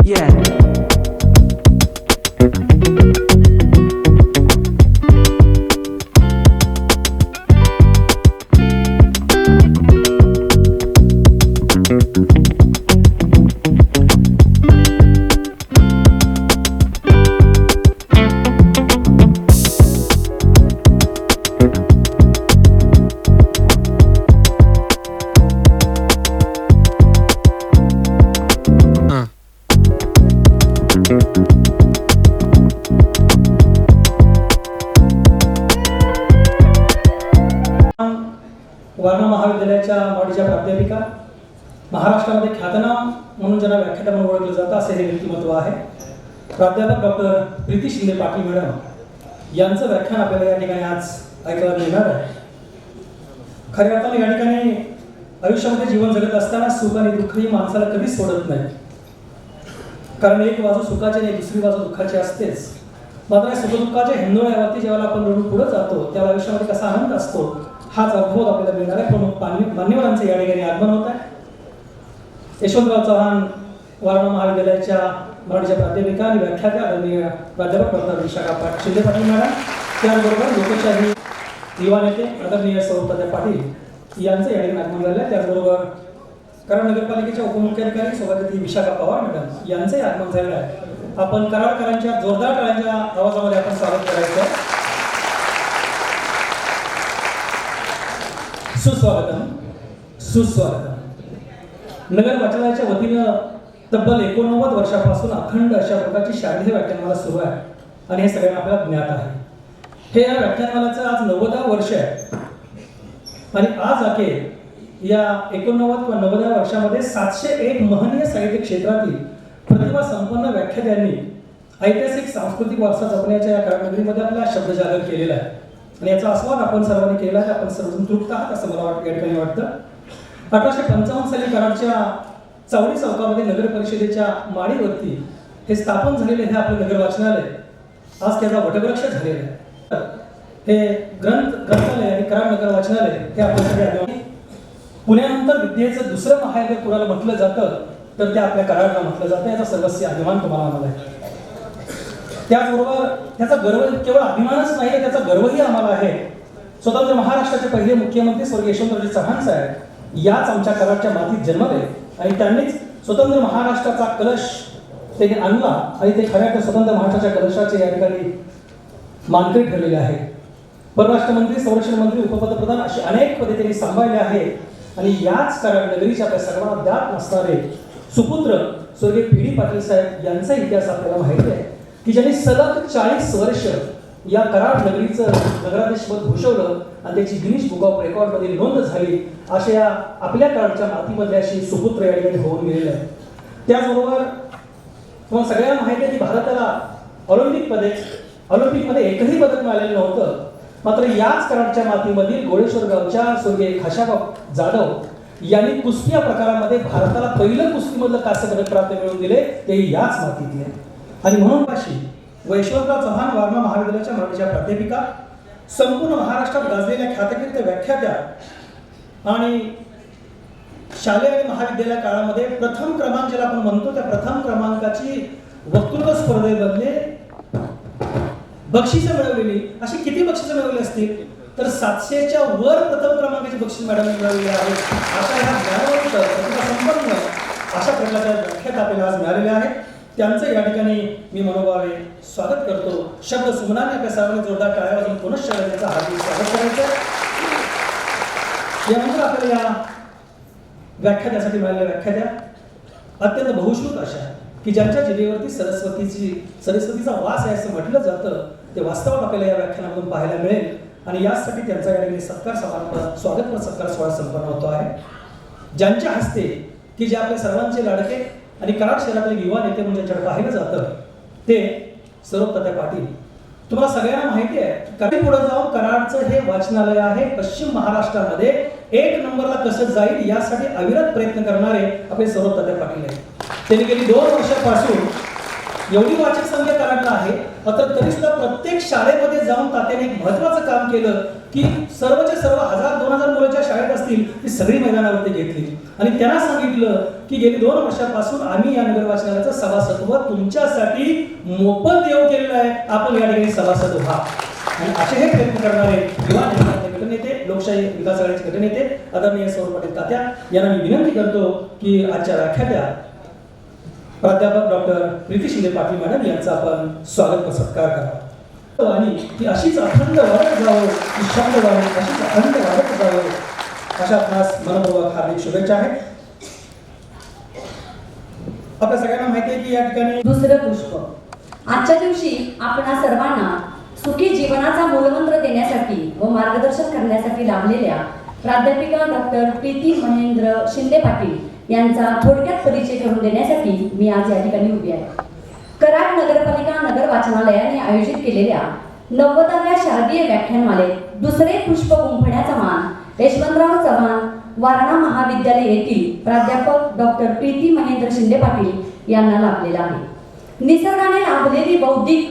Yeah. Warna महाविद्यालयाच्या मॉडीच्या प्राध्यापिका, महाराष्ट्रामध्ये ख्यातनाम म्हणून ज्यांना व्याख्याता म्हणून ओळखलं जातं असे हे व्यक्तिमत्व आहे. प्राध्यापक डॉक्टर प्रीती शिंदे पाटील मॅडम यांचं व्याख्यान आपल्याला या ठिकाणी आज ऐकायला मिळणार आहे. खऱ्या अर्थाने या ठिकाणी आयुष्यामध्ये जीवन जगत असताना सुख आणि दुःख ही माणसाला कधीच सोडत नाही, कारण एक बाजू सुखाची आणि दुसरी बाजू दुःखाची असतेच. मात्र सुखदुःखाच्या हिंदोळ्यावरती ज्यावेळेला आपण रडून पुढे जातो त्यावेळेला आयुष्यामध्ये कसा आनंद असतो हाच अनुभव आपल्याला मिळणार आहे. प्रमुख मान्यवरांचं या ठिकाणी आगमन होत आहे. यशवंतराव चव्हाण वारणा महाविद्यालयाच्या मराठीच्या प्राध्यापिका आणि व्याख्यात्या आदरणीय प्राध्यापक डॉक्टर विशाखा शिंदे पाटील मॅडम, त्याचबरोबर लोकशाही युवा नेते आदरणीय सौतात्या पाटील यांचं या ठिकाणी आगमन झालं आहे. त्याचबरोबर कराड नगरपालिकेच्या उपमुख्याधिकारी सभापती विशाखा पवार मॅडम यांचंही आगमन झालेलं आहे. आपण कराडकरांच्या जोरदार टाळ्यांच्या आवाजामध्ये आपण स्वागत करायचं आहे. सुस्वागतम सुस्वागतम. नगर वाचनालयाच्या वतीनं तब्बल 89 वर्षापासून अखंड अशा प्रकारची शालेय व्याख्यानमाला सुरू आहे आणि हे सगळ्यांना आपल्याला ज्ञात आहे. हे या व्याख्यानमालाचं आज 90वा वर्ष आहे आणि आज अखेर या 89 किंवा 90व्या वर्षामध्ये 701 महनीय साहित्य क्षेत्रातील प्रतिभा संपन्न व्याख्यात्यांनी ऐतिहासिक सांस्कृतिक वारसा जपण्याच्या या काळामध्ये आपला शब्द जागर केलेला आहे आणि याचा आस्वाद आपण सर्वांनी केला आहे. आपण सर्वजण तृप्त आहात असं मला या ठिकाणी वाटतं. 1855 साली कराडच्या चावडी चौकामध्ये नगर परिषदेच्या माडीवरती हे स्थापन झालेले हे आपलं नगर वाचनालय आज त्याचा वटवृक्ष झालेला आहे. हे ग्रंथालय आणि कराड नगर वाचनालय हे आपल्यासाठी पुण्यानंतर विद्येचं दुसरं महानगर कुणाला म्हटलं जातं तर ते आपल्या कराडला म्हटलं जातं. याचा सर्वस्वी अभिमान तुम्हाला आम्हाला आहे. त्याचबरोबर त्याचा गर्व केवळ अभिमानच नाही, त्याचा गर्वही आम्हाला आहे. स्वतंत्र महाराष्ट्राचे पहिले मुख्यमंत्री स्वर्गीय यशवंतराव चव्हाण साहेब याच आमच्या कराडच्या मातीत जन्मले आणि त्यांनीच स्वतंत्र महाराष्ट्राचा कलश ते आणला आणि ते खऱ्या स्वतंत्र महाराष्ट्राच्या कलशाचे या ठिकाणी मानकरी ठरलेले आहे. परराष्ट्र मंत्री, संरक्षण मंत्री, उपपंतप्रधान अशी अनेक पदे त्यांनी सांभाळले आहे आणि याच कराड नगरीच्या आपल्या सर्वांना ज्ञात नसणारे सुपुत्र स्वर्गीय पी डी पाटील साहेब यांचा इतिहास आपल्याला माहिती आहे की ज्यांनी सलग 40 वर्ष या कराड नगरीचं नगराध्यक्षपद भूषवलं आणि त्याची गिनीज बुक ऑफ रेकॉर्डमध्ये नोंद झाली. अशा या आपल्या काळच्या मातीमधल्या अशी सुपुत्र या ठिकाणी होऊन गेलेले आहे. त्याचबरोबर तुम्हाला सगळ्यांना माहिती आहे की भारताला ऑलिम्पिकमध्ये एकही पदक मिळालेलं नव्हतं. मात्र याच कराडच्या मातीमधील गोळेश्वर गावच्या स्वर्गीय खाशाबाब जाधव यांनी कुस्ती या प्रकारामध्ये भारताला पहिलं कुस्तीमधलं कांस्य पदक प्राप्त मिळवून दिले, ते याच मातीतले. आणि म्हणून अशी यशवंतराव चव्हाण वारणा महाविद्यालयाच्या मराठीच्या प्राध्यापिका, संपूर्ण महाराष्ट्रात गाजलेल्या ख्यातकीर्त व्याख्यात्या आणि शालेय आणि महाविद्यालय काळामध्ये प्रथम क्रमांक ज्याला आपण म्हणतो त्या प्रथम क्रमांकाची वक्तृत्व स्पर्धेमधले बक्षिसं मिळवलेली, अशी किती बक्षिसं मिळवली असतील तर 700च्या वर प्रथम क्रमांकाची बक्षीस मॅडम मिळवलेली आहेत. अशा ह्या ज्ञानवंत प्रतिभा संपन्न अशा प्रकारच्या व्याख्यात आपल्याला आज मिळालेल्या आहेत. त्यांचं या ठिकाणी मी मनोभावे स्वागत करतो. शब्द सुमनाने आपल्या सर्वांनी जोरदार टाळ्या वाजवून पुनश्च त्यांचं हार्दिक स्वागत करायचं. यानंतर आपल्याला या व्याख्यात्यासाठी मिळालेल्या व्याख्यात्या अत्यंत बहुश्रुत अशा की ज्यांच्या जिभेवरती सरस्वतीचा वास आहे असं म्हटलं जातं ते वास्तवात आपल्याला या व्याख्यानामधून पाहायला मिळेल आणि यासाठी त्यांचा या ठिकाणी सत्कार समारंभ स्वागत व सत्कार सोहळा संपन्न होतो आहे. ज्यांच्या हस्ते की जे आपल्या सर्वांचे लाडके आणि कराड शहरातील युवा नेते म्हणून ज्यांच्याकडे पाहिलं जातं ते सौतात्या पाटील. तुम्हाला सगळ्यांना माहिती आहे कधी पुढे जाऊन कराडचं हे वाचनालय आहे पश्चिम महाराष्ट्रामध्ये 1 नंबरला कसं जाईल यासाठी अविरत प्रयत्न करणारे आपले सौतात्या पाटील आहेत. त्यांनी गेली 2 वर्षापासून एवढी वाचक संख्या कराडला आहे, मात्र तरी सुद्धा प्रत्येक शाळेमध्ये जाऊन तात्याने एक महत्वाचं काम केलं की सर्वच्या सर्व 1000-2000 मुलं ज्या शाळेत असतील ती सगळी मैदानावरती घेतली आणि त्यांना सांगितलं की गेली 2 वर्षापासून आम्ही या नगर वाचनालयाचं सभासत्व तुमच्यासाठी मोफत देऊ केलेलं आहे, आपण या ठिकाणी सभासद व्हा. आणि असे हे प्रयत्न करणारे युवा गटनेते, लोकशाही विकास आघाडीचे गटनेते आदरणीय सौर पाटील तात्या यांना मी विनंती करतो की आजच्या व्याख्यात्या प्राध्यापक डॉक्टर प्रीती शिंदे पाटील मॅडम यांचं आपण स्वागत व सत्कार करावा आणि ती अशीच अखंड वाढत जावं, ती शब्द वाढ अशीच अखंड वाढत जावं अशा खास मनपूर्वक हार्दिक शुभेच्छा आहेत. आपल्या सगळ्यांना माहिती आहे की या ठिकाणी दुसरं पुष्प आजच्या दिवशी आपणा सर्वांना सुखी जीवनाचा मूलमंत्र देण्यासाठी व मार्गदर्शन करण्यासाठी लाभलेल्या प्राध्यापिका डॉक्टर प्रीती महेंद्र शिंदे पाटील यांचा थोडक्यात परिचय करून देण्यासाठी मी आज या ठिकाणी उभी आहे. कराड नगरपालिका नगर वाचनालयाने आयोजित केलेल्या 90व्या शारदीय व्याख्यानमालेत दुसरे पुष्प गुंफण्याचा मान यशवंतराव चव्हाण वारणा महाविद्यालय येथील प्राध्यापक डॉक्टर प्रीती महेंद्र शिंदे पाटील यांना लाभलेला आहे. निसर्गाने लाभलेली बौद्धिक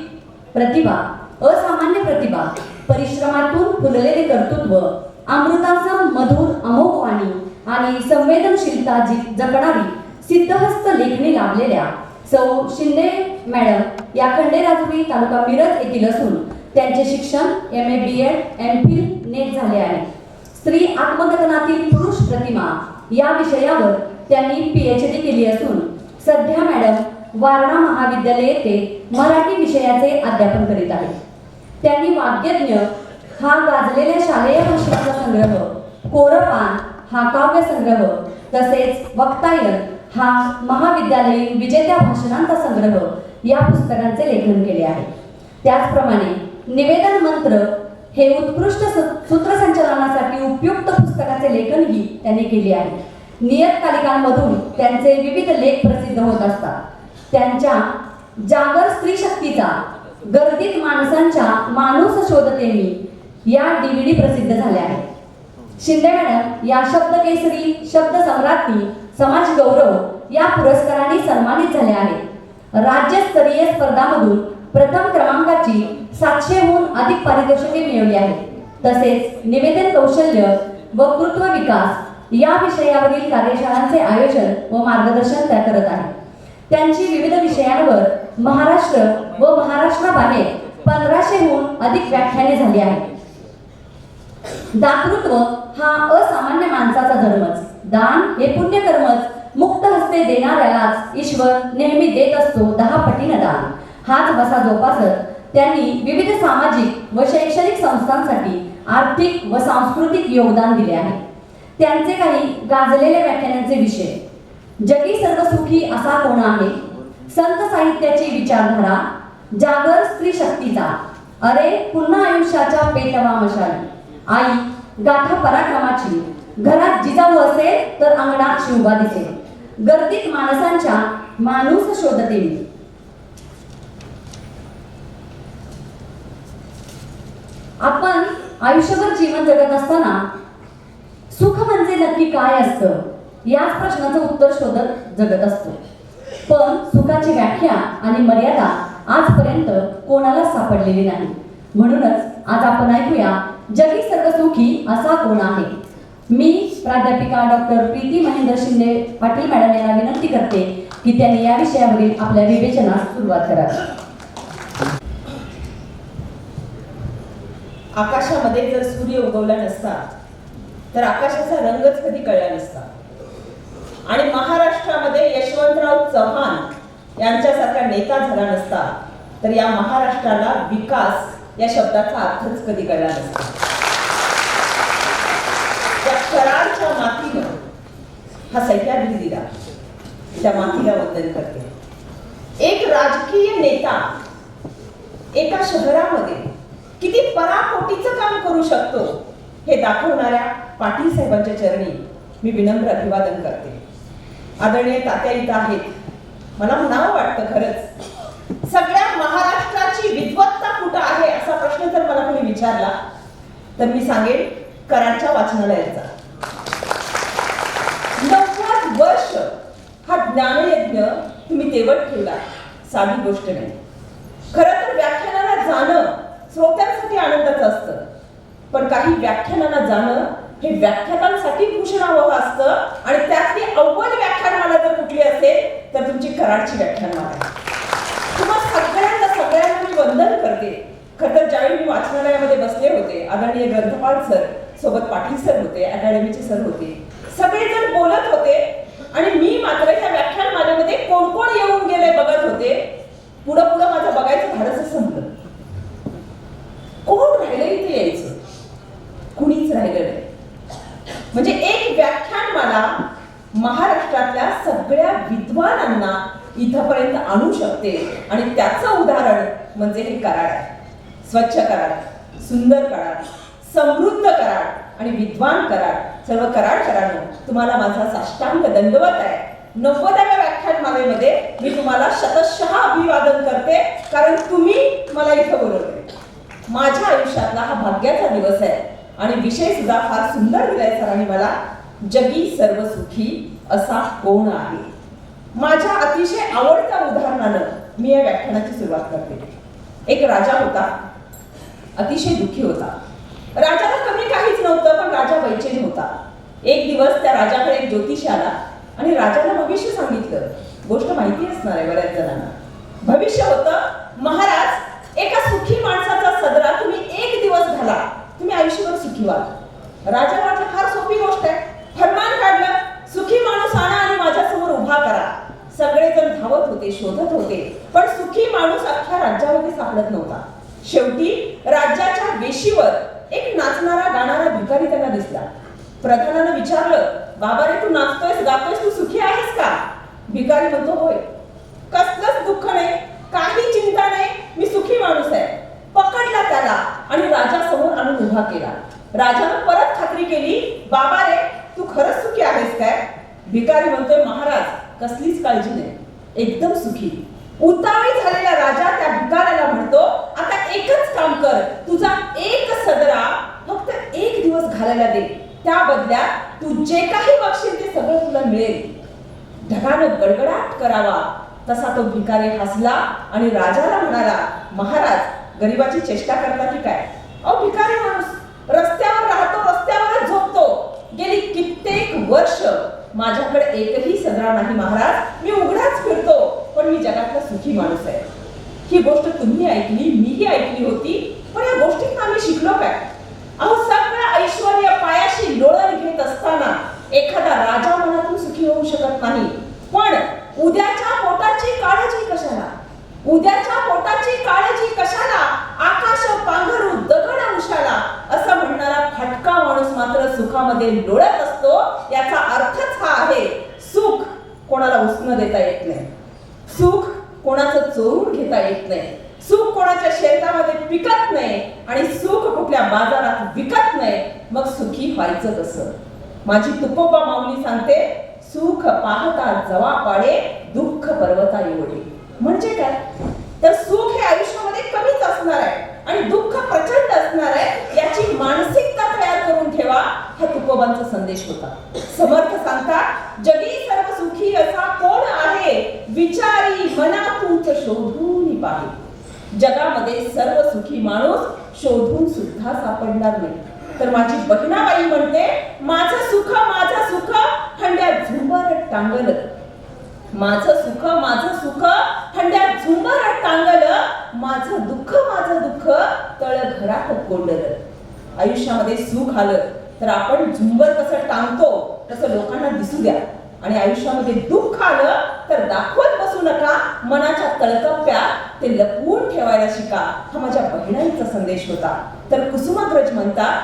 प्रतिभा, असामान्य प्रतिभा, परिश्रमातून फुललेले कर्तृत्व, अमृताचा मधुर अमोघ वाणी आणि संवेदनशीलता जपणारी सिद्धहस्त लेखणी लाभलेल्या सौ शिंदे मॅडम या खंडेराजुरी तालुका मिरज येथील असून त्यांचे शिक्षण MA BEd MPhil नेट झाले आहे. स्त्री आत्मकथनातील पुरुष प्रतिमा या विषयावर त्यांनी PhD केली असून सध्या मॅडम वारणा महाविद्यालय येथे मराठी विषयाचे अध्यापन करीत आहेत. त्यांनी वाद्यज्ञ हा गाजलेल्या शालेय भाषणाचा संग्रह, कोरपान हा काव्य संग्रह, तसेच वक्तायन हा महाविद्यालयीन विजेत्या भाषणांचा संग्रह या पुस्तकांचे लेखन केले आहे. त्याचप्रमाणे निवेदन मंत्र हे उत्कृष्ट सूत्रसंचालनासाठी उपयुक्त पुस्तकाचे लेखनही त्यांनी केले आहे. नियतकालिकांमधून त्यांचे विविध लेख प्रसिद्ध होत असतात. त्यांच्या जागर स्त्री शक्तीचा, गर्दीत माणसांच्या माणूस शोधते मी या DVD प्रसिद्ध झाल्या आहेत. शिंदे मॅडम या शब्द केसरी, शब्द सम्राज्ञी, समाज गौरव या पुरस्कारांनी सन्मानित झाल्या आहेत. राज्यस्तरीय स्पर्धांमधून प्रथम क्रमांकाची 700हून अधिक पारितोषिके मिळवली आहेत. तसेच निवेदन कौशल्य, वक्तृत्व विकास या विषयावरील कार्यशाळांचे आयोजन व मार्गदर्शन त्या करत आहेत. त्यांची विविध विषयांवर महाराष्ट्र व महाराष्ट्राबाहेर 1500हून अधिक व्याख्याने झाली आहेत. दातृत्व हा असामान्य माणसाचा धर्मच, दान हे पुण्यकर्मच, मुक्त हस्ते देणाऱ्यालाच ईश्वर नेहमी देत असतो 10 पटीने दान. हाच बसा जोपासत त्यांनी विविध सामाजिक व शैक्षणिक संस्थांसाठी आर्थिक व सांस्कृतिक योगदान दिले आहे. त्यांचे काही गाजलेल्या व्याख्यानांचे विषय: जगी सर्वसुखी असा कोण आहे, संत साहित्याची विचारधारा, जागर स्त्री शक्तीचा, अरे पुन्हा आयुष्याच्या पेटवा मशाली, आई गाथा पराक्रमाची, घरात जिजाऊ असेल तर अंगणात शिवबा दिसेल, गर्दीत माणसांच्या माणूस शोधते मी. आपण आयुष्यभर जीवन जगत असताना सुख म्हणजे नक्की काय असतं याच प्रश्नाचं उत्तर शोधत जगत असतो. पण सुखाची व्याख्या आणि मर्यादा आजपर्यंत कोणालाच सापडलेली नाही. म्हणूनच आज आपण ऐकूया जगी सर्वसुखी असा कोण आहे. मी प्राध्यापिका डॉक्टर प्रीती महेंद्र शिंदे पाटील मॅडम यांना विनंती करते की त्यांनी या विषयावरील आपल्या विवेचनास सुरुवात करावी. आकाशामध्ये जर सूर्य उगवला नसता तर आकाशाचा रंगच कधी कळला नसता. आणि महाराष्ट्रामध्ये यशवंतराव चव्हाण यांच्यासारखा नेता झाला नसता तर या महाराष्ट्राला विकास या शब्दाचा अर्थच कधी कळला नसता. त्या कराडच्या मातीनं हा सह्याद्री दिला, त्या मातीला वंदन करते. एक राजकीय नेता एका शहरामध्ये किती पराकोटीचं काम करू शकतो हे दाखवणाऱ्या पाटील साहेबांच्या चरणी मी विनम्र अभिवादन करते. आदरणीय तात्या इथं आहेत. मला म्हणावं वाटतं खरंच सगळ्या महाराष्ट्राची विद्वत्ता कुठं आहे असा प्रश्न जर मला कोणी विचारला तर मी सांगेन कराडच्या वाचनालयाचा. 90 वर्ष हा ज्ञानयज्ञ तुम्ही तेवढ ठेवला. साधी गोष्ट नाही. खरं तर व्याख्यानाला जाणं श्रोत्यांसाठी आनंदाचं असतं, पण काही व्याख्यानाला जाणं हे व्याख्यानांसाठी भूषणावह असतं. आणि त्यातली अव्वल व्याख्यानमाला जर कुठली असेल तर तुमची कराडची व्याख्यानमाला आहे. तुम्हाला सगळ्यांना मी वंदन करते. खरं तर ज्यावेळी मी वाचनालयामध्ये बसले होते, आदरणीय ग्रंथपाल सर सोबत पाटील सर होते, अकॅडमीचे सर होते, सगळेजण बोलत होते आणि मी मात्र त्या व्याख्यानमालेमध्ये कोण कोण येऊन गेले बघत होते. पुढं माझं बघायचं धाडसच संपलं. कोण राहिलं इथे यायचं? कुणीच राहिलं नाही. म्हणजे एक व्याख्यानमाला महाराष्ट्रातल्या सगळ्या विद्वानांना इथपर्यंत आणू शकते. आणि त्याचं उदाहरण म्हणजे हे कराड आहे. स्वच्छ कराड, सुंदर कराड, समृद्ध कराड आणि विद्वान कराड. सर्व कराडकरांनो, तुम्हाला माझा साष्टांग दंडवत आहे. 90व्या व्याख्यानमालेमध्ये मी तुम्हाला शतशः अभिवादन करते, कारण तुम्ही मला इथं बोलवले. माझ्या आयुष्यातला हा भाग्याचा दिवस आहे आणि विषय सुद्धा फार सुंदर दिलाय सरांनी मला. जगी सर्व सुखी असा कोण आहे. माझ्या अतिशय आवडत्या उदाहरणानं मी या व्याख्यानाची सुरुवात करते. एक राजा होता, अतिशय दुःखी होता. राजाला कमी काहीच नव्हतं, पण राजा वैचेन होता. एक दिवस त्या राजाकडे एक ज्योतिषी आला आणि राजाला भविष्य सांगितलं. गोष्ट माहिती असणार आहे बऱ्याच जणांना. भविष्य होतं, महाराज, एका सुखी माणसाचा सदरा तुम्ही एक दिवस घाला, तुम्ही आयुष्यभर सुखी व्हाल. राजा म्हटलं फार सोपी गोष्ट आहे. फरमान काढलं, सुखी माणूस आणा आणि माझ्यासमोर उभा करा. सगळेजण धावत होते, शोधत होते, पण सुखी माणूस अख्ख्या राज्यामध्ये सापडत नव्हता. शेवटी राज्याच्या वेशीवर एक नाचणारा गाणारा भिकारी त्यांना दिसला. प्रधानानं विचारलं, बाबा रे, तू नाचतोयस, गातोयस, तू सुखी आहेस का? भिकारी म्हणतो, होय. कसलंच दुःख नाही, काही चिंता नाही, मी सुखी माणूस आहे. पकडला त्याला आणि राजासमोर आणून उभा केला. राजानं परत खात्री केली, बाबा रे, तू खरंच सुखी आहेस काय? भिकारी म्हणतोय, महाराज, कसलीच काळजी नाही, एकदम सुखी. उतावळी झालेला राजा त्या भिकाऱ्याला म्हणतो, आता एकच काम कर, तुझा एक सदरा फक्त एक दिवस घालायला दे, त्या बदल्यात तू जे काही बघशील ते सगळं तुला मिळेल. ढगानं गडगडाट करावा तसा तो भिकारी हसला आणि राजाला म्हणाला, महाराज, गरिबाची चेष्टा करता की काय? अहो, भिकारी माणूस रस्त्यावर राहतो, रस्त्यावरच झोपतो. गेली कित्येक वर्ष माझ्याकडे एकही सदरा नाही महाराज, मी उघडाच फिरतो, पण मी जगातला सुखी माणूस आहे. ही गोष्ट तुम्ही ऐकली, मीही ऐकली होती, पण या गोष्टीत आम्ही शिकलो काय? अहो, सगळं ऐश्वर्य पायाशी लोळण घेत असताना एखादा राजा मनातून सुखी होऊ शकत नाही. पण उद्याच्या पोटाची काळजी कशाला? उद्याच्या पोटाची काळजी कशाला? आकाश पांघरू दगड उशाला असं म्हणणारा फटका माणूस मात्र सुखामध्ये लोळत असतो. याचा अर्थच हा आहे, सुख कोणाला उसणं देता येत नाही, सुख कोणाचं चोरून घेता येत नाही, सुख कोणाच्या शेतामध्ये पिकत नाही आणि सुख कुठल्या बाजारात विकत नाही. मग सुखी व्हायचं कसं? माझी तुकोबा माऊली सांगते, सुख पाहता जवा पाडे, दुःख पर्वता एवढे. म्हणजे काय? तर सुख हे आयुष्यामध्ये कमीच असणार आहे आणि दुःख प्रचंड असणार आहे, याची मानसिकता तयार करून ठेवा. हा तुकोबांचा संदेश होता. समर्थ सांगतात, जगी सर्व सुखी असा कोण आहे, विचारी मना तूच शोधून पाहे. जगामध्ये सर्व सुखी माणूस शोधून सुद्धा सापडणार नाही. तर माझी बहिणाबाई म्हणते, माझं सुख हंड्यात झुंबर टांगल, माझं सुख हंड्यात झुंबर टांगल, माझं दुःख तळ घरात कोंडल. आयुष्यामध्ये सुख आलं तर आपण झुंबर कसं टांगतो तसं लोकांना दिसू द्या, आणि आयुष्यामध्ये दुःख आलं तर दाखवत बसू नका. मनाच्या तळकप्यात ते लपवून ठेवायला शिका. हा माझ्या बहिणाईचा संदेश होता. तर कुसुमाग्रज म्हणतात,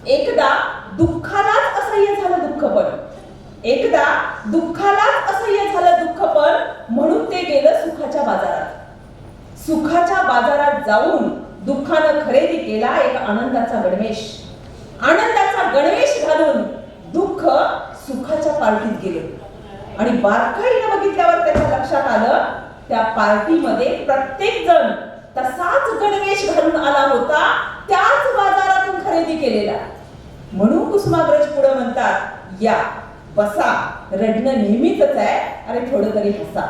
एकदा दुःखालाच असह्य झालं दुःख पण म्हणून ते गेलं सुखाच्या बाजारात. सुखाच्या बाजारात जाऊन दुःखानं खरेदी केला एक आनंदाचा गणवेश घालून दुःख सुखाच्या पार्टीत गेले. आणि बारकाईने बघितल्यावर त्याच्या लक्षात आलं, त्या पार्टीमध्ये प्रत्येक जण तसाच गणवेश घालून आला होता, त्याच बाजारातून खरेदी केलेला. म्हणून कुसुमाग्रज पुढे म्हणतात, या बसा, रडणं नेहमीच आहे, अरे थोडं तरी हसा.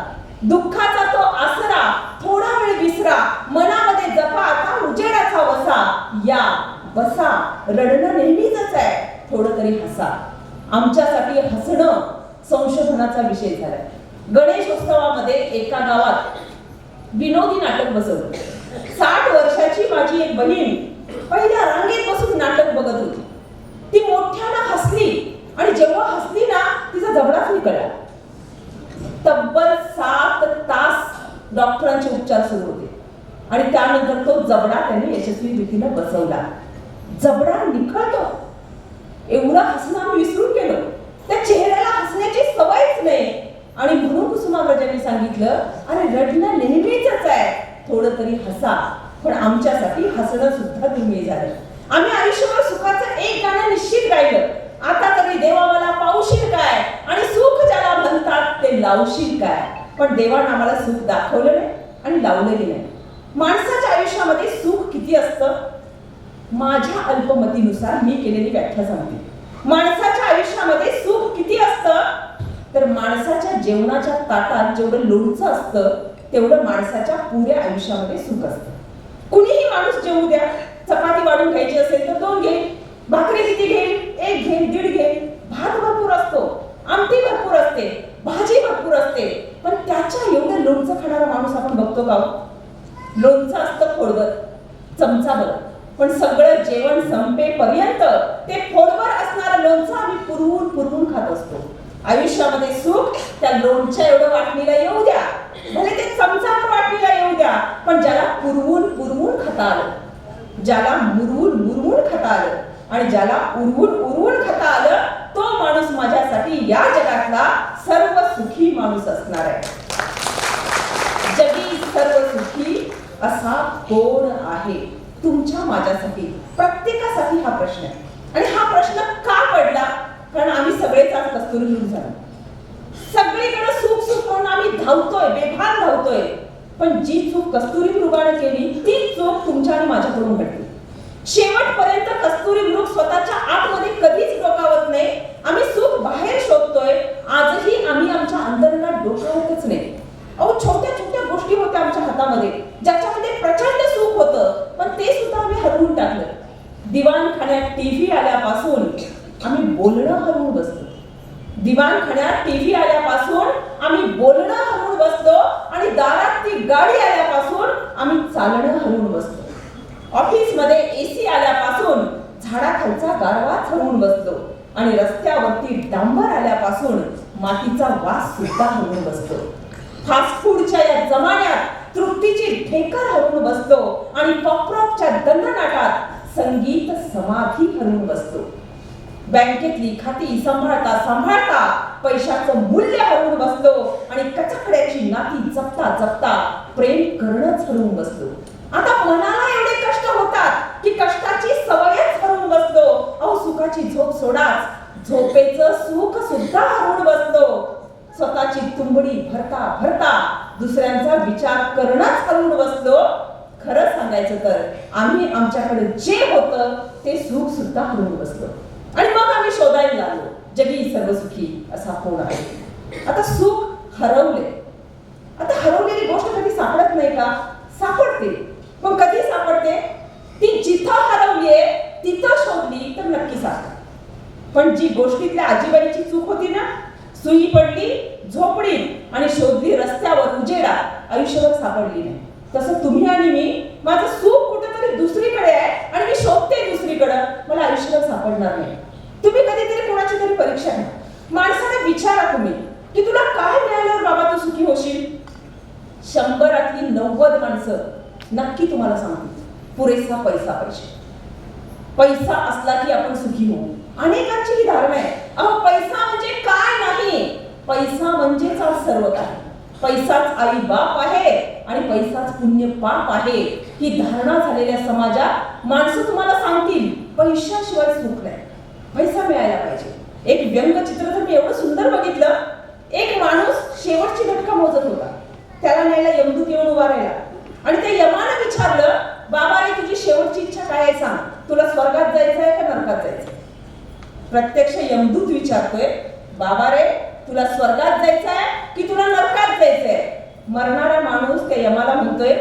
दुःखाचा तो आसरा थोडा वेळ विसरा, मनामध्ये जपा आता उजेडाचा वसा. या बसा, रडणं नेहमीच आहे, थोडं तरी हसा. आमच्यासाठी हसणं संशोधनाचा विषय झालाय. गणेशोत्सवामध्ये एका गावात विनोदी नाटक बसवलं. 60 वर्षाची माझी एक बहीण पहिल्या रांगेत बसून नाटक बघत होती. ती मोठ्यानं हसली आणि जेव्हा हसली ना, तिचा जबडाच निघाला. तब्बल 7 तास डॉक्टरांचे उपचार सुरू होते आणि त्यानंतर तो जबडा त्यांनी यशस्वीरितीने बसवला. जबडा निखळतो एवढं हसणं आम्ही विसरून गेलो. त्या चेहऱ्याला हसण्याची सवयच नाही आणि म्हणून कुसुमाग्रजांनी सांगितलं, अरे रडणं नेहमीच आहे, थोडं तरी हसा. पण आमच्यासाठी हसणं सुद्धा दुर्मिळ झालं. आम्ही आयुष्यभर सुखाचं एक गाणं निश्चित गायलं, आता तरी देवा मला पावशील काय, आणि सुख ज्याला म्हणतात ते लावशील काय. पण देवानं आम्हाला सुख दाखवलं नाही आणि लावलंही नाही. माणसाच्या आयुष्यामध्ये सुख किती असतं? माझ्या अल्पमतीनुसार मी केलेली व्याख्या सांगते. माणसाच्या आयुष्यामध्ये सुख किती असतं? तर माणसाच्या जेवणाच्या ताटात जेवढं लोणचं असतं तेवढं माणसाच्या पुऱ्या आयुष्यामध्ये सुख असतं. कुणीही माणूस जेवू द्या, चपाती वाढून खायची असेल तर 2 घेईल, भाकरी किती घेईल? 1 घेईल, 1.5 घेईल. भात भरपूर असतो, आमटी भरपूर असते, भाजी भरपूर असते, पण त्याच्या एवढं लोणचं खाणारा माणूस आपण बघतो का? लोणचं असतं फोडभर, चमचाभर, पण सगळं जेवण संपेपर्यंत ते फोडभर असणारं लोणचं आम्ही पुरवून पुरवून खात असतो. आयुष्यामध्ये सुख त्या लोणच्या एवढं वाटणीला येऊ द्या, भले ते चमचाभर वाटणीला येऊ द्या, पण ज्याला पुरवून पुरवून खाता आलं, ज्याला मुरवून मुरवून खाता आलं आणि ज्याला उरवून उरवून खाता आलं, तो माणूस माझ्यासाठी या जगातला सर्व सुखी माणूस असणार आहे. जगी सर्व सुखी असा कोण आहे? तुमच्या माझ्यासाठी, प्रत्येकासाठी हा प्रश्न आहे. आणि हा प्रश्न का पडला? कारण आम्ही सगळेच आज कस्तुरीमृग झालो. सगळीकडे सुख सुख म्हणून आम्ही धावतोय, बेभान धावतोय. पण जी चूक कस्तुरीमृगाने केली ती चूक तुमच्या आणि माझ्याकडून घडली. शेवटपर्यंत कस्तुरीमृग स्वतःच्या आतमध्ये कधीच डोकावत नाही. आम्ही सुख बाहेर शोधतोय, आजही आम्ही आमच्या अंतरंगात डोकावतच नाही. अहो, छोट्या छोट्या गोष्टी होत्या आमच्या हातामध्ये ज्याच्यामध्ये प्रचंड सुख होतं, पण ते सुद्धा आम्ही हरवून टाकलं. दिवाणखान्यात टीव्ही आल्यापासून आम्ही बोलणं हरवून बसलो. दिवाणखान्यात टीव्ही आल्यापासून आम्ही बोलणं हरवून बसलो आणि दारात ती गाडी आल्यापासून आम्ही चालणं हरवून बसलो. ऑफिसमध्ये एसी आल्यापासून झाडाखालचा गारवाच हरवून बसलो आणि रस्त्यावरती डांबर आल्यापासून मातीचा वास सुद्धा हरवून बसलो. फास्ट फूडच्या या जमान्यात तृप्तीची ढेकर हरवून बसलो आणि पॉपरॉपच्या दणदणाटात संगीत समाधी हरवून बसलो. बँकेतली खाती सांभाळता सांभाळता पैशाचं मूल्य हरवून बसलो आणि कचकड्याची नाती जपता जपता प्रेम करणंच हरवून बसलो. आता मनाला एवढे कष्ट होतात की कष्टाची सवयच हरवून बसलो. अहो, सुखाची झोप सोडाच, झोपेचं सुख सुद्धा हरवून बसलो. स्वतःची तुंबडी भरता भरता दुसऱ्यांचा विचार करणंच हरवून बसलो. खरं सांगायचं तर आम्ही आमच्याकडे जे होतं ते सुख सुद्धा हरवून बसलो. आणि मग आम्ही शोधायला लागलो, जगी सर्व सुखी असा कोण आहे? आता सुख हरवले. आता हरवलेली गोष्ट कधी सापडत नाही का? सापडते, पण कधी सापडते? ती जिथं हरवलीये तिथं शोधली तर नक्की सापडते. पण जी गोष्टीतल्या आजीबाईची चूक होती ना, सुई पडली झोपडीत आणि शोधली रस्त्यावर उजेडात, आयुष्यभर सापडली नाही. तसं तुम्ही आणि मी, माझं सुख कुठेतरी दुसरीकडे आहे आणि मी शोधते दुसरीकडं, मला आयुष्यभर सापडणार नाही. तुम्ही कधीतरी कोणाची तरी परीक्षा घ्या, माणसाला विचारा तुम्ही की तुला काय मिळाल्यावर बाबा तू सुखी होशील? 100 90 माणसं नक्की तुम्हाला सांगतील पुरेसा पैसा पाहिजे. पैसा असला की आपण सुखी होऊ. अनेकांची ही धारणा आहे, अहो पैसा म्हणजे काय नाही, पैसा म्हणजेच आज सर्व काही. पैसाच आई बाप आहे आणि पैसाच पुण्य पाप आहे. ही धारणा झालेल्या समाजात माणसं तुम्हाला सांगतील पैशाशिवाय सुख नाही, पैसा मिळायला पाहिजे. एक व्यंगचित्र तर मी एवढं सुंदर बघितलं. एक माणूस शेवटची घटका मोजत होता. त्याला न्यायला यमदूत येऊन उभा राहिला आणि त्या यमानं विचारलं, बाबा रे तुझी शेवटची इच्छा काय आहे सांग, तुला स्वर्गात जायचं आहे का नरकात जायचं? प्रत्यक्ष यमदूत विचारतोय, बाबा रे तुला स्वर्गात जायचं आहे की तुला नरकात जायचंय? मरणारा माणूस त्या यमाला म्हणतोय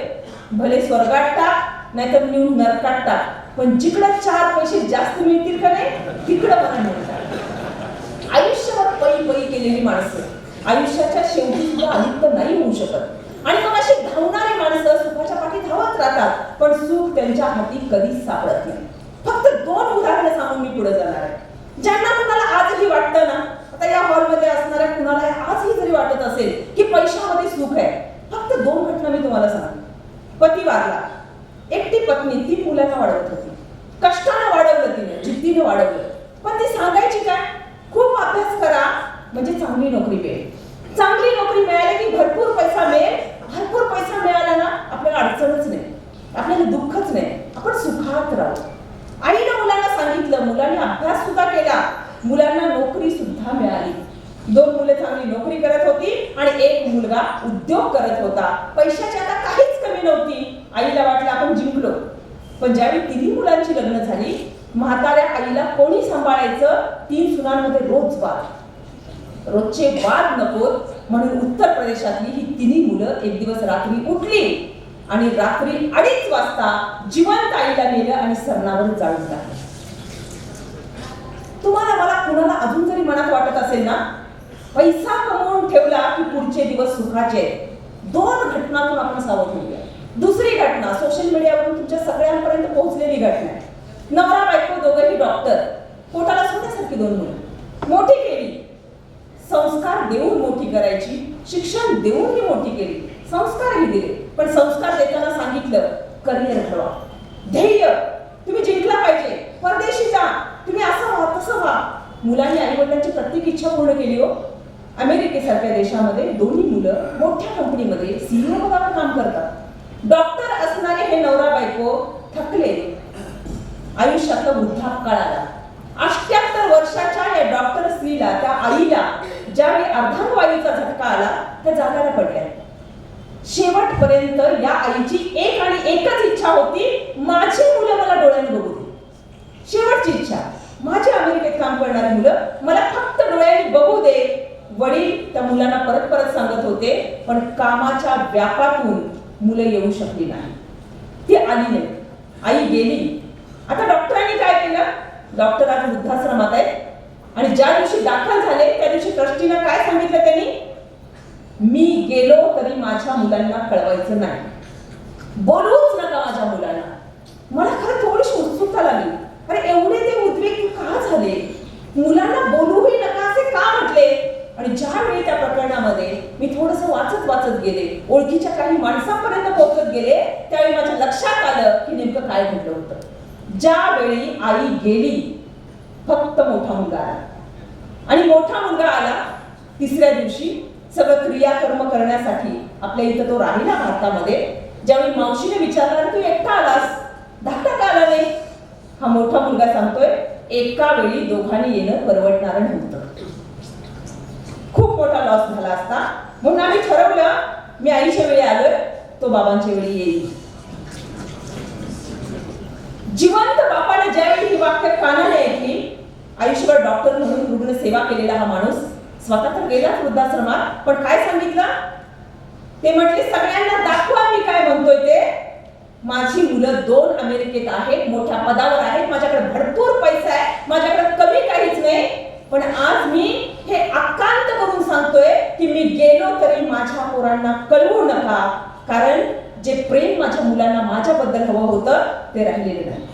भले स्वर्गात टाक नाहीतर नेऊन नरकात टाक, पण जिकडं 4 पैसे जास्त मिळतील का नाही तिकडं मला मिळतात. आयुष्यभर पळी केलेली माणसं आयुष्याच्या शेवटी सुद्धा अलिप्त नाही होऊ शकत. आणि मग अशी धावणारी माणसं सुखाच्या पाठी धावत राहतात, पण सुख त्यांच्या हाती कधीच सापडत नाही. फक्त 2 उदाहरणं सांगून मी पुढे जाणार आहे. ज्यांना कुणाला आजही वाटतं ना, आता या हॉलमध्ये असणाऱ्या कुणाला आजही जरी वाटत असेल की पैशामध्ये सुख आहे, फक्त 2 घटना मी तुम्हाला सांगते. पती वारला, एकटी पत्नी 3 मुलांना वाढवत होती. कष्टानं वाढवलं तिने, जिद्दीने वाढवलं, पण ती सांगायची काय, खूप अभ्यास करा म्हणजे चांगली नोकरी मिळेल. चांगली नोकरी मिळाली की भरपूर पैसा मिळेल. भरपूर पैसा मिळाला ना आपल्याला अडचणच नाही, आपल्याला दुःखच नाही, आपण सुखात राहू. आईने मुलांना सांगितलं, मुलांनी अभ्यास सुद्धा केला, मुलांना नोकरी सुद्धा मिळाली. 2 मुले चांगली नोकरी करत होती आणि 1 मुलगा उद्योग करत होता. पैशाची आता काहीच कमी नव्हती. आईला वाटलं आपण जिंकलो. पण ज्यावेळी 3 मुलांची लग्न झाली, म्हाताऱ्या आईला कोणी सांभाळायचं, 3 सुनांमध्ये रोजचे वाद नकोत म्हणून उत्तर प्रदेशातली ही 3 मुलं एक दिवस रात्री उठली आणि रात्री 2:30 वाजता जिवंत आईला नेलं आणि सरणावर जाळून टाकलं. तुम्हाला मला कुणाला अजून जरी मनात वाटत असेल ना, पैसा कमवून ठेवला की पुढचे दिवस सुखाचे आहेत, 2 घटनातून आपण सावध होऊया. दुसरी घटना सोशल मीडियावरून तुमच्या सगळ्यांपर्यंत पोहोचलेली घटना आहे. नवरा बायको दोघंही डॉक्टर, पोटाला सोन्यासारखी 2 मुलं, मोठी केली. संस्कार देऊन मोठी करायची, शिक्षण देऊनही मोठी केली, संस्कारही दिले. पण संस्कार देताना सांगितलं करिअर ठरवा, ध्येय तुम्ही जिंकला पाहिजे, परदेशी जा, तुम्ही असं व्हा तसं व्हा. मुलांनी आई वडिलांची प्रत्येक इच्छा पूर्ण केली हो. अमेरिकेसारख्या देशामध्ये दोन्ही मुलं मोठ्या कंपनीमध्ये सीईओ पदावर काम करतात. डॉक्टर असणारे हे नवरा बायको थकले, आयुष्यातला वृद्धापकाळ आला. 78 वर्षाच्या या डॉक्टर स्त्रीला, त्या आईला ज्यावेळी अर्धांगवायूचा झटका आला, त्या जागायला पडल्या. शेवटपर्यंत या आईची एक आणि एकच इच्छा होती, माझी मुलं मला डोळ्याने बघू दे. शेवटची इच्छा, माझी अमेरिकेत काम करणारी मुलं मला फक्त डोळ्याने बघू दे. वडील त्या मुलांना परत परत सांगत होते, पण कामाच्या व्यापातून मुलं येऊ शकली नाही. ती आली नाही, आई गेली. आता डॉक्टरांनी काय केलं, डॉक्टर आज वृद्धाश्रमात आहेत आणि ज्या दिवशी दाखल झाले त्या दिवशी ट्रस्टीनं काय सांगितलं त्यांनी, मी गेलो तरी माझ्या मुलांना कळवायचं नाही, बोलूच नका माझ्या मुलांना. मला खरं थोडीशी उत्सुकता लागली, अरे एवढे ते उद्वेग का झाले, मुलांना बोलूही नका असे का म्हटले. आणि ज्यावेळी त्या प्रकरणामध्ये मी थोडंसं वाचत गेले, ओळखीच्या काही माणसांपर्यंत पोहोचत गेले, त्यावेळी माझ्या लक्षात आलं की नेमकं काय घडलं होतं. ज्यावेळी आई गेली, फक्त मोठा मुलगा आला. आणि मोठा मुलगा आला 3ऱ्या दिवशी सगळं क्रियाकर्म करण्यासाठी आपल्या इथं तो राहिला भारतामध्ये. ज्यावेळी मावशीने विचारलं, तू एकटा आलास, धाकटा का आला नाही. हा मोठा मुलगा सांगतोय, एका वेळी दोघांनी येणं परवडणारं नव्हतं, खूप मोठा लॉस झाला असता, म्हणून आम्ही ठरवलं मी आईच्या वेळी आलोय, तो बाबांच्या वेळी येईल. जिवंत बापाने ज्यावेळी ही वाक्य कानाने ऐकली, आयुष्यभर डॉक्टर म्हणून रुग्ण सेवा केलेला हा माणूस स्वतः तर गेलाच वृद्धाश्रमात, पण काय सांगितलं, ते म्हटले सगळ्यांना दाखवा मी काय म्हणतोय ते. माझी मुलं 2 अमेरिकेत आहेत, मोठ्या पदावर आहेत, माझ्याकडे भरपूर पैसा आहे, माझ्याकडे कमी काहीच नाही, पण आज मी हे आकांत करून सांगतोय की मी गेलो तरी माझ्या पोरांना कळवू नका, कारण जे प्रेम माझ्या मुलांना माझ्याबद्दल हवं होतं ते राहिलेले नाही.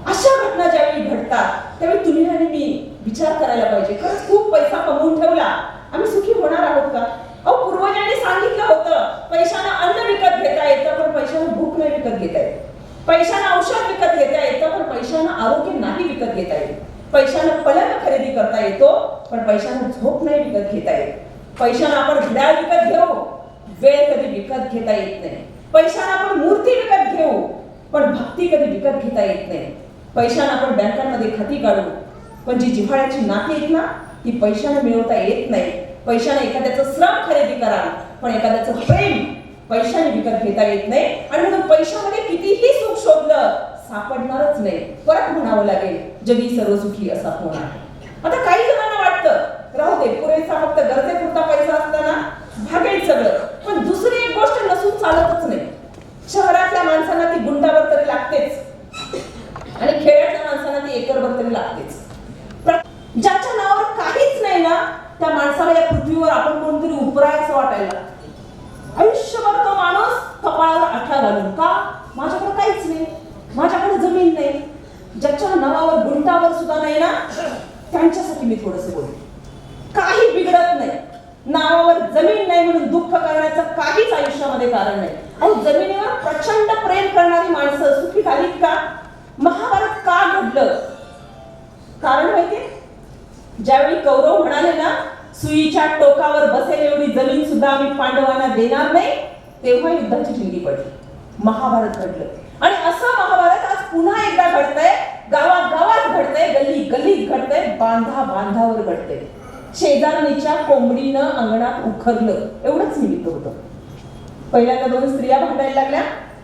अशा घटना ज्यावेळी घडतात त्यावेळी तुम्ही आणि मी विचार करायला पाहिजे, खरंच खूप पैसा कमवून ठेवला, आम्ही सुखी होणार आहोत का. अहो, पूर्वजांनी सांगितलं होतं, पैशानं अन्न विकत घेता येतं पण पैशानं भूक नाही विकत घेता येत, पैशानं औषध विकत घेता येतं पण पैशानं आरोग्य नाही विकत घेता येत, पैशानं पलंग खरेदी करता येतो पण पैशानं झोप नाही विकत घेता येत, पैशानं आपण घड्याळ विकत घेऊ, वेळ कधी विकत घेता येत नाही, पैशानं आपण मूर्ती विकत घेऊ पण भक्ती कधी विकत घेता येत नाही, पैशानं आपण बँकांमध्ये खाती काढू पण जी जिव्हाळ्याची नाती आहेत ना ती पैशानं मिळवता येत नाही. पैशानं एखाद्याचं श्रम खरेदी करा पण एखाद्याचं प्रेम पैशाने विकत घेता येत नाही. आणि म्हणून पैशामध्ये कितीही सुख शोधलं सापडणारच नाही, परत म्हणावं लागेल जगी सर्वसुखी असा होणार. आता काही जणांना वाटतं राहू दे, पुरेसा फक्त गरजेपुरता पैसा असताना भागेल सगळं, पण चालतच नाही. शहरातल्या माणसांना ती गुंडावर तरी लागतेच आणि खेड्यातल्या माणसांना ती एकरभर तरी लागतेच. ज्याच्या नावावर काहीच नाही ना त्या माणसाला या पृथ्वीवर आपण कोणतरी उपराय असं वाटायला लागतं. आयुष्यभर तो माणूस कपाळावर आठा घालून का माझ्याकडे काहीच नाही, माझ्याकडे जमीन नाही. ज्याच्या नावावर गुंटावर सुद्धा नाही ना त्यांच्यासाठी मी थोडंसं बोलते. काही बिघडत नाही, नावावर जमीन नाही म्हणून दुःख करण्याचं काहीच आयुष्यामध्ये कारण नाही. अहो जमिनीवर प्रचंड प्रेम करणारी माणसं सुखी झालीत का? महाभारत का घडलं कारण माहितीये? ज्यावेळी कौरव म्हणाले ना सुईच्या टोकावर बसेल एवढी जमीन सुद्धा आम्ही पांडवांना देणार नाही, तेव्हा युद्धाची ठिंगी पडली, महाभारत घडलं. आणि असं महाभारत आज पुन्हा एकदा घडतंय, गावात घडतंय, गल्ली गल्लीत घडतंय, बांधावर घडतंय. शेजारणीच्या कोंबडीनं अंगणात उखरलं एवढंच निमित्त होतं. पहिल्यांदा 2 स्त्रिया भांडायला लागल्या,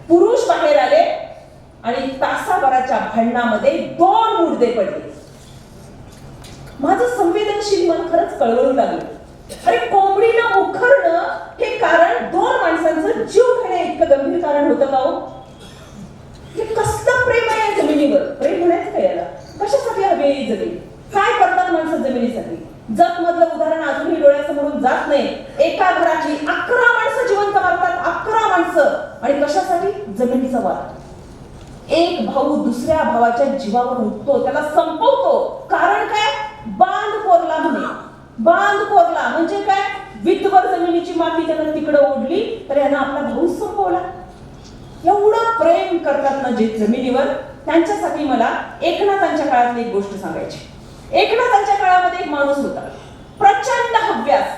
पुरुष बाहेर आले आणि तासाभराच्या भांडणामध्ये 2 मुर्दे पडले. माझं संवेदनशील मन खरंच कळवळू लागलं. अरे कोंबडीनं उखरणं हे कारण 2 माणसांचं जीव घेणे इतकं गंभीर कारण होतं का हो? हे कसलं प्रेम आहे जमिनीवर? प्रेम म्हणायचं काय याला? कशासाठी हवी जमीन? काय करतात माणसं जमिनीसाठी? जत मधलं उदाहरण अजूनही डोळ्यासमोरून जात नाही. एका घराची 11 माणसं जिवंत मारतात, 11 माणसं. आणि कशासाठी? जमिनीचा वाद. एक भाऊ दुसऱ्या भावाच्या जीवावर उठतो, त्याला संपवतो. कारण काय? बांध कोरला म्हणे. बांध कोरला म्हणजे काय? वितवर जमिनीची माती त्यानं तिकडे ओढली तर यानं आपला भाऊ संपवला. एवढं प्रेम करतात ना जे जमिनीवर, त्यांच्यासाठी मला एकनाथांच्या काळातली एक गोष्ट सांगायची. एकनाथांच्या काळामध्ये एक माणूस होता, प्रचंड हव्यास.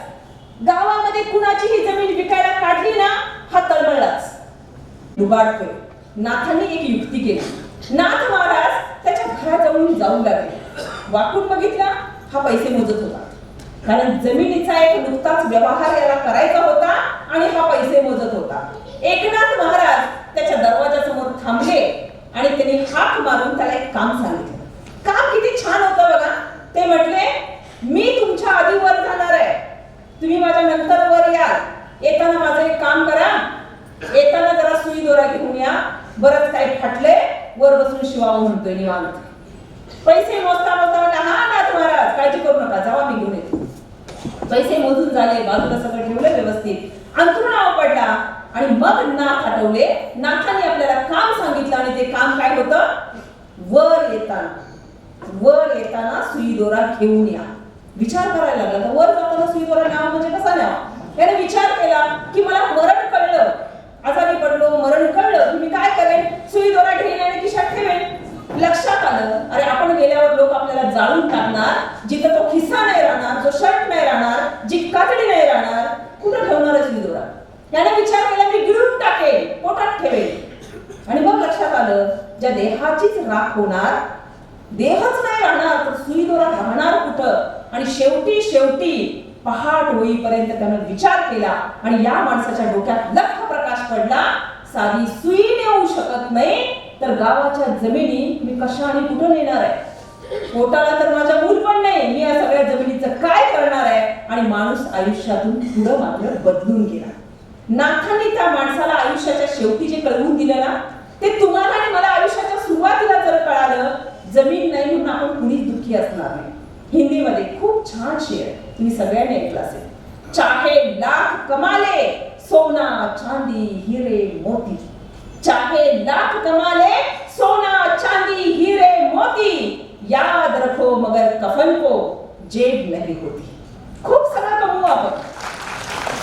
गावामध्ये कुणाची ही जमीन विकायला काढली ना हा तळमळलाच. दुबाडतोय. नाथांनी एक युक्ती केली. नाथ महाराज त्याच्या घराजवळून जाऊ लागले. वाकून बघितला, हा पैसे मोजत होता. कारण जमिनीचा एक नुकताच व्यवहार याला करायचा होता आणि हा पैसे मोजत होता. एकनाथ महाराज त्याच्या दरवाजासमोर थांबले आणि त्यांनी हाक मारून त्याला एक काम सांगितलं. काम किती छान होतं बघा. ते म्हटले, मी तुमच्या आधी वर जाणार आहे, तुम्ही माझ्या नंतर वर याल. येताना माझं एक काम करा, येताना जरा सुई दोरा घेऊन या. बरंच काही फाटले, वर बसून शिवावं म्हणतोय निवांत. पैसे मोजता म्हणला, हा नाथ महाराज काळजी करू नका, जावा मी घेऊन येतो. पैसे मोजून झाले, बाजूला सगळं ठेवलं व्यवस्थित, अंथरुणावर पडला आणि मग नाथ हटवले. नाथाने आपल्याला काम सांगितलं आणि ते काम काय होतं? वर येताना सुई दोरा घेऊन या. विचार करायला लागला, तर वर जाताना सुई दोरा न्यावा म्हणजे कसा न्यावा? त्याने विचार केला की मला मरण कळलं, आजारी पडलो, मरण कळलं, तुम्ही काय करेन? सुई दोरा घेईन आणि खिशात ठेवेन. लक्षात आलं, अरे आपण गेल्यावर लोक आपल्याला जाळून टाकणार, जिथं तो खिस्सा नाही राहणार, जो शर्ट नाही राहणार, जी कातडी नाही राहणार, कुठं ठेवणार आहे सुई दोरा? याने विचार केला, मी गिळून टाकेन, पोटात ठेवेन. आणि मग लक्षात आलं, ज्या देहाचीच राख होणार, देहच नाही राहणार तर सुई दोरा राहणार कुठं? आणि शेवटी पहाट होईपर्यंत त्यानं विचार केला आणि या माणसाच्या डोक्यात लख प्रकाश पडला. साधी सुई नेऊ शकत नाही तर गावाच्या जमिनी मी कशा आणि कुठं नेणार आहे? पोटाला तर माझ्या मूल पण नाही, मी या सगळ्या जमिनीचं काय करणार आहे? आणि माणूस आयुष्यातून पुढं मात्र बदलून गेला. नाथांनी त्या माणसाला आयुष्याच्या शेवटी जे कळवून दिलं ना, ते तुम्हाला आणि मला आयुष्याच्या सुरुवातीला जर कळालं, जमीन नाही म्हणून आपण कुणीच दुःखी असणार नाही. हिंदीमध्ये खूप छान शेर आहे, तुम्ही सगळ्यांनी ऐकला असेल. चाहे लाख कमाले, सोना चांदी हिरे मोती. चाहे लाख कमाले, सोना चांदी हिरे मोती, याद रखो मगर कफन को जेब नहीं होती. खूप सगळं कमवू आपण,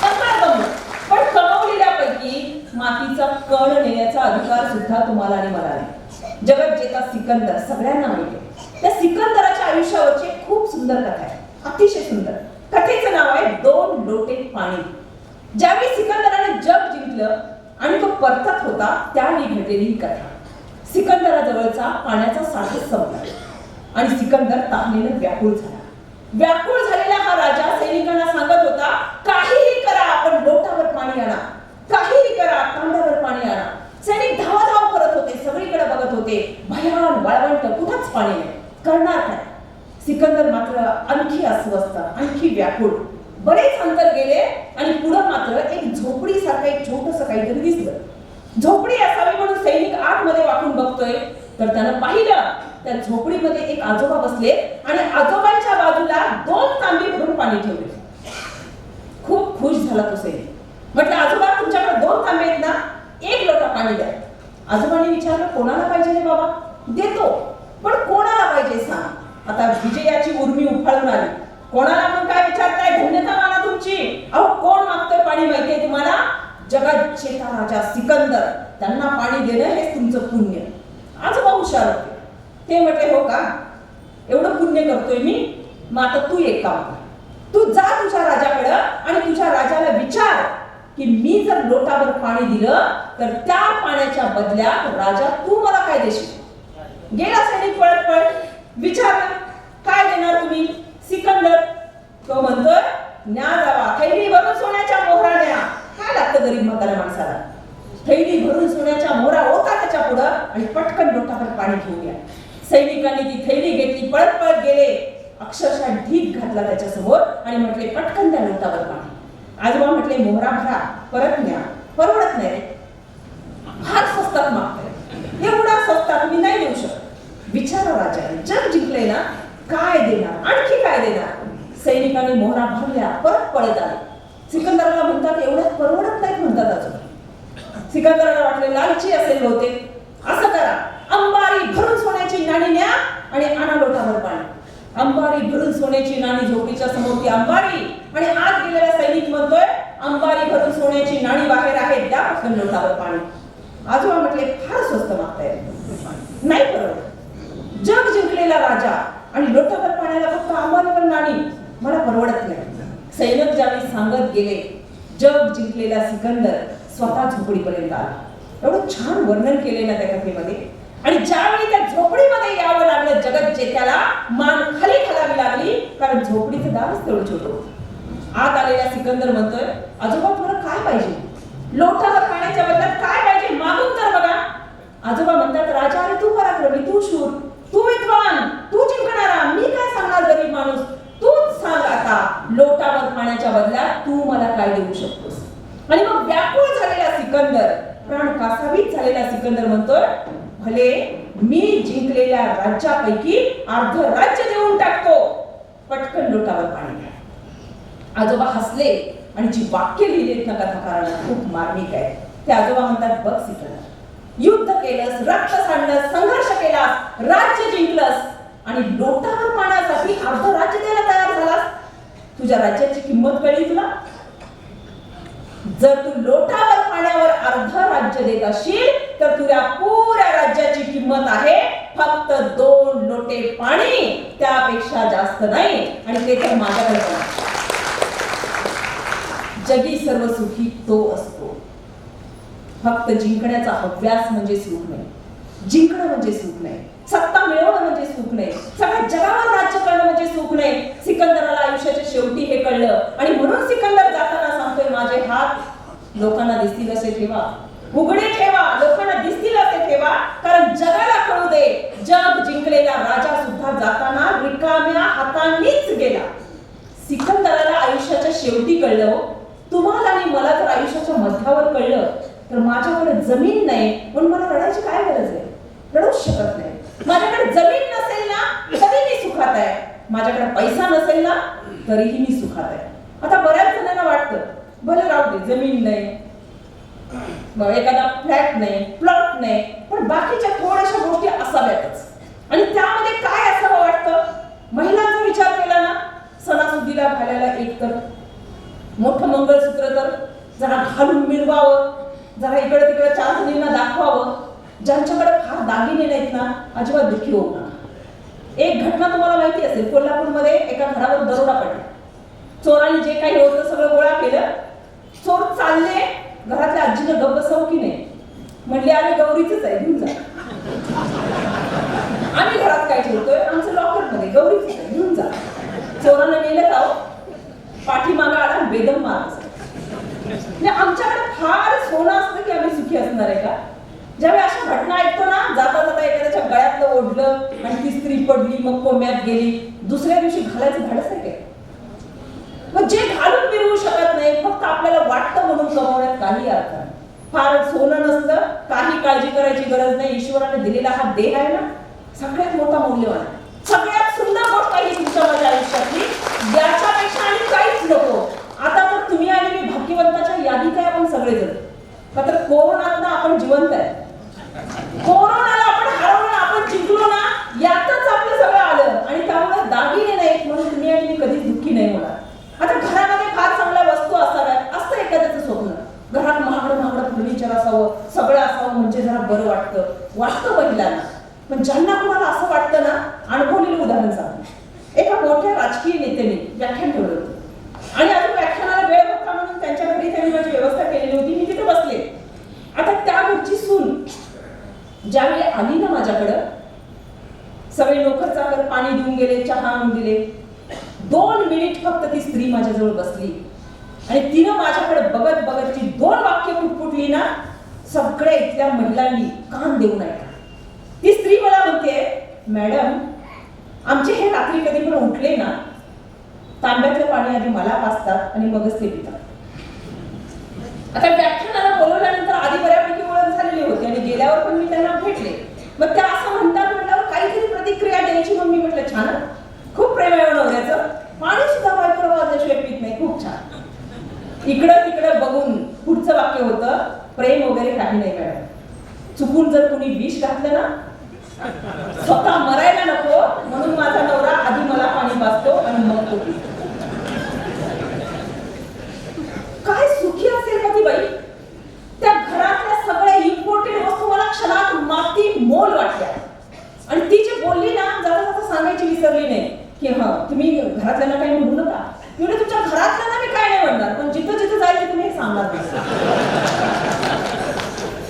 सगळं कमवू, पण कमवलेल्यापैकी मातीचा कण नेण्याचा अधिकार सुद्धा तुम्हाला आणि मला नाही. जगज्जेता सिकंदर सगळ्यांना माहिती आहे. त्या सिकंदराच्या आयुष्यावरची खूप सुंदर कथा आहे, अतिशय सुंदर. कथेचं नाव आहे 2 लोटे पाणी. ज्यावेळी सिकंदराने जग जिंकलं आणि तो परतत होता त्यावेळी घडलेली ही कथा. सिकंदराजवळचा पाण्याचा साठा संपला आणि सिकंदर तापलेनं व्याकुळ झाला. व्याकुळ झालेला हा राजा सैनिकांना सांगत होता, काहीही करा आपण लोटावर पाणी आणा, काहीही करा तांब्यावर पाणी आणा. सैनिक धावाधाव करत होते, सगळीकडे बघत होते, भयान वाळवंट, कुठंच पाणी नाही, करणार काय? सिकंदर मात्र आणखी अस्वस्थ, आणखी व्याकुळ. बरेच अंतर गेले आणि पुढे मात्र एक झोपडीसारखं एक छोटंसं काही काहीतरी दिसलं. झोपडी असावी म्हणून सैनिक आतमध्ये वाकून बघतोय तर त्यानं पाहिलं त्या झोपडीमध्ये एक आजोबा बसले आणि आजोबांच्या बाजूला 2 तांबे भरून पाणी ठेवले. खूप खुश झाला तो सैनिक. म्हटलं आजोबा तुमच्याकडे 2 तांबे आहेत ना, 1 लोटा पाणी द्या. आजोबांनी विचारलं कोणाला पाहिजे रे बाबा? देतो, पण कोणाला पाहिजे सांग. आता विजयाची उर्मी उफाळून आली. कोणाला म्हणून काय विचारताय? धन्यता माना तुमची. अहो कोण मागतोय पाणी माहितीये तुम्हाला? जगात राजा सिकंदर. त्यांना पाणी देणं हेच तुमचं पुण्य. आजोबा हुशार होते. ते म्हटले हो का, एवढं पुण्य करतोय मी, मग आता तू एक काम कर. तू जा तुझ्या राजाकडं आणि तुझ्या राजाला विचार की मी जर लोटाभर पाणी दिलं तर त्या पाण्याच्या बदल्यात राजा तू मला काय देशील. गेला सैनिक पळत पळत विचारलं काय देणार तुम्ही? सिकंदर तो म्हणतोय न्या जावा, थैली भरून सोन्याच्या मोहरा न्या. काय लागतं गरीब म्हाताऱ्या माणसाला? थैली भरून सोन्याच्या मोहरा होता त्याच्या पुढं आणि पटकन लोटाभर पाणी घेऊन या. सैनिकांनी ती थैली घेतली, पळत पळत गेले, अक्षरशः ढीक घातला त्याच्या समोर आणि म्हटले पटकन त्या लोटाभर पाणी. आजोबा म्हटले मोहरा भरा, परत न्या. परवडत नाही रे, फार स्वस्तात मागतोय, एवढा स्वस्तात मी नाही देऊ शकत. विचारा राजाने, जग जिंकले ना, काय देणार, आणखी काय देणार? सैनिकांनी मोहरा भरल्या, परत पळत आले. सिकंदराला म्हणतात एवढ्यात परवडत नाहीत म्हणतात आजोबा. सिकंदराला वाटले लालची असेल बहुतेक. असं करा, अंबारी भरून सोन्याची नाणी न्या आणि आणा लोटाभर पाणी. अंबारी भरून सोन्याची नाणी झोपडीच्या समोर ती अंबारी आणि आत गेलेला सैनिक म्हणतोय अंबारी भरून सोन्याची नाणी बाहेर आहेत, द्या पटकन लोटाभर पाणी. आजोबा म्हटले फार स्वस्त मागताय, नाही परवडत. जग जिंकलेला राजा आणि लोटाभर पाण्याला फक्त अंबारीवर नाणी, मला परवडत नाही. सैनिक ज्यावेळी सांगत गेले, जग जिंकलेला सिकंदर स्वतः झोपडीपर्यंत आला. एवढं छान वर्णन केले ना त्या कथेमध्ये. आणि ज्यावेळी त्या झोपडीमध्ये यावं लागलं जगत जेत्याला, मान खाली घालावी लागली, कारण झोपडीचं दारच तेवढं छोटं होतं. आत आलेला सिकंदर म्हणतोय आजोबा तुला काय पाहिजे? लोटाभर पाण्याच्या बदल्यात काय पाहिजे मागून तर बघा. आजोबा म्हणतात राजा अरे तू पराक्रमी, तू शूर, तू विद्वान, तू जिंकणारा, मी काय सांगणार गरीब माणूस, तूच सांग आता लोटाभर पाण्याच्या बदल्यात तू मला काय देऊ शकतोस. आणि मग व्याकुळ झालेला सिकंदर, प्राण कासावीस झालेला सिकंदर म्हणतोय भले मी जिंकलेल्या राज्यापैकी अर्ध राज्य देऊन टाकतो, पटकन लोटावर पाणी घ्या. आजोबा हसले आणि जी वाक्य लिहिलेत ना कथाकारांना खूप मार्मिक आहे. ते आजोबा म्हणतात बघ सिकंदर, युद्ध केलंस, रक्त सांडलंस, संघर्ष केलास, राज्य जिंकलंस आणि लोटावर पाण्यासाठी अर्ध राज्य द्यायला तयार झालास. तुझ्या राज्याची किंमत कळली तुला? जर तू लोटावर पाण्यावर अर्ध राज्य देत असशील तर तुझ्या पुऱ्या राज्याची किंमत आहे फक्त 2 लोटे पाणी, त्यापेक्षा जास्त नाही. आणि ते तर माझ्याकडे पण. जगी सर्व सुखी तो असतो. फक्त जिंकण्याचा अभ्यास म्हणजे सुख नाही, जिंकणं म्हणजे सुख नाही, सत्ता मिळवणं म्हणजे सुख नाही, सगळ्या जगावर राज्य करणं म्हणजे सुख नाही. सिकंदराला आयुष्याच्या शेवटी हे कळलं आणि म्हणून सिकंदर जाताना सांगतोय माझे हात लोकांना दिसतील असे ठेवा, उघडे ठेवा, लोकांना दिसतील असे ठेवा, कारण जगाला कळू दे जग जिंकलेला राजा सुद्धा जाताना रिकाम्या हातांनीच गेला. सिकंदराला आयुष्याच्या शेवटी कळलं. तुम्हाला आणि मला जर आयुष्याच्या मध्यावर कळलं तर माझ्याकडे जमीन नाही म्हणून मला रडायची काय गरज आहे? रडूच शकत नाही. माझ्याकडे जमीन नसेल ना तरी मी सुखात आहे, माझ्याकडे पैसा नसेल ना तरीही मी सुखात आहे. आता बऱ्याच जणांना वाटतं भले राहू दे, जमीन नाही, एखादा फ्लॅट नाही, प्लॉट नाही, पण बाकीच्या थोड्याशा गोष्टी असाव्यातच. आणि त्यामध्ये काय असावं वाटतं? महिलांचा विचार केला ना, सणासुदीला घालायला एक तर मोठं मंगळसूत्र तर जरा घालून मिरवावं, जरा इकडे तिकडे 4 जणींना दाखवावं. ज्यांच्याकडे फार दागिने नाहीत ना अजिबात दुःखी होऊ नका. एक घटना तुम्हाला माहिती असेल, कोल्हापूरमध्ये एका घरावर दरोडा पडला. चोरांनी जे काही होतं सगळं गोळा केलं. चोर चालले, घरातल्या आजीनं गप्प बसव की नाही, म्हणले आम्ही गौरीचंच आहे, घेऊन जा. आम्ही घरात काय ठेवतोय, आमचं लॉकरमध्ये गौरीचंच आहे, घेऊन जा. चोरानं नेलं का पाठीमागा आला बेदम मार. आमच्याकडे फार सोनं असतं की आम्ही सुखी असणार आहे का? ज्यावेळी अशा घटना ऐकतो ना, जाता जाता एखाद्याच्या गळ्यातलं ओढलं आणि ती स्त्री पडली, मग कोम्यात गेली, दुसऱ्या दिवशी घालायचं धाडस आहे काय? मग जे घालून मिरवू शकत नाही, फक्त आपल्याला वाटतं म्हणून कमवण्यात काही अर्थ नाही. फार सोनं नसतं, काही काळजी करायची गरज नाही. ईश्वराने दिलेला हा देह आहे ना, सगळ्यात मोठा मौल्यवान आहे. सगळ्यात सुंदर गोष्ट आहे तुमच्या माझ्या आयुष्यातली. याच्यापेक्षा आणि काहीच नको. आता तर तुम्ही आणि मी भाग्यवंताच्या यादीत आहे आपण सगळेजण. का तर कोरोनात आपण जिवंत आहे. कोरोनाला आपण हरवलं, आपण जिंकलो ना, यातच आपलं सगळं आलं. आणि त्यामुळे दागिने नाहीत म्हणून तुम्ही आणि मी कधीच दुःखी नाही होणार. आता घरामध्ये फार चांगल्या वस्तू असाव्यात असतं एखाद्याचं स्वप्न. घरात महागडं फर्निचर असावं, सगळं असावं म्हणजे जरा बरं वाटतं महिलांना. पण ज्यांना कोणाला असं वाटतं ना, अनुभवलेलं उदाहरण सांगतो. एका मोठ्या राजकीय नेत्याने व्याख्यान ठेवलं होतं आणि अजून व्याख्यानाला वेळ होता म्हणून त्यांच्या घरी त्यांनी माझी व्यवस्था केलेली होती. मी तिथे बसले. आता त्या घरची सून ज्यावेळी आली ना माझ्याकडं, सगळे नोकर चाकर पाणी देऊन गेले, चहा आणून दिले. 2 मिनिट फक्त ती स्त्री माझ्याजवळ बसली आणि तिनं माझ्याकडे बघत बघत जी 2 वाक्य फुटफुटली ना, सगळ्या इथल्या महिलांनी कान देऊन ऐकलं. ती स्त्री मला म्हणते, मॅडम आमचे हे रात्री कधी पण उठले ना, तांब्यातलं पाणी आधी मला पाजतात आणि मगच ते पितात. आता व्याख्यानाला बोलवल्यानंतर आधी बऱ्यापैकी ओळख झालेली होती आणि गेल्यावर पण मी त्यांना भेटले. मग त्या असं म्हणतात म्हटल्यावर काहीतरी प्रतिक्रिया द्यायची. मग मी म्हटलं छान, खूप प्रेम आहे नवऱ्याचं, पाणी सुद्धा बायकोला वाजल्याशिवाय पित नाही, खूप छान. इकडं तिकडं बघून पुढचं वाक्य होतं, प्रेम वगैरे काही नाही मॅडम. चुकून जर कुणी विष घातलं ना, स्वतः मरायला नको म्हणून माझा नवरा आधी मला पाणी पाजतो आणि मग तो पितो. काय सुखी असेल का ती बाई. त्या घरातल्या सगळ्या इम्पॉर्टंट वस्तू मला क्षणात माती मोल वाटल्या. आणि ती जी बोलली ना, जाता जाता सांगायची विसरली नाही की हा तुम्ही घरातल्यांना काही म्हणू नका. एवढे तुमच्या घरातल्यांना मी काय नाही म्हणणार, पण जिथं जिथं जायचं तुम्ही सांगणार नाही.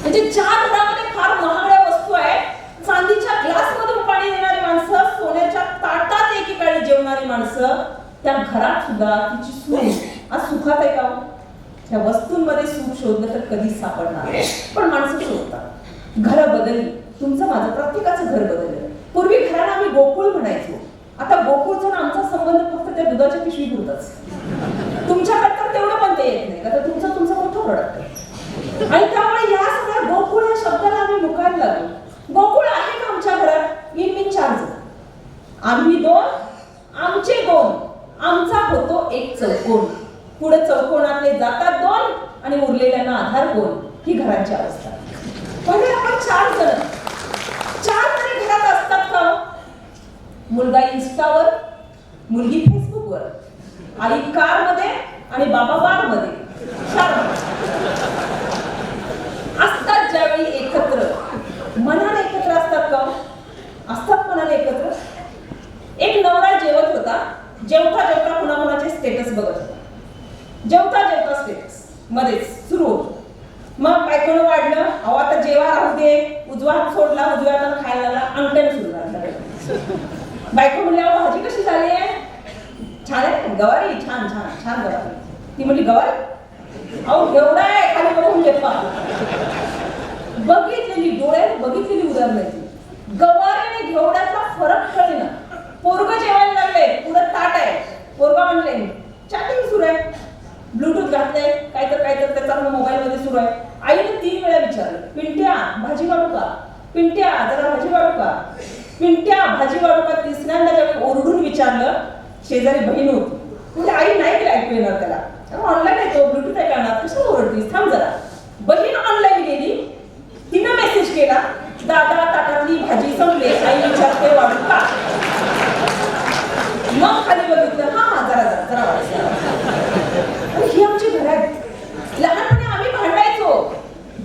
म्हणजे ज्या घरामध्ये फार महागड्या वस्तू आहेत, चांदीच्या ग्लासमधून पाणी देणारी माणसं, सोन्याच्या ताटात एकेकाळी जेवणारी माणसं, त्या घरात सुद्धा तिची सून आज सुखात आहे का? त्या वस्तूंमध्ये सुख शोधलं तर कधीच सापडणार. पण माणसं शोधतात. घरं बदलली, तुमचं माझं प्रत्येकाचं घर बदललं. पूर्वी घराला आम्ही गोकुळ म्हणायचो. आता गोकुळचा आमचा संबंध फक्त त्या दुधाच्या पिशवी पुरताच. तुमच्याकडे तर तेवढं पण ते येत नाही, का तर तुमचं मोठं प्रोडक्ट आहे. आणि त्यामुळे या सगळ्या गोकुळ या शब्दाला आम्ही मुकायला लागलो. गोकुळ आहे का आमच्या घरात? मी 4 जण, आम्ही 2, आमचे 2, आमचा होतो एक चौकोन. पुढे चौकोनातले जातात 2 आणि उरलेल्यांना आधार कोण, ही घरांची अवस्था. म्हणजे आपण 4 जण, 4 तरी घरात असतात का? मुलगा इन्स्टावर, मुलगी फेसबुकवर, आई कार मध्ये आणि बाबा बार मध्ये. 4 असतात ज्यावेळी एकत्र, मनाने एकत्र असतात का? असतात मनाने एकत्र. एक नवरा जेवत होता, जेवता जेवता कुणाकुणाचे स्टेटस बघत होता. जेवता जेवता स्टेटस मध्येच सुरू होतो. मग बायकोनं वाढलं, अहो आता जेवा राहू दे, उजवा हात सोडला, उजव्या हातानं खायला लागला, अंगठ्याने सुरू झाला. बायको म्हणली, अहो भाजी कशी झाली आहे? छान आहे, गवारी, छान छान छान गवारी. ती म्हणली, गवारी? अहो एवढा आहे, खाली बघून घेतला. बघितलेली डोळ्यात बघितलेली उदाहरण आहे. गवारी आणि घेवड्याचा फरक कळेना. पोरगं जेवायला लागले, पुढे ताट आहे, पोरगा म्हणले, चॅटिंग सुरू आहे, ब्लूटूथ घातलंय, काय तर त्याचा मोबाईल मध्ये सुरू आहे. आईने 3 वेळा विचारलं, पिंट्या भाजी वाढू का? पिंट्या जरा भाजी वाढू का? पिंट्या भाजी वाढू का? 3ऱ्यांदा जेव्हा ओरडून विचारलं, शेजारी बहीण होती. म्हणजे आई नाही केलं ऐकू येणार त्याला, ऑनलाईन आहे तो, ब्लूटूथ आहे कानात, कशाला ओरडतीस, थांब जरा. बहीण ऑनलाईन गेली, तिनं मेसेज केला, दादा ताटातली भाजी संपली, आई विचारते वाढू का? मग खाली बघितलं, हा जरा जरा जरा वाढ. ही आमची घर आहेत. लहानपणी आम्ही भांडायचो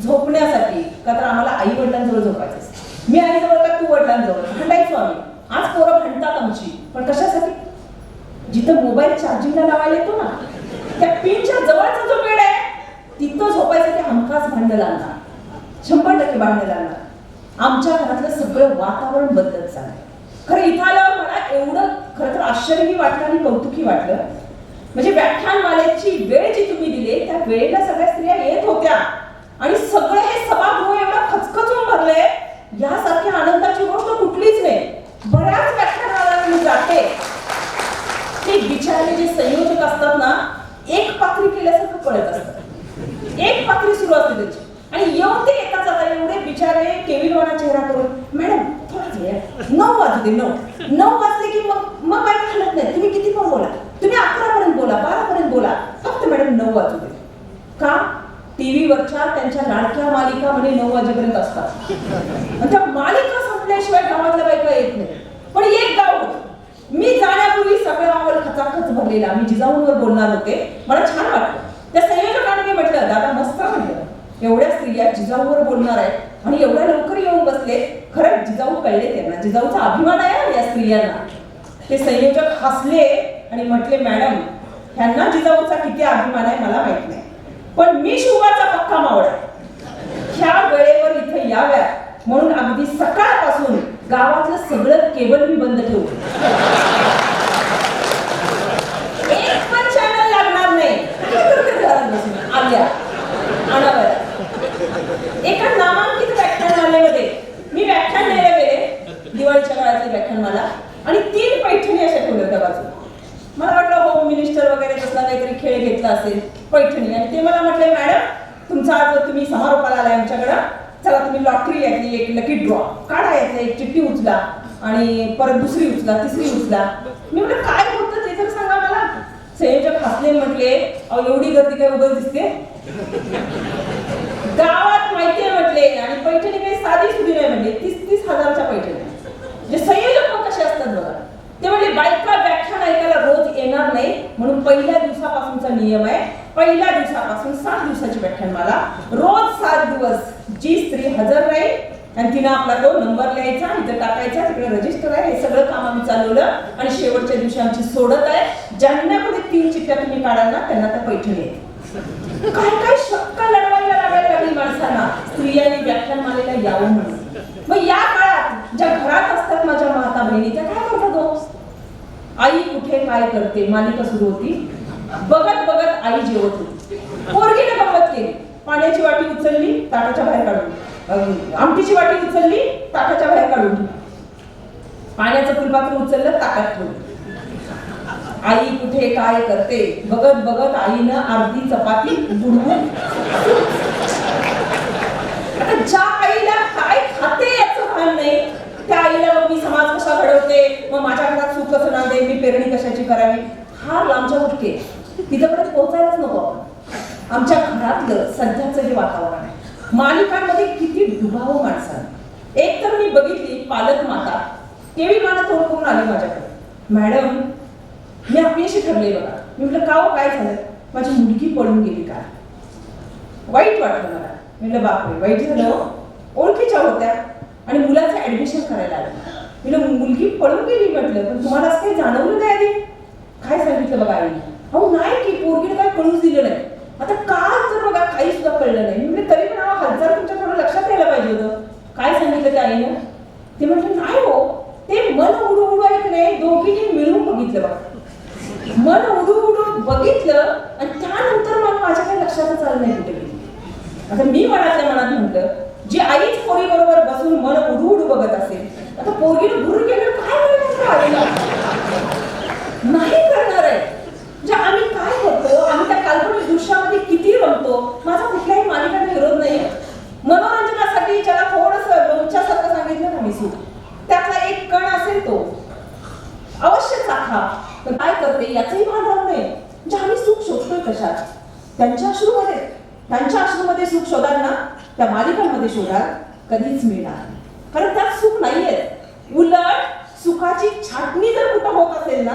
झोपण्यासाठी, का तर आम्हाला आई वडिलांजवळ झोपायचं. मी आईजवळ का तू वडिलांजवळ, भांडायचो आम्ही. आज पोरं भांडतात आमची, पण कशासाठी? जिथं मोबाईल चार्जिंगला लावायला येतो ना, त्या पिनच्या जवळचा जो बेड आहे तिथं झोपायसाठी हमखास भांडण लागणार, 100% भांडण लागणार. आमच्या घरातलं सगळं वातावरण बदलत चाललंय. खरं इथं आल्यावर मला एवढं खरं तर आश्चर्यही वाटलं आणि कौतुकही वाटलं. म्हणजे व्याख्यानमालेची वेळ जी तुम्ही दिली, त्या वेळेला सगळ्या स्त्रिया येत होत्या आणि सगळे हे सभागृह एवढं खचखचून भरले, यासारखी आनंदाची गोष्ट कुठलीच नाही. बऱ्याच व्याख्यानाला मी जाते, ते बिचारे जे संयोजक असतात ना, एक पात्री केल्यासारखं पळत असतात. एक पात्री सुरू असते त्याची. आणि येऊन ते येता जाता एवढे बिचारे केविलवाणा चेहरा करून, मॅडम थोडाच वेळ, 9 वाजू दे, 9 वाजले की मग काय हलत नाही, तुम्ही किती पण बोला, तुम्ही 11 पर्यंत बोला, 12 पर्यंत बोला, फक्त मॅडम 9 वाजू दे. का? टीव्हीवरच्या त्यांच्या लाडक्या मालिका म्हणे 9 वाजेपर्यंत असतात आणि त्या मालिका संपल्याशिवाय गावातल्या बायका येत नाही. पण एक गाव होतं, मी जाण्यापूर्वी सगळ्या गावाला खचाखच भरलेला. मी जिजाऊंवर बोलणार होते, मला छान वाटलं. त्या संयोजकाने मी म्हटलं, दादा मस्त म्हटलं, एवढ्या स्त्रिया जिजाऊवर बोलणार आहेत आणि एवढ्या लवकर येऊन बसले, खरंच जिजाऊ कळले त्यांना, जिजाऊचा अभिमान आहे या स्त्रियांना. ते संयोजक हसले आणि म्हटले, मॅडम ह्यांना जिजाऊचा किती अभिमान आहे मला माहित नाही, पण मी शिवाचा पक्का मावळा, ह्या वेळेवर इथे याव्या म्हणून अगदी सकाळपासून गावातलं सगळं केबल मी बंद ठेवलं. एक पण चॅनल लागणार नाही. आल्या आणाव्या. एका नामांकित व्याख्यानमालेमध्ये मी व्याख्यान द्यायला गेले, दिवाळीच्या काळातली व्याख्यानमाला, आणि 3 पैठणी अशा ठेवल्या होत्या बाजूला. मला वाटलं होम मिनिस्टर वगैरे कसला काहीतरी खेळ घेतला असेल, पैठणी. आणि ते मला म्हटले, मॅडम तुमचा आज तुम्ही समारोपाला आलाय आमच्याकडं, चला तुम्ही लॉटरी यातली एक लकी ड्रॉ काढा, यातलं एक चिठ्ठी उचला आणि परत दुसरी उचला, तिसरी उचला. मी म्हटलं काय होतं ते तर सांगा मला. संयोजक हसले, म्हटले, अहो एवढी गर्दी काय उगाच दिसते, गावात माहितीये म्हटले, आणि पैठणी काही साधी सुधी नाही म्हटले, 30-30 हजारच्या पैठणी. जे संयोजक मग कसे असतात बघा, ते म्हणजे बायका व्याख्यान ऐकायला रोज येणार नाही म्हणून पहिल्या दिवसापासूनचा नियम आहे, पहिल्या दिवसापासून 7 दिवसाची व्याख्यानमाला, रोज 7 दिवस जी स्त्री हजर राहील आणि तिनं आपला तो नंबर लिहायचा, इथं टाकायचा, तिकडे रजिस्टर आहे, हे सगळं काम आम्ही चालवलं. आणि शेवटच्या दिवशी आमची सोडत आहे, ज्यांना कधी 3 चिठ्ठ्या तुम्ही काढाल ना त्यांना त्या पैठणी आहेत. काय काय शक्का लढवायला लागायला लागली माणसांना स्त्रियांनी व्याख्यानमालेला यावं म्हणून. मग या काळात ज्या घरात असतात माझ्या माता बहिणी, त्या काय करतात हो? आई कुठे काय करते मालिका सुरू होती, बघत बघत आई जेवत होती. पोरगीने गंमत केली, पाण्याची वाटी उचलली ताटाच्या बाहेर काढून, आमटीची वाटी उचलली ताटाच्या बाहेर काढून, पाण्याचं फुलपात्र उचललं ताटात ठेवलं. आई कुठे काय करते बघत बघत आईनं अर्धी चपाती बुडवून. आता ज्या आईला काय खाते याचं भान नाही, त्या आईला मग मी समाज कसा घडवते, मग माझ्या घरात सुख कसं नांदे, मी पेरणी कशाची करावी, हा लांबच्या गोष्टी तिथपर्यंत पोहोचायलाच नको आपण. आमच्या घरातलं सध्याचं जे वातावरण आहे, मालिकांमध्ये किती डुबावं माणसानं. एक तर मी बघितली पालक माता केविलवाणा तोड करून आली माझ्याकडे, मॅडम मी आपल्याशी ठरले बघा. मी म्हटलं का हो काय झालं, माझी मुलगी पळून गेली काय, वाईट वाटलं मला. म्हटलं बापरे वाईट झालं, ओळखीच्या होत्या आणि मुलाचं ऍडमिशन करायला आलं. म्हटलं मुलगी पळून गेली म्हटलं, पण तुम्हाला असं काही जाणवलं नाही आधी. काय सांगितलं बघा आईने, अहो नाही की पोरगीने काय कळूच दिलं नाही. आता काल तर बघा काही सुद्धा कळलं नाही. म्हणजे तरी पण हालचाल तुमच्या थोडं लक्षात यायला पाहिजे होतं. काय सांगितलं त्या आईनं, ते म्हटलं नाही हो, ते मन उडू उडू आहे की नाही, दोघींनी मिळून बघितलं बघा. मन उडू उडू बघितलं आणि त्यानंतर मग माझ्या काही लक्षातच आलं नाही कुठे गेली. आता मी मनातल्या मनात म्हटलं, जी आईच पोरी बरोबर बसून मन उडू उडू बघत असेल, आता पोरगीनं घुरून गेलं काय करणार नाही करणार आहे. म्हणजे आम्ही काय करतो, आम्ही त्या काल्पनिक दृश्यामध्ये किती रमतो. माझा कुठल्याही मालिकांना विरोध नाही, मनोरंजनासाठी ज्याला थोडंसं लोणच्यासारखं सांगितलं ना मी सूप, त्यातला एक कण असेल तो अवश्य चाखा. तर काय करते याचंही भान राहू नये. म्हणजे आम्ही सुख शोधतोय कशात, त्यांच्या अश्रूमध्ये सुख शोधाल ना, त्या मालिकांमध्ये शोधाल, कधीच मिळणार. कारण त्यात सुख नाहीये. उलट सुखाची छाटणी जर कुठं होत असेल ना,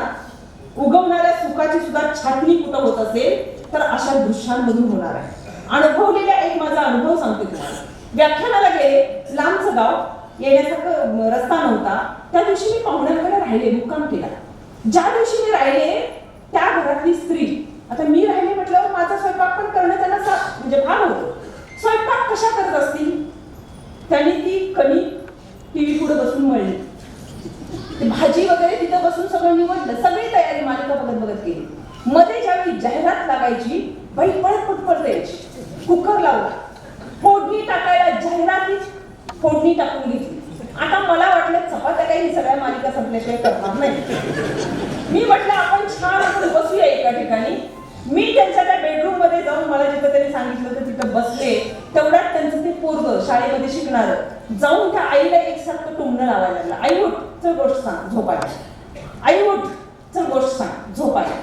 उगवणाऱ्या सुखाची सुद्धा छाटणी कुठं होत असेल तर अशा दृश्यांमधून होणार आहे. अनुभवलेला एक माझा अनुभव सांगते तुम्हाला. व्याख्यानाला गेले, लांबचं गाव, येण्यासारखं रस्ता नव्हता. त्या दिवशी मी पाहुण्यांकडे राहिले, मुक्काम केला. ज्या दिवशी मी राहिले त्या घरातली स्त्री, आता मी राहिले म्हटल्यावर माझा स्वयंपाक पण करणं त्यांना म्हणजे भाग होतो. स्वयंपाक कशा करत असतील, त्यांनी ती कणी टीव्ही पुढे बसून मळली, भाजी वगैरे तिथं बसून सगळं निवडलं, सगळी तयारी मालिका बघत बघत केली. मध्ये ज्यावेळी जाहिरात लागायची, बाई पळत पटपट द्यायची, कुकर लावला, फोडणी टाकायला जाहिरातीच फोडणी टाकून घेतली. आता मला वाटलं चपात्या काही सगळ्या मालिका संपल्याशिवाय करणार नाही. मी म्हटलं आपण छान आपण बसूया एका ठिकाणी. मी त्यांच्या त्या बेडरूम मध्ये जाऊन मला जिथं त्यांनी सांगितलं होतं तिथं बसले. तेवढ्यात त्यांचं ते पोरगं शाळेमध्ये शिकणार जाऊन त्या आईला एकसारखं टुमणं लावायला लागलं. आई उठ, चल गोष्ट सांग, झोपायला. आई उठ, चल गोष्ट सांग, झोपायला.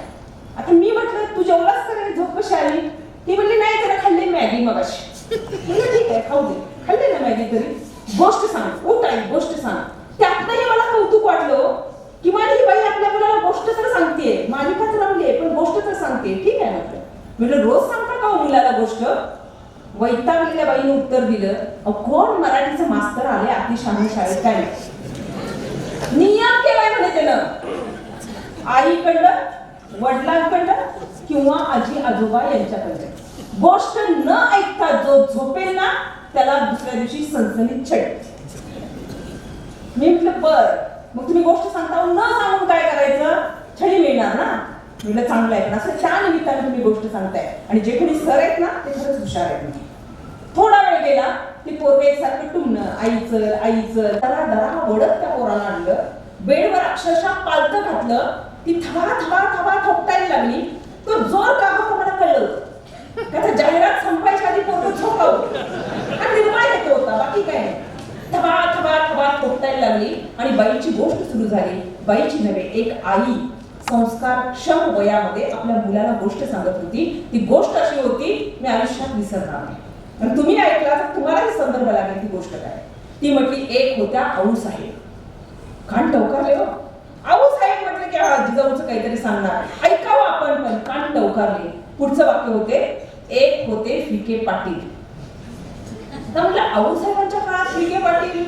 आता मी म्हटलं तू जेवलास का नाही, झोप कशी आली? ती म्हणली नाही, त्याला खाल्ली मॅगी मगाशी. म्हणलं ठीक आहे, खाऊ दे, खाल्ली ना मॅगी तरी. गोष्ट सांग, उठ आई, गोष्ट सांग. त्यातनंही मला कौतुक वाटलं की माझी ही बाई आपल्या मुलाला गोष्ट तर सांगतेय, मालिका तर लावलीये पण गोष्ट तर सांगते. ठीक आहे म्हटलं. म्हटलं रोज सांगता का हो मुलाला गोष्ट? वैतागलेल्या बाईने उत्तर दिलं, अहो कोण मराठीचं मास्तर आले अतिशहाणे शाळेत काय नाही. नियम केलाय म्हणे त्यानं, आईकडलं, वडिलांकडलं किंवा आजी आजोबा यांच्याकडलं. गोष्ट न ऐकता जो झोपेल ना त्याला दुसऱ्या दिवशी सनसनीत छेड. मी म्हटलं बर, मग तुम्ही गोष्ट सांगता न सांगून काय करायचं? छडी मिळणार ना. म्हटलं चांगलं आहे, पण असं त्या निमित्ताने तुम्ही गोष्ट सांगताय. आणि जे कोणी सर आहेत ना ते खरंच हुशार आहेत. थोडा वेळ गेला ती पोरं एकसारखं टुमणं, आईचं आईचं दरा दरा ओढत त्या पोराला आणलं. बेडवर अक्षरशः पालतं घातलं. ती थबा थबा थबा ठोकतायला लागली. तो जोर का होता मला कळलं होतं. त्याचा जाहिरात संपायच्या आधी पोरं झोपावं आणि निर्माण येतो होता, बाकी काय नाही. थबा थबा थबा ठोकतायला लागली आणि बाईची गोष्ट सुरू झाली. बाईची नव्हे, एक आई संस्कारक्षम वयामध्ये आपल्या मुलाला गोष्ट सांगत होती. ती गोष्ट अशी होती मी आयुष्यात विसरणार नाही. आणि तुम्ही ऐकला तर तुम्हालाही संदर्भ लागेल ती गोष्ट काय. ती म्हटली, एक होत्या आऊसाहेब. कान टवकारले हो. आऊसाहेब म्हटलं की हा जिजाऊचं काहीतरी सांगणार, ऐकावं आपण, पण कान टवकारले. पुढचं वाक्य होते, एक होते फिके पाटील. तर म्हटलं आऊसाहेबांच्या काळात फिके पाटील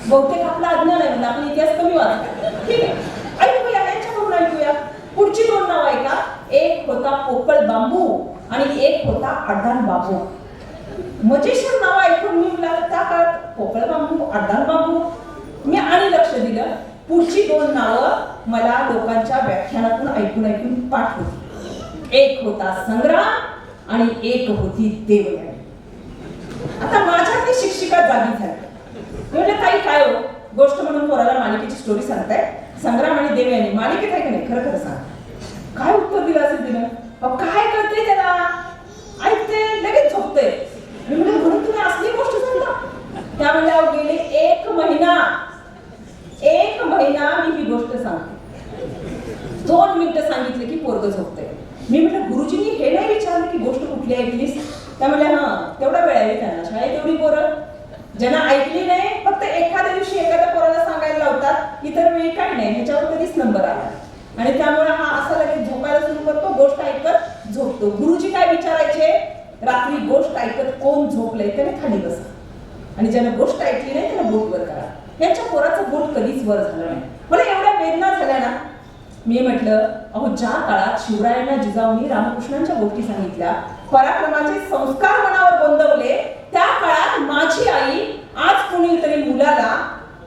बहुतेक आपला अज्ञान आहे, म्हणजे आपण इतिहास कमी वाचला. ठीक आहे, ऐकूया, यांच्याकडून ऐकूया. पुढची दोन नाव ऐका. एक होता पोकळ बांबू आणि एक होता अड्डाण बाबू. मजेशीर नाव ऐकून मी म्हटलं त्या काळात पोकळ बांबू, अड्डाण बाबू. मी आणि लक्ष दिलं. पुढची दोन नावं मला लोकांच्या व्याख्यानातून ऐकून ऐकून पाठ होती. एक होता संग्राम आणि एक होती देवयानी. आता माझ्यातली शिक्षिका जागी झाली. म्हणजे ताई काय हो, गोष्ट म्हणून पोराला मालिकेची स्टोरी सांगताय, संग्राम आणि देवयानी मालिकेत आहे का नाही, खरं खरं सांग. काय उत्तर दिलं असेल तिनं? काय कळतंय त्याला, ऐकते लगेच झोपते. मी म्हणजे म्हणून तुम्ही असली गोष्ट सांगता? त्या म्हणल्या गेले एक महिना मी ही गोष्ट सांगते. 2 मिनिटं सांगितले की पोरग झोपते. मी म्हटलं गुरुजींनी हे नाही विचारलं की गोष्ट कुठली ऐकलीस? त्या म्हणल्या हा तेवढा वेळ आहे त्यांना, शाळेत तेवढी पोरं ज्यांना ऐकली नाही फक्त एखाद्या दिवशी एखाद्या पोराला सांगायला लावतात, इतर वेळी काही नाही, ह्याच्यावर कधीच नंबर आला. आणि त्यामुळे हा असा लगेच झोपायला सुरू करतो, गोष्ट ऐकत झोपतो. गुरुजी काय विचारायचे, रात्री गोष्ट ऐकत कोण झोपलंय त्याने खाली बसा आणि ज्याने गोष्ट ऐकली नाही त्याला बोट वर करा. यांच्या पोराचं बोट कधीच वर झालं नाही. मला एवढ्या वेदना झाल्या ना. मी म्हटलं अहो ज्या काळात शिवरायांना जिजाऊंनी रामकृष्णांच्या गोष्टी सांगितल्या, पराक्रमाचे संस्कार मनावर गोंदवले, त्या काळात माझी आई आज कुणीतरी मुलाला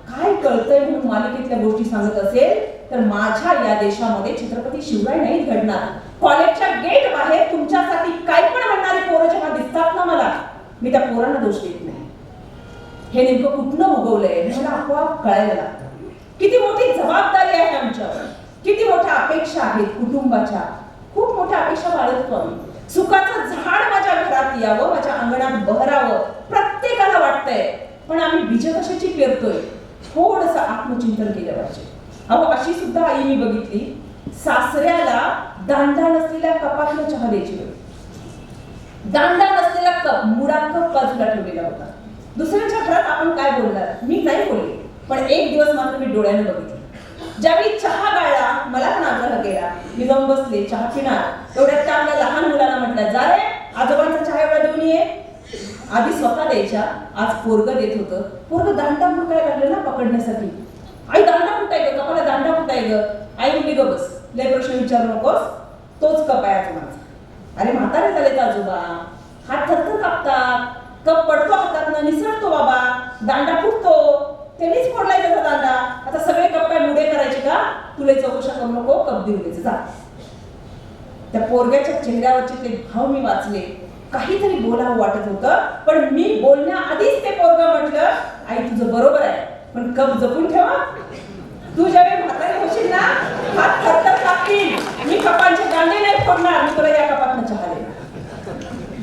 काय कळतंय म्हणून मालिकेतल्या गोष्टी सांगत असेल तर माझ्या या देशामध्ये छत्रपती शिवराय नाही घडणार. कॉलेजच्या गेट बाहेर तुमच्यासाठी काय पण म्हणणारे पोरं जेव्हा दिसतात ना मला, मी त्या पोरांना दोष देत नाही. हे नेमकं कुठनं उगवलंय हे मला आपोआप कळायला लागतं. किती मोठी जबाबदारी आहे आमच्यावर, किती मोठ्या अपेक्षा आहेत कुटुंबाच्या. खूप मोठ्या अपेक्षा बाळगतो आम्ही. सुखाचं झाड माझ्या घरात यावं, माझ्या अंगणात बहरावं, प्रत्येकाला वाटतंय. पण आम्ही बीज कशाची पेरतोय, थोडंसं आत्मचिंतन केलं पाहिजे. अहो अशी सुद्धा आई मी बघितली, सासऱ्याला दांडा नसलेल्या कपातला चहा द्यायची वेळ. दांडा नसलेला कप, मुडा कप बाजूला ठेवलेला होता. दुसऱ्याच्या घरात आपण काय बोलणार, मी नाही बोलले, पण एक दिवस मात्र मी डोळ्याने बघितलं. ज्यावेळी चहा गाळला, मला पण आग्रह केला, मी जाऊन बसले चहा पिणार. तेवढ्यात त्या आपल्या लहान मुलाला म्हटलं, जा रे आजोबांचा चहा एवढा देऊन ये. आधी स्वतः द्यायच्या, आज पोरग देत होतं. पोरग दांडा फुटायला लागलं ना पकडण्यासाठी. आई दांडा फुटाय ग, कपाला दांडा फुटाय ग. आई म्हणली ग बस, लय प्रश्न विचारू नकोस, तोच कप आहे माझा. अरे म्हातारे झाले तर आजोबा, हात थरथर कापतात, कप पडतो हातातनं, निसरतो बाबा, दांडा फुटतो, त्यांनीच फोडलाय त्याचा दांडा. आता सगळे कप काय मुडे करायचे का? तुला चौकशा करू नको, कप देऊन द्यायचं जा. त्या पोरग्याच्या चेहऱ्यावरचे ते भाव मी वाचले. काहीतरी बोलावं वाटत होतं, पण मी बोलण्याआधीच ते पोरगं म्हटलं, आई तुझं बरोबर आहे, पण कप जपून ठेवा. तू ज्यावेळी म्हातारी होशील ना, हात थरथर कापतील. मी कपांचे दांडे नाही फोडणार, मी तुला या कपातनं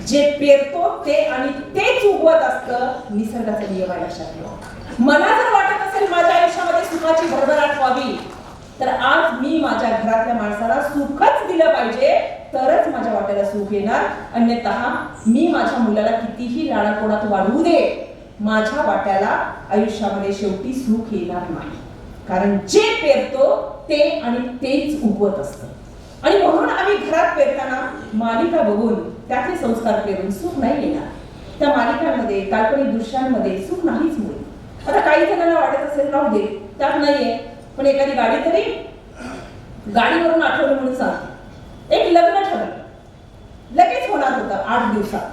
जे पेरतो ते आणि तेच उगवत असतं, निसर्गाचा नियम आहे लक्षात ठेवा. मला जर वाटत असेल माझ्या आयुष्यामध्ये सुखाची भरभराट व्हावी, तर आज मी माझ्या घरातल्या माणसाला सुखच दिलं पाहिजे, तरच माझ्या वाट्याला सुख येणार. अन्यथा मी माझ्या मुलाला कितीही लाडाकोडात वाढवू दे, माझ्या वाट्याला आयुष्यामध्ये शेवटी सुख येणार नाही. कारण जे पेरतो ते आणि तेच उगवत असतं. आणि म्हणून आम्ही घरात पेरताना मालिका बघून त्यातले संस्कार पेरून सुख नाही येणार. त्या मालिकांमध्ये काल्पनिक दृश्यांमध्ये सुख नाहीच मिळेल. आता काही जणांना वाटत असेल राहू दे त्यात नाहीये, पण एखादी गाडी तरी गाडीवरून आठवलं म्हणून सांगते. एक लग्न ठरलं, लगेच होणार होतं 8 दिवसात.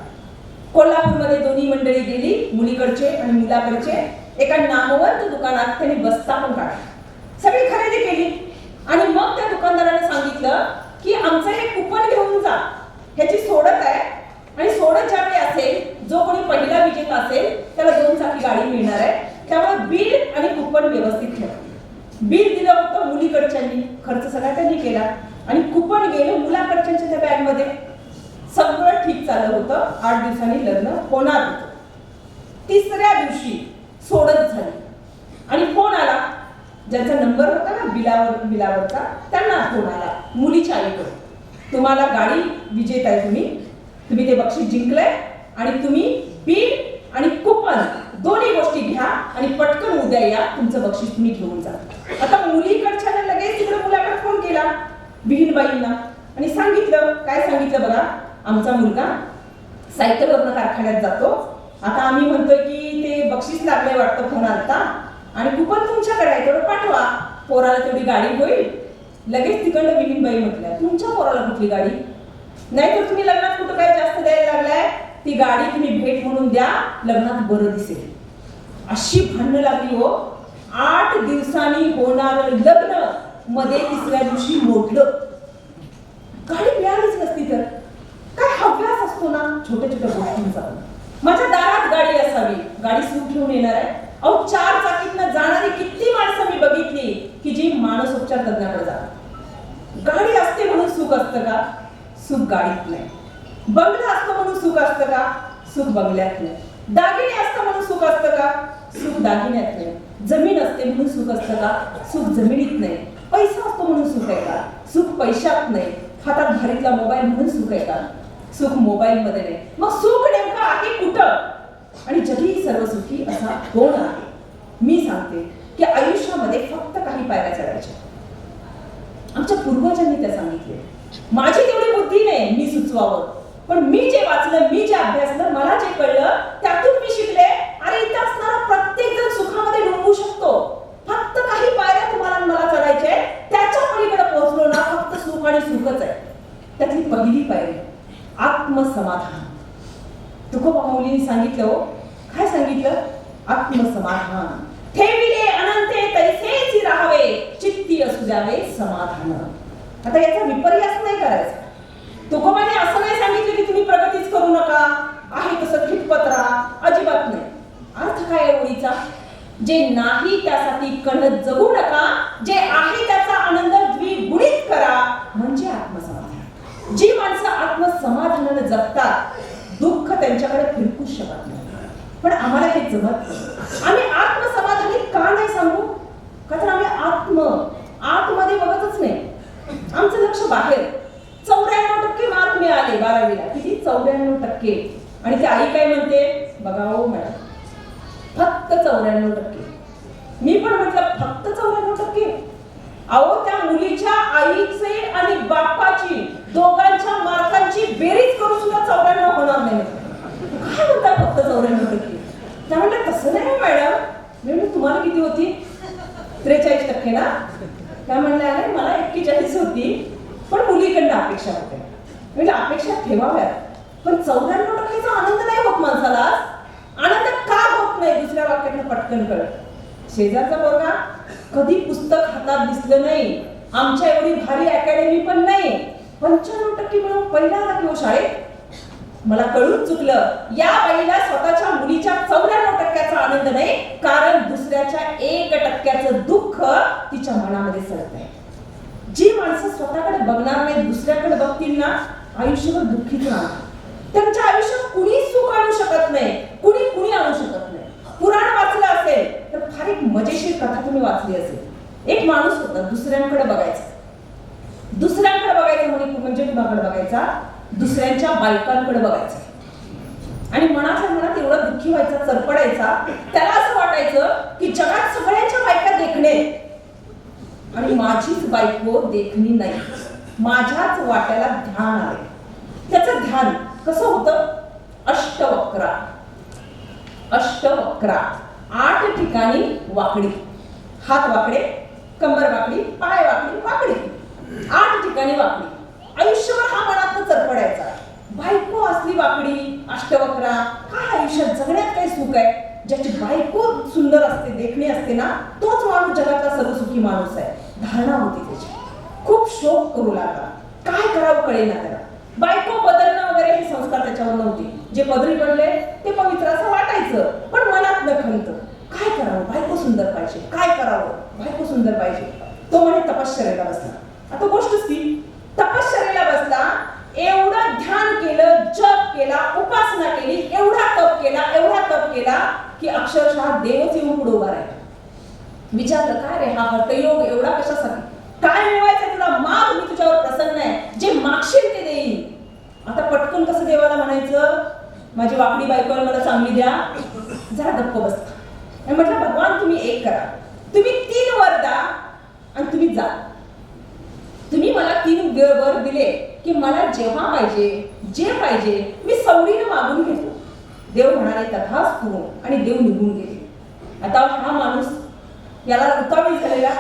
कोल्हापूरमध्ये दोन्ही मंडळी गेली, मुलीकडचे आणि मुलाकडचे. एका नामवंत दुकानात त्यांनी बस्ता पण काढला, सगळी खरेदी केली. आणि मग त्या दुकानदाराने सांगितलं की आमचं हे कुपन घेऊन जा, ह्याची सोडत आहे आणि सोडत ज्यावेळी असेल, जो कोणी पहिला विजेता असेल त्याला 2 चाकी गाडी मिळणार आहे. त्यामुळे बिल आणि कुपन व्यवस्थित ठेवा. बिल दिलं होतं मुलीकडच्यांनी, खर्च सगळा त्यांनी केला आणि कुपन गेलं मुलाकडच्यांच्या त्या बॅगमध्ये. सगळं ठीक चाललं होतं. 8 दिवसांनी लग्न होणार होतं. 3ऱ्या दिवशी सोडत झाली आणि फोन आला. ज्यांचा नंबर होता ना बिलावरचा, त्यांना फोन आला मुलीच्या आईकडे, तुम्हाला गाडी विजेत आहे, तुम्ही ते बक्षीस जिंकलंय आणि तुम्ही बिल आणि कुपन दोन्ही गोष्टी घ्या आणि पटकन उद्या या, तुमचं बक्षीस तुम्ही घेऊन जा. आता मुलीकडच्या लगेच तिकडे मुलाकडे फोन केला विहीणबाईंना आणि सांगितलं. काय सांगितलं बघा, आमचा मुलगा सायकलवरनं कारखान्यात जातो. आता आम्ही म्हणतोय की ते बक्षीस लागलंय वाटतं, फोन आलता आणि कुपन तुमच्याकडे आहे, तेवढं पाठवा, पोराला तेवढी गाडी होईल. लगेच तिकडं विहीणबाई म्हटल्या, तुमच्या पोराला कुठली गाडी, नाहीतर तुम्ही लग्नात कुठं काय जास्त द्यायला लागलाय, ती गाडी तुम्ही भेट म्हणून द्या, लग्नात बरं दिसेल. अशी भांडणं लागली हो. 8 दिवसांनी होणार लग्न मध्ये 3ऱ्या दिवशी मोडलं. गाडी मिळालीच नसती तर काय हव्यास असतो ना छोट्या छोट्या गोष्टींचा. माझ्या दारात गाडी असावी, गाडी सुख घेऊन येणार आहे. अहो 4 चाकीतनं जाणारी किती माणसं मी बघितली की जी मानसोपचार तज्ञाकडे जातात. गाडी असते म्हणून सुख असतं का? सुख गाडीत नाही. बंगला असतो म्हणून सुख असतं का? सुख बंगल्यात नाही. दागिने असतं म्हणून सुख असतं का? सुख दागिन्यात नाही. जमीन असते म्हणून सुख असतं का? सुख जमिनीत नाही. पैसा असतो म्हणून सुख आहे का? सुख पैशात नाही. हातात भारीतला मोबाईल म्हणून सुख आहे का? सुख मोबाईल मध्ये नाही. मग सुख नेमकं आहे कुठं? आणि जगी सर्व सुखी असा कोण आहे? मी सांगते की आयुष्यामध्ये फक्त काही पायऱ्या चढायच्या. आमच्या पूर्वजांनी त्या सांगितले. माझी तेवढी बुद्धी नाही मी सुचवावं, पण मी जे वाचलं, मी जे अभ्यासलं, मला जे कळलं त्यातून मी शिकले. अरे इथे असणारा प्रत्येक जण सुखामध्ये डुंबू शकतो. फक्त काही पायऱ्या तुम्हाला मला चढायचे, त्याच्या पलीकडे पोहोचलो ना फक्त सुख आणि सुखच आहे. त्यातली पहिली पायरी आत्मसमाधान. तुकोबा माऊलींनी सांगितलं हो. काय सांगितलं? आत्मसमाधान. ठेविले अनंते तैसेच राहावे, चित्ती असू द्यावे समाधान. आता याचा विपर्यास नाही करायचा. तुकोबाने असं नाही सांगितलं की तुम्ही प्रगतीच करू नका, आहे तसं खितपत राहा, अजिबात नाही. अर्थ काय आहे ओळीचा? जे नाही त्यासाठी कणत जगू नका, जे आहे त्याचा आनंद द्विगुणित करा, म्हणजे आत्मसमाधान. जी माणसं आत्मसमाधानाने जगतात दुःख त्यांच्याकडे फिरकूच शकत नाही. पण आम्हाला हे जमत नाही. आम्ही आत्मसमाधानी का नाही सांगू? का तर आम्ही आतमध्ये बघतच नाही. आमचं लक्ष बाहेर. 94% मार्क मिळाले 12वीला. किती? 94%. आणि ती आई काय म्हणते? बघा हो मॅडम, फक्त 94%. मी पण म्हटलं फक्त 94%? अहो त्या मुलीच्या आईचे आणि बापाची दोघांच्या मार्कांची बेरीज करून सुद्धा 94 होणार नाही. काय म्हणता फक्त 94%? त्या म्हणल्या तसं नाही मॅडम. मी म्हणलं तुम्हाला किती होती? 43% ना? त्या म्हणल्या अरे मला 41 होती, पण मुलीकडनं अपेक्षा होत्या. म्हणजे अपेक्षा ठेवाव्यात, पण 94%चा आनंद नाही होत माणसाला. आनंद का होत नाही? दुसऱ्या वाक्यातनं पटकन कळत. शेजारचा पोरगा कधी पुस्तक हातात दिसलं नाही, आमच्या एवढी भारी अकॅडमी पण नाही, 95% मिळून पहिला आला किंवा शाळेत. मला कळून चुकलं. या बाईला स्वतःच्या मुलीच्या 94%चा आनंद नाही, कारण दुसऱ्याच्या 1% दुःख तिच्या मनामध्ये सळत आहे. जी माणसं स्वतःकडे बघणार नाही, दुसऱ्याकडे बघतील ना, आयुष्यभर दुःखीच राहणार. त्यांच्या आयुष्यात कुणीच सुख आणू शकत नाही, कुणी आणू शकत नाही. पुराण वाचलं असेल तर फार एक मजेशीर कथा तुम्ही वाचली असेल. एक माणूस होता, दुसऱ्यांकडे बघायचा म्हणजे कुणाकडे बघायचा, दुसऱ्यांच्या बायकांकडे बघायचा आणि मनाच्या मनात एवढा दुःखी व्हायचा, चरपडायचा. त्याला असं वाटायचं की जगात सगळ्यांच्या बायका देखणे आणि माझीच बायको देखणी नाही, माझ्याच वाट्याला ध्यान आले. त्याचं ध्यान कसं होतं? अष्टवक्रा 8 ठिकाणी वाकडी, हात वाकडे, कंबर वाकडी, पाय वाकडी 8 ठिकाणी वाकडी. आयुष्यभर हा मनात चरपडायचा. बायको असली वाकडी, अष्टवक्रा, काय आयुष्यात जगण्यात काय सुख आहे? ज्याची बायको सुंदर असते, देखणी असते ना, तोच माणूस जगातला सर्वसुखी माणूस आहे. धारणा होती त्याची. खूप शोक करू लागला. काय करावं कळेना त्याला. बायको बदलणं वगैरे हे संस्कार त्याच्यावर नव्हते. जे पदरी पडले ते पवित्र असं वाटायचं, पण मनात न खंत. काय करावं? बायको सुंदर पाहिजे. काय करावं? बायको सुंदर पाहिजे. तो म्हणे तपश्चर्येला बसला. आता गोष्टच ती, तपश्चर्येला बसला, एवढं ध्यान केलं, जप केला, उपासना केली, एवढा तप केला की अक्षरशः देवच येऊन पुढे उभा राहिला. विचारलं, काय रे हा हठयोग एवढा कशासाठी? काय मिळवायचं तुला? माग, मी तुझ्यावर प्रसन्न आहे, जे मागशील ते देईन. आता पटकन कसं देवाला म्हणायचं? माझी वाकडी बायको मला चांगली द्या. जरा गप्प बसता. म्हटलं, भगवान तुम्ही एक करा, तुम्ही 3 वर द्या आणि तुम्ही जा. तुम्ही मला 3 वर दिले की मला जेव्हा पाहिजे, जे पाहिजे मी सवडीनं मागून घेतो. देव म्हणाले तथास्तु आणि देव निघून गेले. आता हा माणूस याला उतावळी झालेला,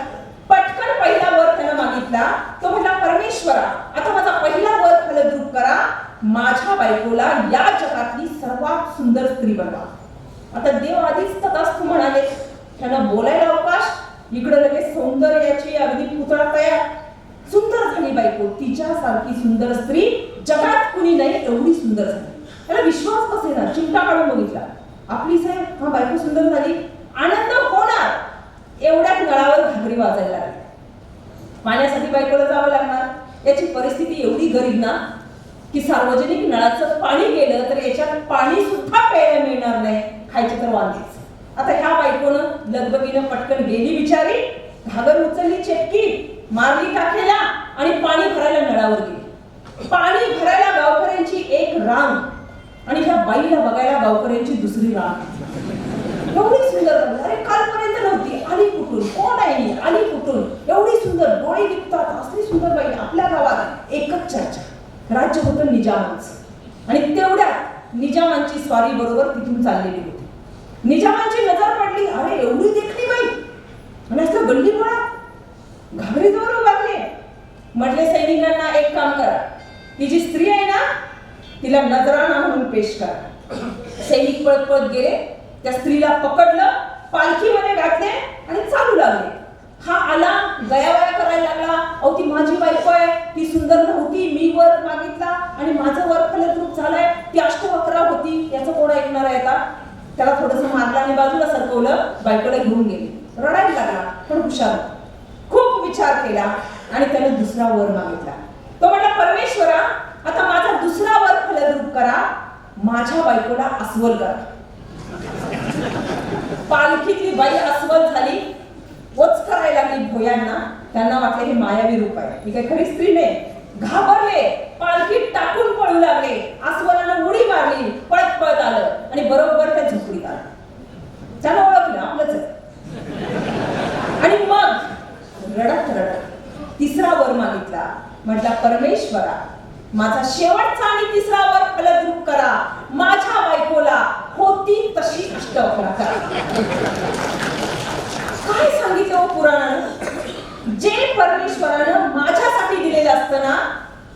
पटकन पहिला वर त्यानं मागितला. तो म्हटला, परमेश्वरा आता माझा पहिला वर फलद्रूप करा, माझ्या बायकोला या जगातली सर्वात सुंदर स्त्री बनवा. आता देव आधीच तथास्तु म्हणाले. त्यानं बोलायला अवकाश, इकडे लगेच सौंदर्याची अगदी पुतळा तयार. सुंदर झाली बायको, तिच्यासारखी सुंदर स्त्री जगात कुणी नाही, एवढी सुंदर झाली. त्याला विश्वास बसेना, चिमटा काढून बघितला. आपली साहेब हा बायको सुंदर झाली, आनंद होणार. एवढ्यात नळावर घागरी वाजायला लागली. पाण्यासाठी बायकोला जावं लागणार. याची परिस्थिती एवढी गरीब ना की सार्वजनिक नळाचं पाणी गेलं तर याच्यात पाणी सुद्धा प्यायला मिळणार नाही, खायचे तर वांदेच. आता ह्या बायकोनं लगबगीनं पटकन गेली बिचारी, घागर उचलली, चेटकी मारली टाकेला आणि पाणी भरायला नळावर गेली. पाणी भरायला गावकऱ्यांची एक रांग आणि ह्या बाईला बघायला गावकऱ्यांची दुसरी रांग. एवढी सुंदर, अरे कालपर्यंत नव्हती, आली कुठून? कोण आहे? आली कुठून? एवढी सुंदर, डोळे निघतात, असली सुंदर बाई. आपल्या गावात एकच चर्चा, राज्य होतं निजामांचं आणि तेवढ्यात निजामांची स्वारी बरोबर तिथून चाललेली होती. निजामांची नजर पडली, अरे एवढी देखणी बाई आणि असं गल्ली मुळात घागरीजवळ उभारले. म्हटले सैनिकांना, एक काम करा, ती जी स्त्री आहे ना तिला नजराणा म्हणून पेश करा. सैनिक पळत पळत गेले, त्या स्त्रीला पकडलं, पालखीमध्ये घातले आणि चालू लागले. हा आला, गयावया करायला लागला. अहो ती माझी बायको आहे, ती सुंदर नव्हती, मी वर मागितला आणि माझं वर फलद्रूप झालंय, ती अष्टवक्रा होती, याचं कोण ऐकणार आहे? आता त्याला थोडंसं मारलं आणि बाजूला सरकवलं, बायकोला घेऊन गेली. रडायला लागला, पण हुशार, खूप विचार केला आणि त्याने दुसरा वर मागितला. तो म्हटला, परमेश्वरा आता माझा दुसरा वर फलद्रूप करा, माझ्या बायकोला अस्वल करा. पालखीतली बाई अस्वल झाली, वच करायला लागली भोयांना. त्यांना वाटलं हे मायावी रूप आहे, ही काही खरी स्त्री नाही. घाबरले, पालखीत टाकून पळू लागले. अस्वलानं उडी मारली, पळत पळत आलं आणि बरोबर त्या झोपडीत आलं. त्यानं ओळखलं आपलंच आहे. आणि मग रडत रडत तिसरा वर मागितला. म्हटला, परमेश्वरा माझा शेवटचा आणि तिसरा वर फलद्रूप करा, माझ्या बायकोला होती तशी अष्टवक्रा करा. काय सांगितलं हो पुराणानं? जे परमेश्वरानं माझ्यासाठी दिलेलं असतं ना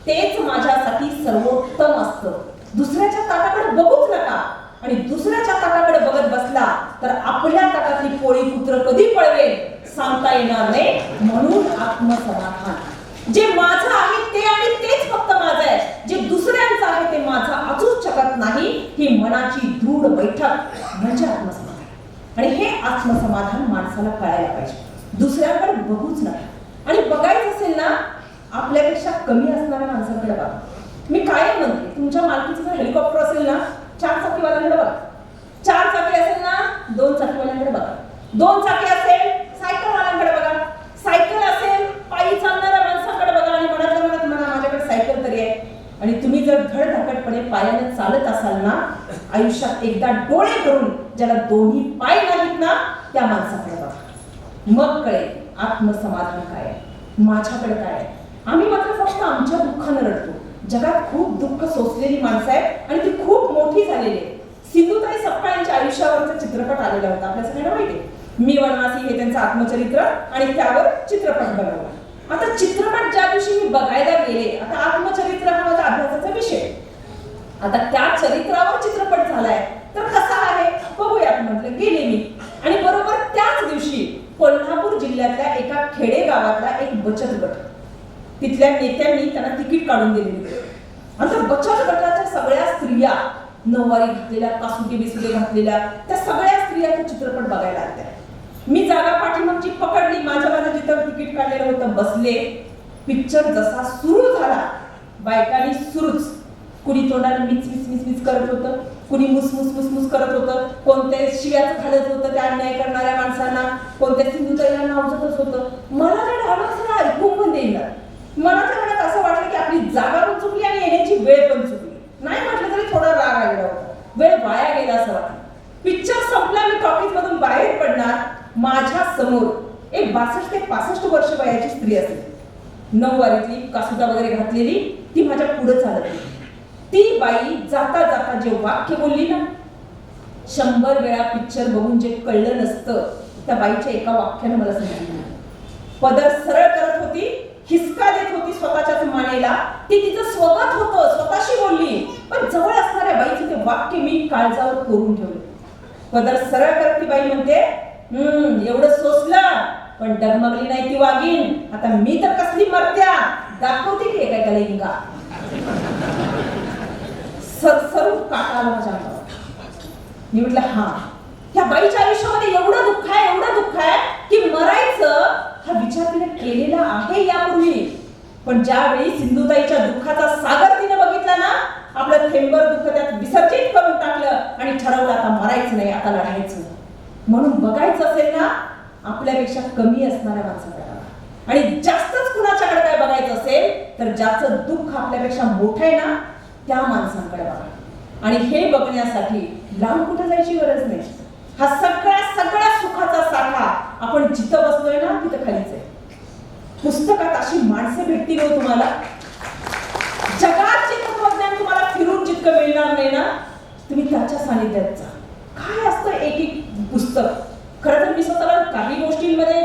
तेच माझ्यासाठी सर्वोत्तम असतं. दुसऱ्याच्या ताटाकडे बघूच नका आणि दुसऱ्याच्या ताटाकडे बघत बसला तर आपल्या ताटातली पोळी कुत्र कधी पळवेल सांगता येणार नाही. म्हणून आत्मसमाधान, जे माझं आहे ते आणि तेच फक्त माझं आहे, जे दुसऱ्यांचं आहे ते माझं असूच शकत नाही, ही मनाची दृढ बैठक म्हणजे आत्मसमाधान. आणि हे आत्मसमाधान माणसाला कळायला पाहिजे. दुसऱ्याकडे बघूच नका आणि बघायचं असेल ना आपल्यापेक्षा कमी असणाऱ्या माणसाकडे बघा. मी कायम म्हणते तुमच्या मालकीचं जर हेलिकॉप्टर असेल ना 4 चाकीवाल्यांकडे बघा, 4 चाकी असेल ना 2 चाकीवाल्यांकडे बघा, 2 चाकी असेल सायकलवाल्यांकडे बघा, सायकल असेल पायी चालणाऱ्या माणसांकडे बघा आणि मनातल्या मनात म्हणा माझ्याकडे सायकल तरी आहे. आणि तुम्ही जर धडधाकटपणे पायाने चालत असाल ना आयुष्यात एकदा डोळे भरून ज्याला दोन्ही पाय नाहीत ना त्या माणसाकडे बघा, मग कळेल आत्मसमाधान काय आहे, माझ्याकडे काय आहे. आम्ही मात्र फक्त आमच्या दुःखानं रडतो. जगात खूप दुःख सोसलेली माणसं आहेत आणि ती खूप मोठी झालेली आहे. सिंधुताई सपकाळ यांच्या आयुष्यावरचा चित्रपट आलेला होता, आपल्या सगळ्यांना माहिती आहे. मी वनवासी हे त्यांचं आत्मचरित्र आणि त्यावर चित्रपट बनवला. आता चित्रपट ज्या दिवशी मी बघायला गेले, आता आत्मचरित्र हा माझा अभ्यासाचा विषय, आता त्या चरित्रावर चित्रपट झालाय तर कसा आहे बघूयात म्हटलं. गेले मी आणि बरोबर त्याच दिवशी कोल्हापूर जिल्ह्यातल्या एका खेडेगावातला एक बचत गट, तिथल्या नेत्यांनी त्यांना तिकीट काढून दिलेली. आता बचत गटाच्या सगळ्या स्त्रिया नऊवारी घातलेल्या, कासुटी बिसुटी घातलेल्या त्या सगळ्या स्त्रिया तो चित्रपट बघायला आल्या. मी जागा पाठीमागची पकडली, माझ्या जिथं तिकीट काढलेलं होतं बसले. पिक्चर जसा सुरू झाला बायकांनी सुरूच, कुणी तोंडाने मिच मिच मिच मिच करत होतं, कुणी मुसमुस मुसमुस करत होतं, कोणते शिव्याचं घालत होतं त्या अन्याय करणाऱ्या माणसांना, कोणत्या सिंधुताईला नावजतच होतं. मला त्या डायलॉग्स ऐकून पण देईना. मला त्या मनात असं वाटलं की आपली जागा पण चुकली आणि येण्याची वेळ पण चुकली. नाही म्हटलं तरी थोडा राग आलेला होता, वेळ वाया गेला असं वाटलं. पिक्चर संपला, मी टॉकीज मधून बाहेर पडणार, माझ्या समोर एक 62 ते 65 वर्ष वयाची स्त्री असेल, नऊवारीतली कासुटा वगैरे घातलेली, ती माझ्या पुढे चालत होती. ती बाई जाता जाता जे वाक्य बोलली ना, 100 वेळा पिक्चर बघून जे कळलं नसतं त्या बाईच्या एका वाक्याने मला सांगितलं. पदर सरळ करत होती, हिसका देत होती स्वतःच्याच मानेला, ती तिचं स्वगत होतं, स्वतःशी बोलली, पण जवळ असणाऱ्या बाईचे ते वाक्य मी काळजावर कोरून ठेवले. पदर सरळ करत ती बाई म्हणते, एवढं सोसलं पण डगमगली नाही ती वागीन, आता मी तर कसली मरत्या दाखवते की काय त्याला इंगा. सरसरून काटा आला माझ्या अंगावर. मी म्हटलं हा, या बाईच्या आयुष्यामध्ये एवढं दुःख आहे, एवढं दुःख आहे की मरायचं हा विचार तिने केलेला आहे यापूर्वी, पण ज्यावेळी सिंधुताईच्या दुःखाचा सागर तिने बघितला ना, आपलं थेंबर दुःख त्यात विसर्जित करून टाकलं आणि ठरवलं आता मरायचं नाही, आता लढायचं. म्हणून बघायचं असेल ना आपल्यापेक्षा कमी असणाऱ्या माणसाकडे, आणि जास्तच कुणाच्याकडे काय बघायचं असेल तर ज्याचं दुःख आपल्यापेक्षा मोठं आहे ना त्या माणसांकडे बघा. आणि हे बघण्यासाठी लांब कुठे जायची गरज नाही. हा सगळ्या सुखाचा साठा आपण जिथं बसलोय ना तिथं खालीच आहे. पुस्तकात अशी माणसं भेटतील हो तुम्हाला, जगात जे तत्वज्ञान तुम्हाला फिरून जितकं मिळणार नाही ना, तुम्ही त्याच्या सानिध्यात जा. काय असतं एक एक पुस्तक. खरं तर मी स्वतःला काही गोष्टींमध्ये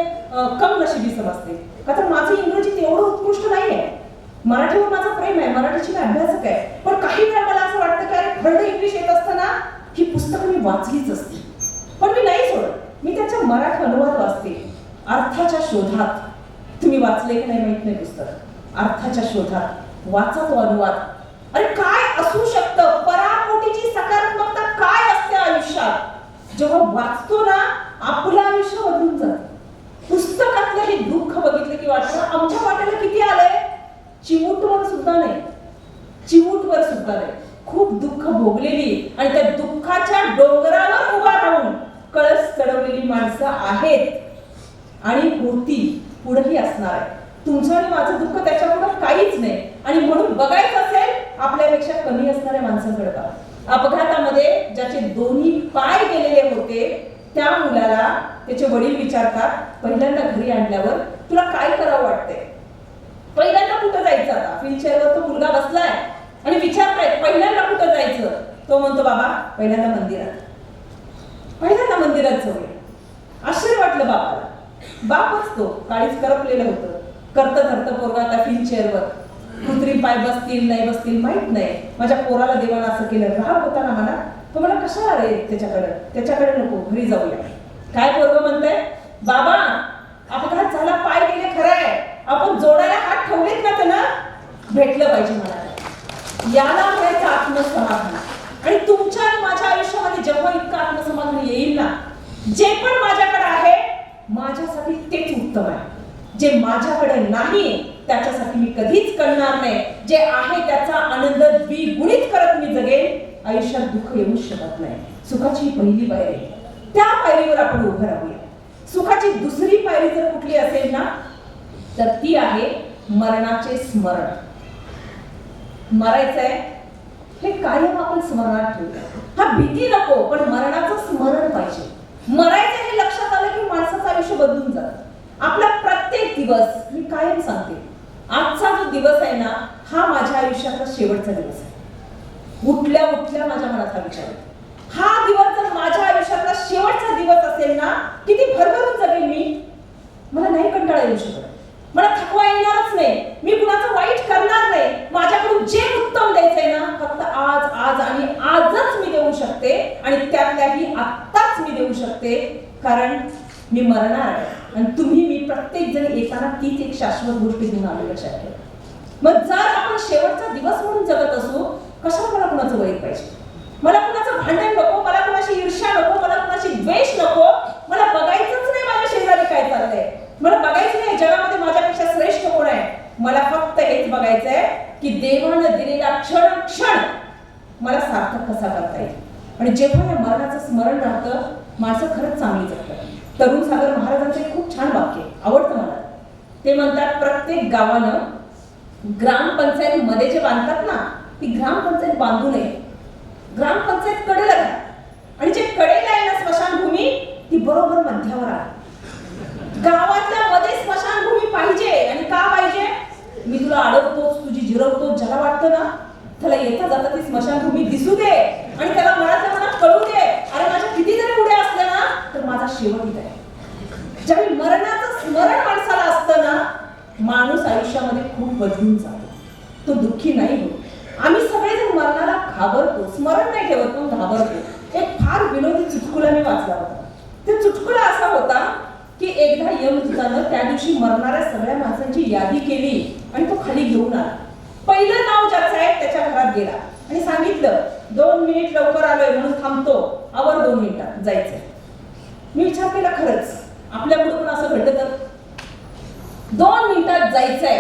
कम नशिबी समजते, का तर माझं इंग्रजी तेवढं उत्कृष्ट नाही आहे. मराठीवर माझं प्रेम आहे, मराठीची मी अभ्यासक आहे, पण काही वेळा मला असं वाटतं की अरे खरं इंग्लिश येत असताना ही पुस्तकं मी वाचलीच असती, पण मी नाही सोडत. मी त्याचा मराठी अनुवाद वाचते, अर्थाच्या शोधात. तुम्ही वाचले की नाही माहित नाही पुस्तक, अर्थाच्या शोधात वाचा तो अनुवाद. अरे काय असू शकतं, पराकोटीची सकारात्मकता काय असते आयुष्यात. जेव्हा वाचतो ना आपलं आयुष्य बदलून जातं. पुस्तकातलं हे दुःख बघितलं की वाटतं आमच्या वाट्याला किती आलंय, चिमूटवर सुद्धा नाही, चिमूटवर सुद्धा नाही. खूप दुःख भोगलेली आणि त्या दुःखाच्या डोंगरावर उभा राहून कळस चढवलेली माणसं आहेत आणि होती, पुढेही असणार आहे. तुमचं आणि माझं दुःख त्याच्यापुढे काहीच नाही. आणि म्हणून बघायचं असेल आपल्यापेक्षा कमी असणाऱ्या माणसांकडे बघा. अपघातामध्ये ज्याचे दोन्ही पाय गेलेले होते त्या मुलाला त्याचे वडील विचारतात पहिल्यांदा घरी आणल्यावर तुला काय करावं वाटतंय, पहिल्यांदा कुठं जायचं. आता व्हीलचेअरवर तो मुलगा बसलाय आणि विचारतायत पहिल्यांदा कुठं जायचं. तो म्हणतो बाबा पहिल्यांदा मंदिरात, पहिल्यांदा मंदिरात जाऊया. आश्चर्य वाटलं बाबाला. बापच तो काळीच करपलेलं होतं. करतं करतं पोरगा आता व्हीलचेअरवर. कृत्रिम पाय बसतील नाही बसतील माहित नाही. माझ्या पोराला देवाला असं केलं, राग होता ना मला. तो मला कशाला रे त्याच्याकडे नको, घरी जाऊया. काय पोरग म्हणतंय, बाबा अपघात झाला, पाय गेले खरं आहे, आपण जोडायला हात ठेवलेत ना त्यांना, भेटलं पाहिजे मला. याला म्हणायचं आत्मसमाधान. आणि तुमच्या आणि माझ्या आयुष्यामध्ये जेव्हा इतकं आत्मसमाधान येईल ना, जे पण माझ्याकडे आहे माझ्यासाठी तेच उत्तम आहे. जे माझ्याकडे नाही त्याच्यासाठी मी कधीच कळणार नाही. जे आहे त्याचा आनंद द्विगुणित करत मी जगेन. आयुष्यात दुःख येऊ शकत नाही. सुखाची पहिली पायरी, त्या पायरीवर आपण उभं राहूया. सुखाची दुसरी पायरी जर कुठली असेल ना, तर ती आहे मरणाचे स्मरण. मरायचंय हे कायम आपण स्मरणात ठेवूया. हा भीती नको, पण मरणाचं स्मरण पाहिजे. मरायचं हे लक्षात आलं की माणसाचं आयुष्य बदलून जातं. आपला प्रत्येक दिवस, मी कायम सांगते, आजचा जो दिवस आहे ना, हा माझ्या आयुष्यातला शेवटचा दिवस आहे. उठल्या उठल्या माझ्या मनात हा विचार येतो, हा दिवस जर माझ्या आयुष्यातला शेवटचा दिवस असेल ना, किती भरभरून जगेन मी. मला नाही कंटाळा येऊ शकत, मला थकवा येणारच नाही, मी कुणाचं वाईट करणार नाही. माझ्याकडून जे उत्तम द्यायचंय ना, फक्त आज आज आणि आजच मी देऊ शकते. आणि त्यातल्याही आत्ताच मी देऊ शकते, कारण मी मरणार आहे. आणि तुम्ही मी प्रत्येक जण येताना तीच एक शाश्वत गोष्ट घेऊन आलो, लक्षात ठेवा. मग जर आपण शेवटचा दिवस म्हणून जगत असू, कशाला मला कुणाचं वाईट पाहिजे? मला कुणाचं भांडण नको, मला कुणाची ईर्ष्या नको, मला कुणाची द्वेष नको. मला बघायचंच नाही माझ्या शेजारी काय चाललंय, मला बघायचं नाही जगामध्ये माझ्यापेक्षा श्रेष्ठ कोण आहे. मला फक्त हेच बघायचंय की देवानं दिलेला क्षण क्षण मला सार्थक कसा करता येईल. आणि जेव्हा या मरणाचं स्मरण राहतं, माणसं खरंच चांगली जगतात. तरुण सागर महाराजांचं एक खूप छान वाक्य आवडतं मला. ते म्हणतात, प्रत्येक गावानं ग्रामपंचायत मध्ये जे बांधतात ना, ती ग्रामपंचायत बांधू नये. ग्रामपंचायत कडेला घ्या, आणि जे कडेला आहे ना स्मशानभूमी, ती बरोबर मध्यावर आहे. गावातल्या मध्ये स्मशानभूमी पाहिजे. आणि का पाहिजे? मी तुला अडवतोच, तुझी जिरवतो, ज्याला वाटतं ना त्याला येता जाता ती स्मशानभूमी दिसू दे, आणि त्याला मनातल्या मनात कळू दे, अरे माझ्या किती जरी उड्या असल्या ना, तर माझा शेवट इथे आहे. ज्यावेळी मरणाचं स्मरण माणसाला असतं ना, माणूस आयुष्यामध्ये खूप बदलून जातो, तो दुःखी नाही होत. आम्ही सगळेजण मरणाला घाबरतो, स्मरण नाही ठेवत, पण घाबरतो. एक फार विनोदी चुटकुला मी वाचला होता. ते चुटकुला असा होता की एकदा यमदूतानं त्या दिवशी मरणाऱ्या सगळ्या माणसांची यादी केली आणि तो खाली घेऊन आला. पहिलं नाव ज्याचं आहे त्याच्या घरात गेला आणि सांगितलं, 2 मिनिट लवकर आलोय म्हणून थांबतो, आवर 2 मिनिटात जायचंय. मी विचार केला, खरंच आपल्या पुढे पण असं घडलं तर 2 मिनिटात जायचंय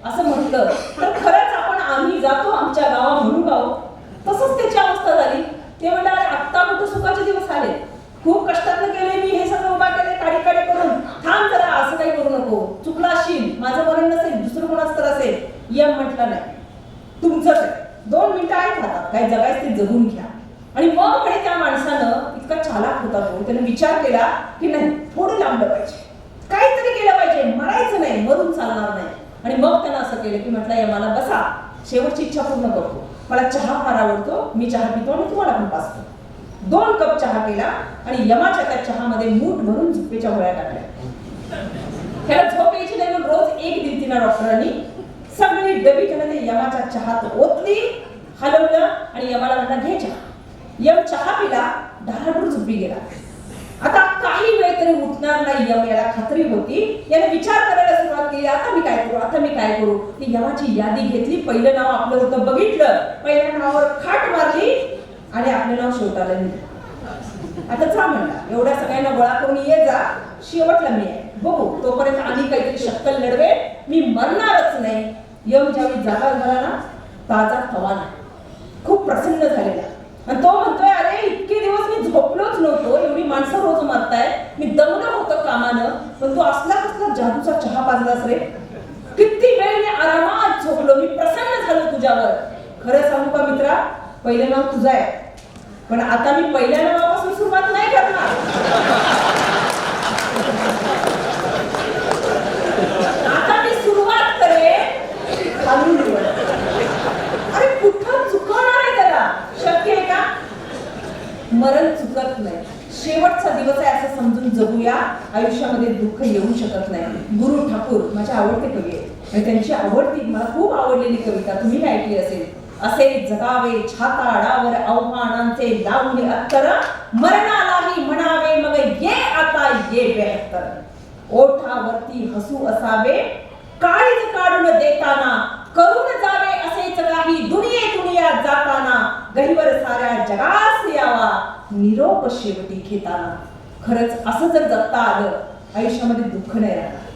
असं म्हटलं तर खरंच आपण आम्ही जातो आमच्या गावा म्हणून गाव. तसंच त्याची अवस्था झाली. ते म्हणलं, अरे आत्ता कुठं सुखाचे दिवस आले, खूप कष्टानं केले मी हे सगळं उभा केले काडी काडी करून, थांब जरा, असं काही करू नको, चुकला असशील, माझं मरण नसेल, दुसरं कोणाच तर असेल. यम म्हटलं, नाही तुमचंच आहे, 2 मिनिटं आहेत हातात, काय जगायचं ते जगून घ्या. आणि मग म्हणे त्या माणसानं, इतका चालाक होता तो, त्याने विचार केला की नाही, थोडं लांबलं पाहिजे, काहीतरी केलं पाहिजे, मरायचं नाही, मरून चालणार नाही. आणि मग त्यानं असं केलं की म्हटलं, यमाला बसा, शेवटची इच्छा पूर्ण करतो, मला चहा फार आवडतो, मी चहा पितो आणि तुम्हाला पण पाचतो. 2 कप चहा केला आणि यमाच्या त्या चहामध्ये मूठ भरून झोपेच्या गोळ्या टाकल्या. त्याला झोप यायची नाही म्हणून रोज 1 दिली तिला डॉक्टरांनी. सगळी डबी त्याने ते यमाच्या चहात ओतली, हलवलं आणि यमाला म्हणला, घे चहा. यम चहा पिला, ढाळभर झोपी गेला. आता काही वेळ तरी उठणार नाही यम, याला खात्री होती. याने विचार करायला सुरुवात केली, आता मी काय करू, आता मी काय करू. ती यमाची यादी घेतली, पहिलं नाव आपलं होतं बघितलं, पहिल्या नावावर खाट मारली आणि आपलं नाव शेवटाला लिहिलं. आता जा म्हणला, एवढ्या सगळ्यांना गोळा करून ये जा, शेवटला मी आहे, बघू तोपर्यंत आम्ही काहीतरी शक्कल लढवे, मी मरणारच नाही. यम ज्यावेळी जागा झाला ना, ताजा तवाना, खूप प्रसन्न झालेला. आणि तो म्हणतोय, अरे इतके दिवस मी झोपलोच नव्हतो, एवढी माणसं रोज मरताय, मी दमलो होतो कामानं, पण तू असला कसला जादूचा चहा पाजलास रे. किती वेळ मी आरामात झोपलो, मी प्रसन्न झालो तुझ्यावर. खरं सांगू का मित्रा, पहिलं नाव तुझं आहे, पण आता मी पहिल्या नावापासून सुरुवात नाही करणार. आता मी सुरुवात करेन खालून. अरे कुठं चुकवणार आहे त्याला, शक्य आहे का? मरण चुकत नाही, शेवटचा दिवस आहे असं समजून जगूया. आयुष्यामध्ये दुःख येऊ शकत नाही. गुरु ठाकूर माझे आवडते कवी आहेत आणि त्यांची आवडती, मला खूप आवडलेली कविता तुम्ही ऐकली असेल. असे जगावे छाताडावर आव्हानांचे लावले अत्तर, मरणालाही म्हणावे मग ये आता ये बेहत्तर. ओठावरती हसू असावे, काळीज काढून देताना, करून जावे असेच काही दुनिया जाताना, गहिवर साऱ्या जगास यावा निरोप शेवटी घेताना. खरंच असं जर जगता आलं, आयुष्यामध्ये दुःख नाही राहणार,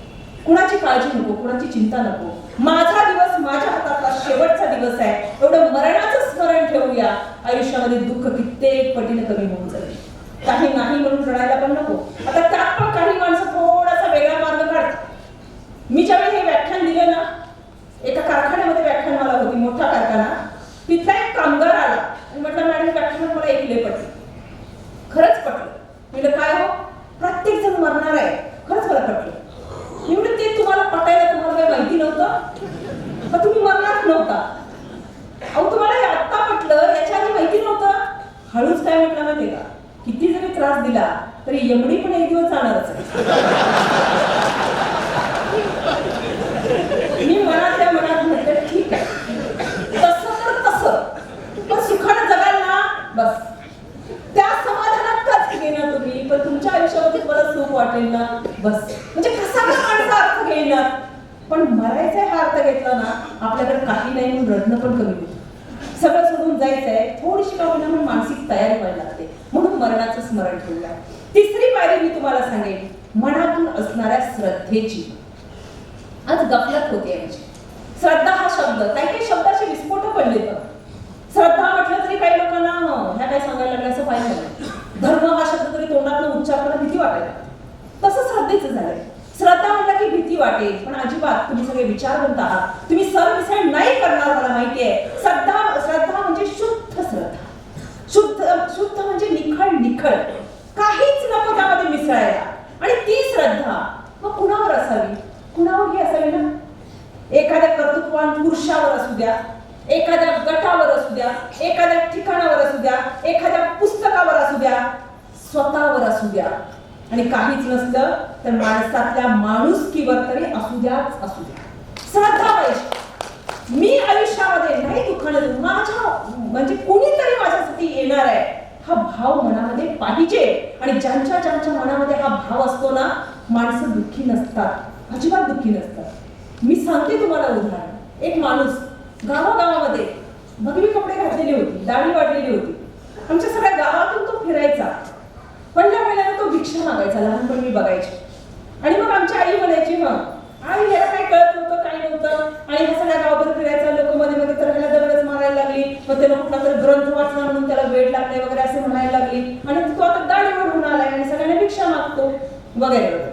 कुणाची काळजी नको, कुणाची चिंता नको. माझा दिवस माझ्या हातातला शेवटचा दिवस आहे, एवढं मरणाचं स्मरण ठेवूया. आयुष्यामध्ये दुःख कित्येक पटीने कमी होऊन जाईल. काही नाही म्हणून रडायला पण नको. आता त्यात पण काही माणसं थोडासा वेगळा मार्ग काढतात. मी ज्यावेळी हे व्याख्यान दिलं ना, एका कारखान्यामध्ये व्याख्यान मला होती, मोठा कारखाना. तिथला एक कामगार आला आणि म्हटलं मॅडम व्याख्यान मला ऐकले पटले. खरंच पटलं. म्हणजे काय हो, प्रत्येक जण मरणार आहे, खरंच मला पटलं. एवढं ते तुम्हाला पटायला तुम्हाला काही माहिती नव्हतं का? तुम्ही मरणार नव्हता. अहो तुम्हाला हे आत्ता पटलं, याच्या आधी माहिती नव्हतं. हळूच काय म्हटलं माहिती का, किती जरी त्रास दिला तरी एवढी पण एक दिवस जाणारच आहे. मी मनातल्या मनात म्हटलं ठीक आहे, तसं तर तसं, पण सुखानं जगाल ना, बस त्या समाधानात काच घेणार तुम्ही. पण तुमच्या आयुष्यामध्ये तुम्हाला सुख वाटेल ना, बस. म्हणजे कसा माणसा अर्थ घेणार, पण मरायचा हा अर्थ घेतला ना, आपल्याकडे काही नाही म्हणून रडणं पण कमी होतं. सगळं सोडून जायचंय, थोडीशी का होईना म्हणून मानसिक तयारी व्हायला लागते. म्हणून मरणाचं स्मरण ठेवूया. तिसरी पायरी मी तुम्हाला सांगेन, मनातून असणाऱ्या श्रद्धेची. आज गफलत होते याची. श्रद्धा हा शब्द, काही काही शब्दाचे विस्फोट पडले. तर श्रद्धा म्हटलं तरी काही लोकांना ह्या काय सांगायला लागलं असं पाहिजे. धर्म हा शब्द तरी तोंडातून उच्चार करायला भीती वाटायला. तसं श्रद्धेचं झालंय. श्रद्धा म्हटलं की भीती वाटेल, पण अजिबात तुम्ही सगळे विचारवंत आहात. तुम्ही सरमिसळ नाही करणार, मला माहितीये. श्रद्धा म्हणजे शुद्ध श्रद्धा. शुद्ध म्हणजे निखळ. काहीच नको त्यामध्ये मिसळायला. आणि ती श्रद्धा मग कुणावर असावी? कुणावरही असावी ना. एखाद्या कर्तृत्ववान पुरुषावर असू द्या, एखाद्या गटावर असू द्या, एखाद्या ठिकाणावर असू द्या, एखाद्या पुस्तकावर असू द्या, स्वतःवर असू द्या. आणि काहीच नसलं तर माणसातल्या माणुसकीवर तरी असू द्या. श्रद्धा पाहिजे. मी आयुष्यामध्ये नाही दुखाणं, माझ्या म्हणजे कोणीतरी माझ्यासाठी येणार आहे हा भाव मनामध्ये पाहिजे. आणि ज्यांच्या मनामध्ये हा भाव असतो ना, माणसं दुःखी नसतात, अजिबात दुःखी नसतात. मी सांगते तुम्हाला उदाहरण. एक माणूस गावागावामध्ये भगवी कपडे घातलेली होती, दाढी वाढलेली होती. आमच्या सगळ्या गावातून तो फिरायचा. पहिल्या तो भिक्षा मागायचा. लहानपणी मी बघायचे. आणि मग आमची आई म्हणायची, मग आई ह्याला काही कळत नव्हतं, काही नव्हतं. आणि ह्या सगळ्या गावाभर फिरायचा. लोक मध्ये तर ह्याला दगडच मारायला लागली. मग त्याला कुठला तरी ग्रंथ वाचला म्हणून त्याला वेळ लागले वगैरे असे म्हणायला लागली. आणि तो आता दाढी वाढून आलाय आणि सगळ्यांना भिक्षा मागतो वगैरे.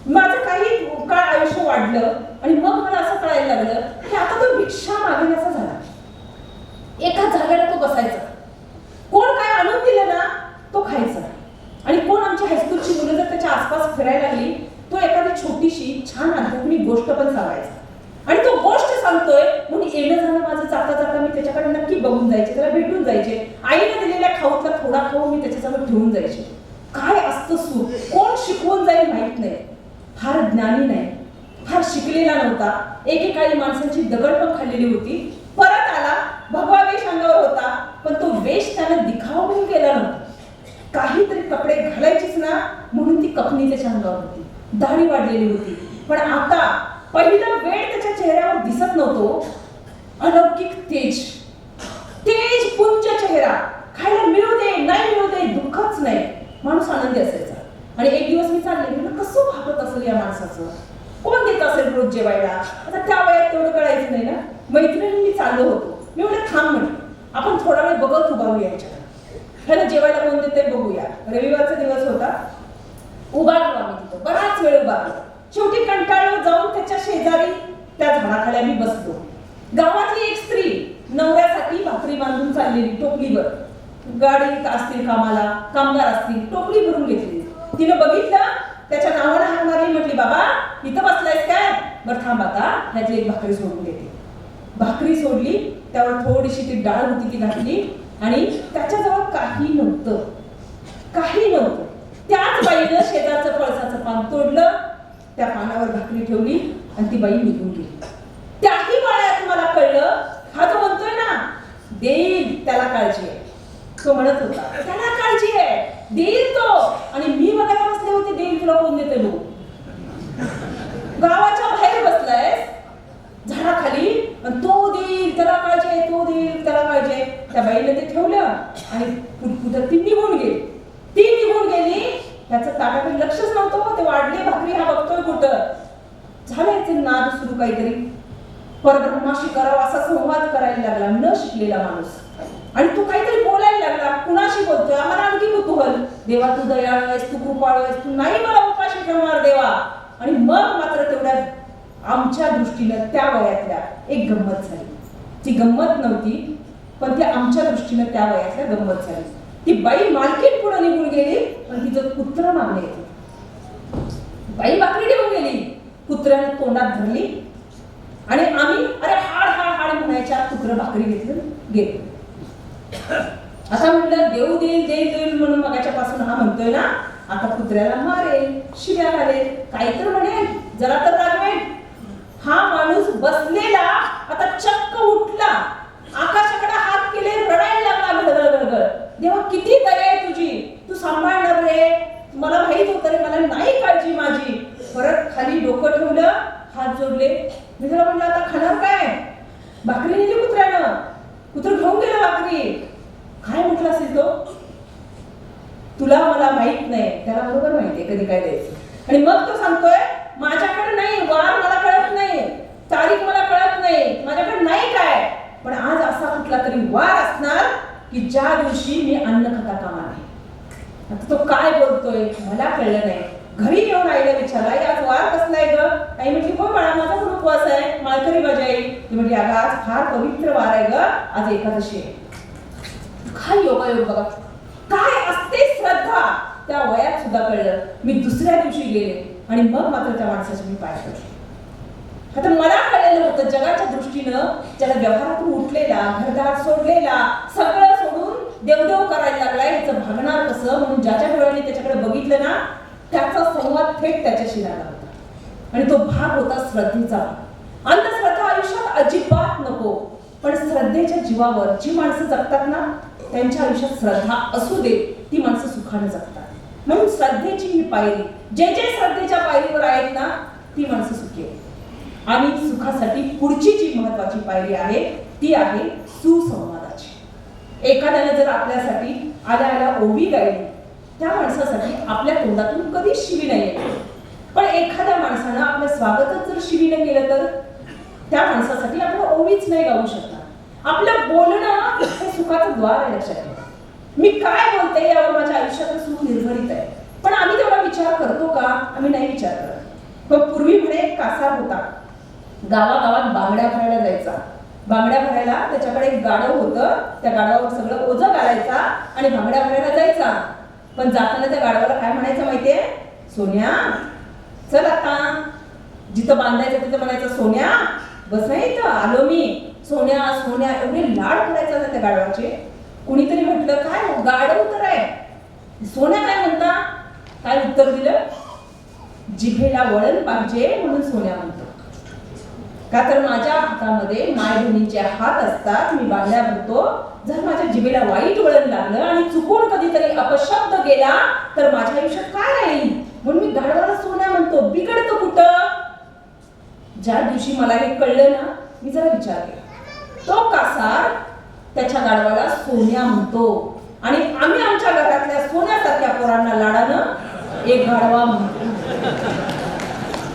माझं काही काळ आयुष्य वाढलं आणि मग मला असं कळायला लागलं की आता तो भिक्षा मागण्याचा झाला. एका जागेला तो बसायचा. कोण काय आणून दिलं ना तो खायचा. आणि कोण आमची हायस्कूलची मुलं जर त्याच्या आसपास फिरायला लागली, तो एखादी छोटीशी छान आध्यात्मिक गोष्ट पण सांगायचा. आणि तो गोष्ट सांगतोय म्हणून येणं जाणं माझं जाता मी त्याच्याकडे नक्की बघून जायचे, त्याला भेटून जायचे. आईने दिलेल्या खाऊतला थोडा खाऊ मी त्याच्यासमोर ठेवून जायचे. काय असतं सुख, कोण शिकवून जाईल माहित नाही. फार ज्ञानी नाही, फार शिकलेला नव्हता. एकेकाळी माणसांची दगड पण खाल्लेली होती. परत आला, भगवा वेश अंगावर होता, पण तो वेश त्यानं दिखावा म्हणून केला नव्हता. काहीतरी कपडे घालायचीच ना म्हणून ती कपनी त्याच्या अंगावर होती, दाढी वाढलेली होती. पण आता पहिला वेळ त्याच्या चेहऱ्यावर दिसत नव्हतो. अलौकिक तेज पुंज चेहरा. खायला मिळू दे नाही मिळू दे दुःखच नाही, माणूस आनंदी असायचा. आणि एक दिवस मी चालले, म्हणलं कसं भागत असेल या माणसाचं, कोण देत असेल रोज जेवायला. आता त्या वयात तेवढं कळायचं नाही ना. मैत्रिणी मी चाललो होतो. मी म्हटलं थांब म्हटलं, आपण थोडा वेळ बघत उभारूया याच्याकडे, ह्याला जेवायला कोण देते बघूया. रविवारचा दिवस होता. उभारलो आम्ही तिथं, बराच वेळ उभारलो. शेवटी कंटाळलो, जाऊन त्याच्या शेजारी त्या झाडाखाली आम्ही बसलो. गावातली एक स्त्री नवऱ्यासाठी भाकरी बांधून चाललेली टोपलीवर. गाडीत असतील कामाला, कामगार असतील, टोपली भरून घेतली. तिने बघितलं, त्याच्या नावाला हाक मारली, म्हटली बाबा इथं बसलायस काय, बरं थांब आता ह्याची एक भाकरी सोडून देते. भाकरी सोडली, त्यावर थोडीशी ती डाळ होती ती घातली. आणि त्याच्याजवळ काही नव्हतं. त्याच बाईनं शेजारचं पळसाचं पान तोडलं, त्या पानावर भाकरी ठेवली आणि ती बाई निघून गेली. त्याही वेळात मला कळलं, हा जो म्हणतोय ना देईल त्याला काळजी आहे, तो म्हणत होता त्याला काळजी आहे, देईल तो. आणि मी बघायला बसले होते, देईल तुला कोण देते लोक. गावाच्या बाहेर बसलाय झाडाखाली आणि तो देईल त्याला काळजी आहे, तो देईल त्याला काळजी आहे. त्या बाईने ते ठेवलं आणि पुढे ती निघून गेली. त्याचं ताटाकडे लक्षच नव्हतं. ते वाढले भाकरी, हा बघतोय कुठं. झालं याचे नाद सुरू काहीतरी. परब्रह्माशी करावा असा संवाद करायला लागला न शिकलेला माणूस. आणि तू काहीतरी बोलायला लागला. कुणाशी बोलतोय? आम्हाला आणखी कुतूहल. देवा तू दयाळू आहेस, तू कृपाळू आहेस, तू नाही मला उपाशी ठेवणार देवा. आणि मग मात्र तेवढ्यात आमच्या दृष्टीनं त्या वयातल्या एक गंमत झाली. ती गंमत नव्हती, पण ती आमच्या दृष्टीनं त्या वयातल्या गंमत झाली. ती बाई मालकीण पुढे निघून गेली, पण तिचं कुत्र मागणे येते. बाई भाकरी ठेवून गेली, कुत्र्याने तोंडात धरली आणि आम्ही अरे हाड हाड हाड म्हणायच्या कुत्र भाकरी घेतलं गेलो. आता म्हटलं देऊ देईल देईल देईल म्हणून मगाच्या पासून हा म्हणतोय ना, आता कुत्र्याला मारेल, शिव्या घालेल, काही तर म्हणेल, जरा तर रागवेल. हा माणूस बसलेला आता चक्क उठला, आकाशाकडे हात केले, रडायला लागला गडगड गडगड. देवा किती दया आहे तुझी, तू सांभाळणार रे, मला माहित होतं रे, मला नाही काळजी माझी. परत खाली डोकं ठेवलं, हात जोडले. मी त्याला म्हणलं आता खाणार काय? भाकरी नेली कुत्र्यानं, कुत्र घेऊन गेलं भाकरी. काय म्हटलं असेल तो? तुला मला माहित नाही, त्याला बरोबर माहितीये कधी काय द्यायचं. आणि मग तो सांगतोय माझ्याकडे नाही, वार मला कळत नाही, तारीख मला कळत नाही, माझ्याकडे नाही काय, पण आज असा कुठला तरी वार असणार की ज्या दिवशी मी अन्न खाता कामा नाही. आता तो काय बोलतोय मला कळलं नाही. घरी येऊन आईला विचारला आज वार कसलाय ग? आई म्हटली हो बाळा माझा पण उपवास आहे, माळकरी बाजाई. ती म्हटली अगं आज फार पवित्र वार आहे ग, आज एकादशी आहे. काय योगायोग बघा, काय असते श्रद्धा. त्या वयात सुद्धा कळलं. मी दुसऱ्या दिवशी गेले आणि मग मात्र त्या माणसाचे मी पाय पडले. आता मला कळलेलं होतं जगाच्या दृष्टीनं ज्याला व्यवहारातून उठलेला, घरदार सोडलेला, सगळं सोडून देवदेव करायला लागलाय, ह्याचं भागणार कसं म्हणून ज्याच्या डोळ्यांनी त्याच्याकडे बघितलं ना, त्याचा संवाद थेट त्याच्याशी लागला होता. आणि तो भाग होता श्रद्धेचा. अंधश्रद्धा आयुष्यात अजिबात नको, पण श्रद्धेच्या जीवावर जी माणसं जगतात ना, त्यांच्या आयुष्यात श्रद्धा असू दे, ती माणसं सुखाने जगतात. म्हणून श्रद्धेची ही पायरी, जे जे श्रद्धेच्या पायरीवर आहेत ना, ती माणसं सुखी आहेत. आणि सुखासाठी पुढची जी महत्वाची पायरी आहे ती आहे सुसंवादाची. एखाद्याने जर आपल्यासाठी आल्या आल्या ओवी गायली, त्या माणसासाठी आपल्या तोंडातून कधीच शिवी नाही येत. पण एखाद्या माणसानं आपलं स्वागतच जर शिवीने केलं तर त्या माणसासाठी आपण ओवीच नाही गाऊ शकणार. आपलं बोलणं हे सुखाचं द्वार आहे. लक्षात ठेवा, मी काय बोलते यावर माझ्या आयुष्याचं सुख निर्भरित आहे. पण आम्ही तेवढा विचार करतो का? आम्ही नाही विचार करत. पण पूर्वी म्हणे एक कासार होता, गावागावात बांगड्या भरायला जायचा. बांगड्या भरायला त्याच्याकडे एक गाढव होतं, त्या गाढवावर सगळं ओझं घालायचा आणि बांगड्या भरायला जायचा. पण जाताना त्या गाढवाला काय म्हणायचं माहितीये? सोन्या चल आता जिथं बांधायचं तिथं म्हणायचं सोन्या बस नाही इथं आलो मी, सोन्या सोन्या एवढे लाड करायचा ना त्या गाढवाचे. कुणीतरी म्हटलं काय गाढव तर आहे, सोन्या काय म्हणता? काय उत्तर दिलं? जिभेला वळण पाहिजे म्हणून सोन्या म्हणतो. का तर माझ्या हातामध्ये माय बहिणीचे हात असतात, मी बांगड्या भरतो. जर माझ्या जिभेला वाईट वळण लागलं आणि चुकून कधीतरी अपशब्द गेला तर माझ्या आयुष्यात काय राहील? म्हणून मी गाढवाला सोन्या म्हणतो. बिघडतो कुठं? ज्या दिवशी मला हे कळलं ना, मी जरा विचार केला. तो कासार त्याच्या गाढवाला सोन्या म्हणतो आणि आम्ही आमच्या घरातल्या सोन्यासारख्या पोरांना लाडानं एक गाढवा म्हणतो.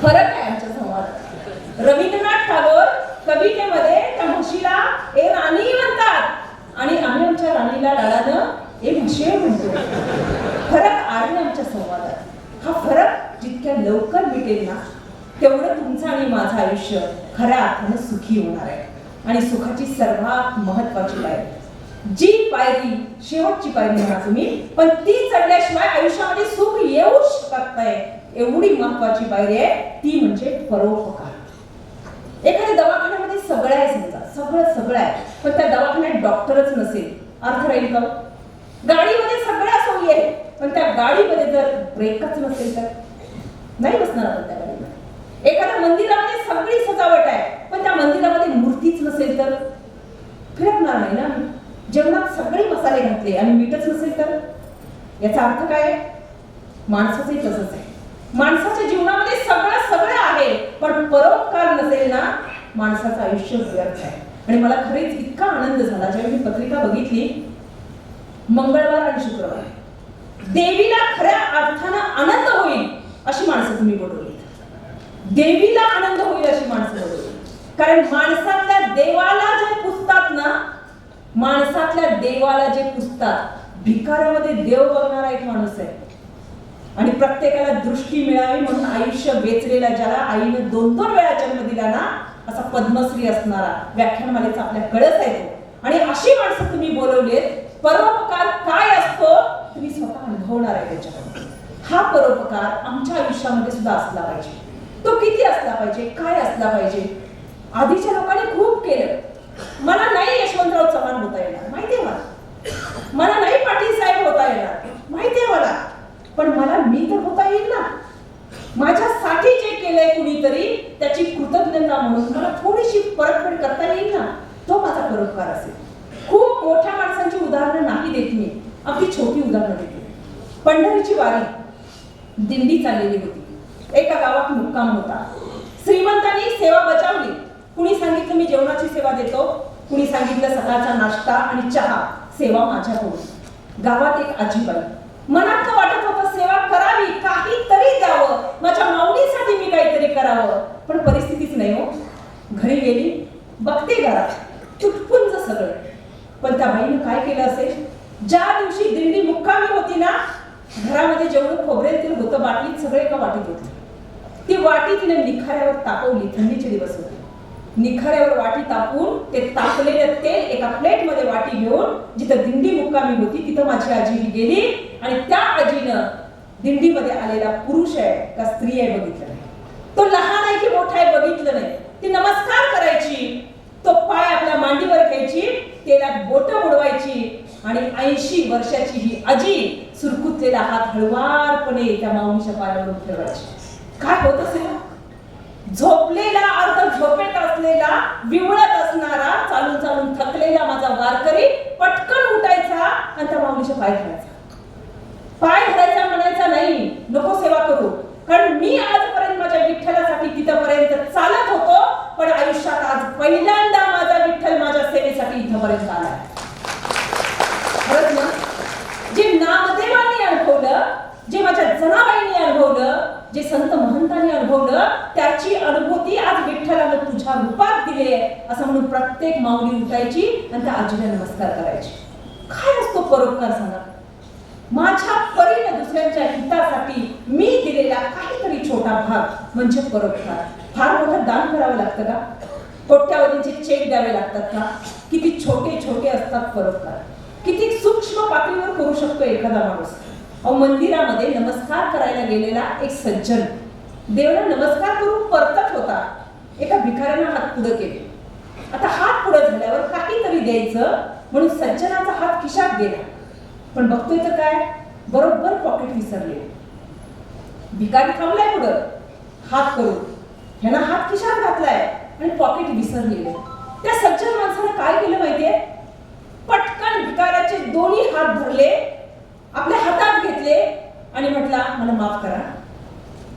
फरक आहे आमच्या संवादात. रवींद्रनाथ टागोर कवितेमध्ये त्या म्हशीला ए राणी म्हणतात आणि आम्ही आमच्या राणीला लाडानं ए म्हशे म्हणतो. फरक आहे आमच्या संवादात. हा फरक जितक्या लवकर मिटेल ना, तेवढं तुमचं आणि माझं आयुष्य खऱ्या अर्थानं सुखी होणार आहे. आणि सुखाची सर्वात महत्वाची पायरी, जी पायरी शेवटची पायरी म्हणा तुम्ही, पण ती चढल्याशिवाय आयुष्यामध्ये सुख येऊ शकत नाही, एवढी महत्वाची पायरी आहे, ती म्हणजे परोपकार. एखाद्या दवाखान्यामध्ये सगळं आहे, समजा सगळं सगळं आहे, पण त्या दवाखान्यात डॉक्टरच नसेल, अर्थ राहील का? गाडीमध्ये सगळ्या सोयी आहे, पण त्या गाडीमध्ये जर ब्रेकच नसेल तर नाही बसणार आपण त्या गाडीमध्ये. एखाद्या मंदिरामध्ये सगळी सजावट आहे, पण त्या मंदिरामध्ये मूर्तीच नसेल तर फिरकणार नाही ना. जेवणात सगळे मसाले घातले आणि मीठच नसेल तर याचा अर्थ काय? माणसाचंही तसंच आहे. माणसाच्या जीवनामध्ये सगळं सगळं आहे, पण परोपकार नसेल ना, माणसाचं आयुष्य व्यर्थ आहे. आणि मला खरेच इतका आनंद झाला जेव्हा मी पत्रिका बघितली. मंगळवार आणि शुक्रवार देवीला खऱ्या अर्थानं आनंद होईल अशी माणसं तुम्ही बोलवली. देवीला आनंद होईल अशी माणसं बोलवली. कारण माणसातल्या देवाला जे पुजतात ना, माणसातल्या देवाला जे पुजतात, भिकाऱ्यामध्ये देव बघणारा एक माणूस आहे. आणि प्रत्येकाला दृष्टी मिळावी म्हणून आयुष्य वेचलेला, ज्याला आईने 2-2 वेळा जन्म दिला ना, असा पद्मश्री असणारा व्याख्यानमालेचा आपल्या कळस आहे तो. आणि अशी माणसं तुम्ही बोलवलीत. परोपकार काय असतो तुम्ही स्वतः अनुभवणार आहे त्याच्याकडे. हा परोपकार आमच्या आयुष्यामध्ये सुद्धा असला पाहिजे. तो किती असला पाहिजे, काय असला पाहिजे? आधीच्या लोकांनी खूप केलं. मला नाही यशवंतराव चव्हाण होता येणार, माहितीये मला नाही पाटील साहेब होता येणार, माहितीये मला, पण मला मी तर होता येईल ना. माझ्यासाठी जे केलंय कुणीतरी त्याची कृतज्ञता म्हणून मला थोडीशी परतफेड करता येईल ना, तो माझा परोपकार असेल. खूप मोठ्या माणसांची उदाहरणं नाही देत मी, अगदी छोटी उदाहरणं देते. पंढरीची वारी दिंडी चाललेली होती. एका गावात मुक्काम होता. श्रीमंतांनी सेवा बजावली. कुणी सांगितलं मी जेवणाची सेवा देतो, कुणी सांगितलं सकाळचा नाश्ता आणि चहा सेवा माझ्याकडून. गावात एक आजीबाई, मनात वाटत होतं सेवा करावी, काहीतरी द्यावं, माझ्या माऊलीसाठी मी काहीतरी करावं, पण परिस्थितीच नाही हो. घरी गेली, बघते घरात तुटपुंज सगळं. पण त्या बाईनं काय केलं असेल, ज्या दिवशी दिंडी मुक्कामी होती ना, घरामध्ये जेवढं खोबरेल तेल होतं बाटलीत, सगळे एका वाटीत होते. ती वाटी तिने निखाऱ्यावर तापवली. थंडीचे दिवस होते. निखाऱ्यावर वाटी तापून ते तापलेलं तेल एका प्लेटमध्ये वाटी घेऊन जिथं दिंडी मुक्कामी होती तिथं माझी आजी गेली. आणि त्या आजीनं दिंडीमध्ये आलेला पुरुष आहे का स्त्री आहे बघितलं नाही. तो लहान आहे की मोठा आहे बघितलं नाही. ती नमस्कार करायची, तो पाय आपल्या मांडीवर घ्यायची, तेलात बोटं बुडवायची आणि 80 वर्षाची ही आजी सुरकुतलेला हात हळवारपणे त्या माऊलीच्या पायावर ठेवायची. काय होत असेल? झोपलेला, अर्ध झोपेत असलेला, विवळत असणारा, चालून चालून थकलेला माझा वारकरी पटकन उठायचा आणि त्या माऊलीच्या पाय धरायचा. पाय धरायचा म्हणायचा नाही, नको सेवा करू, कारण मी आजपर्यंत माझ्या विठ्ठलासाठी तिथपर्यंत चालत होतो, पण आयुष्यात आज पहिल्यांदा माझा विठ्ठल माझ्या सेवेसाठी इथपर्यंत आलाय. खरंच ना, जे नामदेवांनी अनुभवलं, जे माझ्या जनाबाईंनी अनुभवलं, जे संत महंतांनी अनुभवलं, त्याची अनुभूती आज विठ्ठलानं तुझ्या रूपात दिली आहे असं म्हणून प्रत्येक माऊली उठायची आणि त्या आजीला नमस्कार करायची. काय असतो परोपकार सांगा? माझ्या परीने दुसऱ्यांच्या हितासाठी मी दिलेला काहीतरी छोटा भाग म्हणजे परोपकार. फार मोठं दान करावं लागतं का? कोट्यावधींचे चेक द्यावे लागतात का? किती छोटे छोटे असतात परोपकार. किती सूक्ष्म पातळीवर करू शकतो एखादा माणूस. मंदिरामध्ये नमस्कार करायला गेलेला एक सज्जन देवाला नमस्कार करून परतत होता. एका भिकाऱ्यानं हात पुढे केले. आता हात पुढे झाल्यावर काहीतरी द्यायचं म्हणून सज्जनाचा हात खिशात गेला, पण बघतोय तर काय, बरोबर पॉकेट विसरले. भिकारी थांबलाय पुढं हात करून, ह्यानं हात खिशात घातलाय आणि पॉकेट विसरलेले. त्या सज्जन माणसानं काय केलं माहितीये? पटकन भिकाऱ्याचे दोन्ही हात धरले, आपल्या हातात घेतले आणि म्हटला मला माफ करा,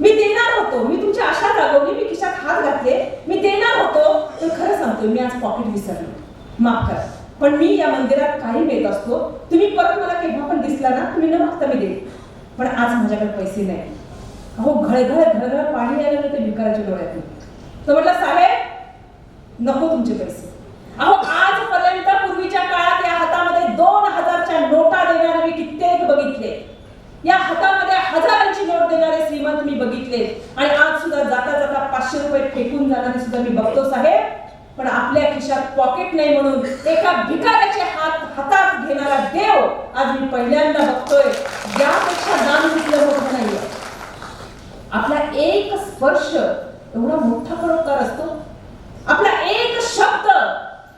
मी देणार होतो, मी तुमची आशा जागवली, मी खिशात हात घातले, मी देणार होतो, पण खरं सांगतोय मी आज पॉकेट विसरलो, माफ करा. पण मी या मंदिरात कायम येत असतो, तुम्ही परत मला केव्हा पण दिसला ना, तुम्ही न मागता मी देईन, पण आज माझ्याकडे पैसे नाही. अहो घळघळ घळघळ पाणी आलं ते भिकाऱ्याच्या डोळ्यातून. तो म्हटला साहेब नको तुमचे पैसे. अहो आजपर्यंत पूर्वीच्या काळात या हातामध्ये 2000च्या नोटा देणारे मी कित्येक बघितले, या हातामध्ये हजारांची नोट देणारे श्रीमंत मी बघितले, आणि आज सुद्धा जाता जाता 500 रुपये फेकून जाणारे सुद्धा मी बघतो साहेब. पण आपल्या खिशात पॉकेट नाही म्हणून एका भिकाऱ्याचे हात हातात घेणारा देव आज मी पहिल्यांदा बघतोय. यापेक्षा दान दिसलं मोठं नाहीये. आपला एक स्पर्श एवढा मोठा परोपकार असतो. आपला एक शब्द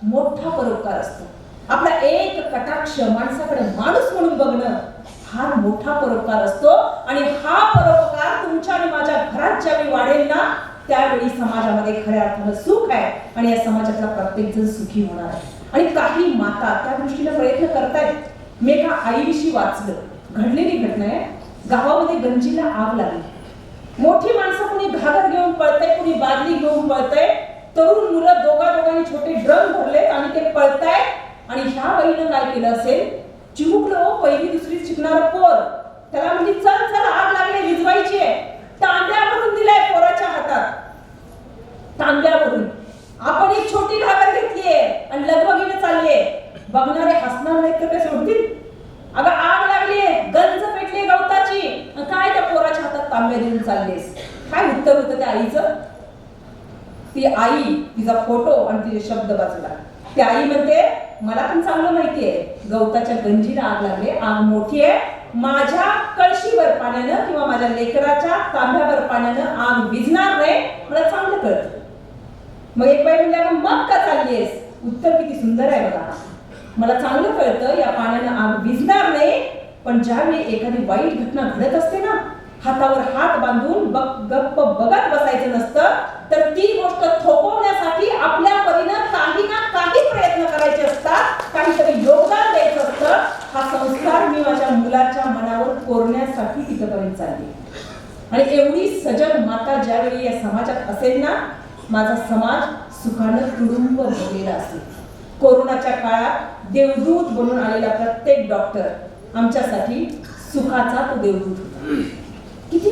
मोठा परोपकार असतो. आपला एक कटाक्ष माणसाकडे माणूस म्हणून बघणं फार मोठा परोपकार असतो. आणि हा परोपकार तुमच्या आणि माझ्या घरात ज्यावेळी वाढेल ना, त्यावेळी समाजामध्ये खऱ्या अर्थानं सुख आहे आणि या समाजातला प्रत्येक जण सुखी होणार आहे. आणि काही माता त्या दृष्टीने प्रयत्न करतायत. मी एका आईविषयी वाचलं, घडलेली घटना आहे. गावामध्ये गंजीला आग लागली. मोठी माणसं कुणी घागर घेऊन पळतय, कुणी बादली घेऊन पळतय. तरुण मुलं दोघांनी छोटे ड्रम भरलेत आणि ते पळतायत. आणि ह्या बाईनं काय केलं असेल, चिमुकलं पहिली दुसरी शिकणारं पोर, त्याला म्हणजे चल चल आग लागली विझवायची आहे, तांब्या भरून दिलाय पोराच्या हातात, तांब्या भरून. तांब्या देऊन चाललेस? काय उत्तर होतं त्या आईचं? ती आई, तिचा फोटो आणि तिचे शब्द बाजूला. ती आई म्हणते, मला पण चांगलं माहितीये गवताच्या गंजीला आग लागले, आग मोठी आहे, माझ्या कळशीवर पाण्यानं किंवा माझ्या लेकराच्या तांब्यावर पाण्यानं आग विझणार नाही, मला चांगलं कळतं. मग एक बाई म्हणल्या, मग का चाललीयस? उत्तर किती सुंदर आहे बघा. मला चांगलं कळतं या पाण्यानं आग विझणार नाही, पण ज्यावेळी एखादी वाईट घटना घडत असते ना, हातावर हात बांधून गप्प बघत बसायचं नसतं, तर ती गोष्ट थोपवण्यासाठी आपल्या परीनं काही ना काही प्रयत्न करायचे असतात, काहीतरी योगदान द्यायचं असतं. हा संस्कार मी माझ्या मुलाच्या मनावर कोरण्यासाठी तिथपर्यंत चालली. आणि एवढी सजग माता ज्यावेळी या समाजात असेल ना, माझा समाज सुखानं तुडुंब भरलेला असेल. कोरोनाच्या काळात देवदूत बनून आलेला प्रत्येक डॉक्टर आमच्यासाठी सुखाचा तो देवदूत होता. किती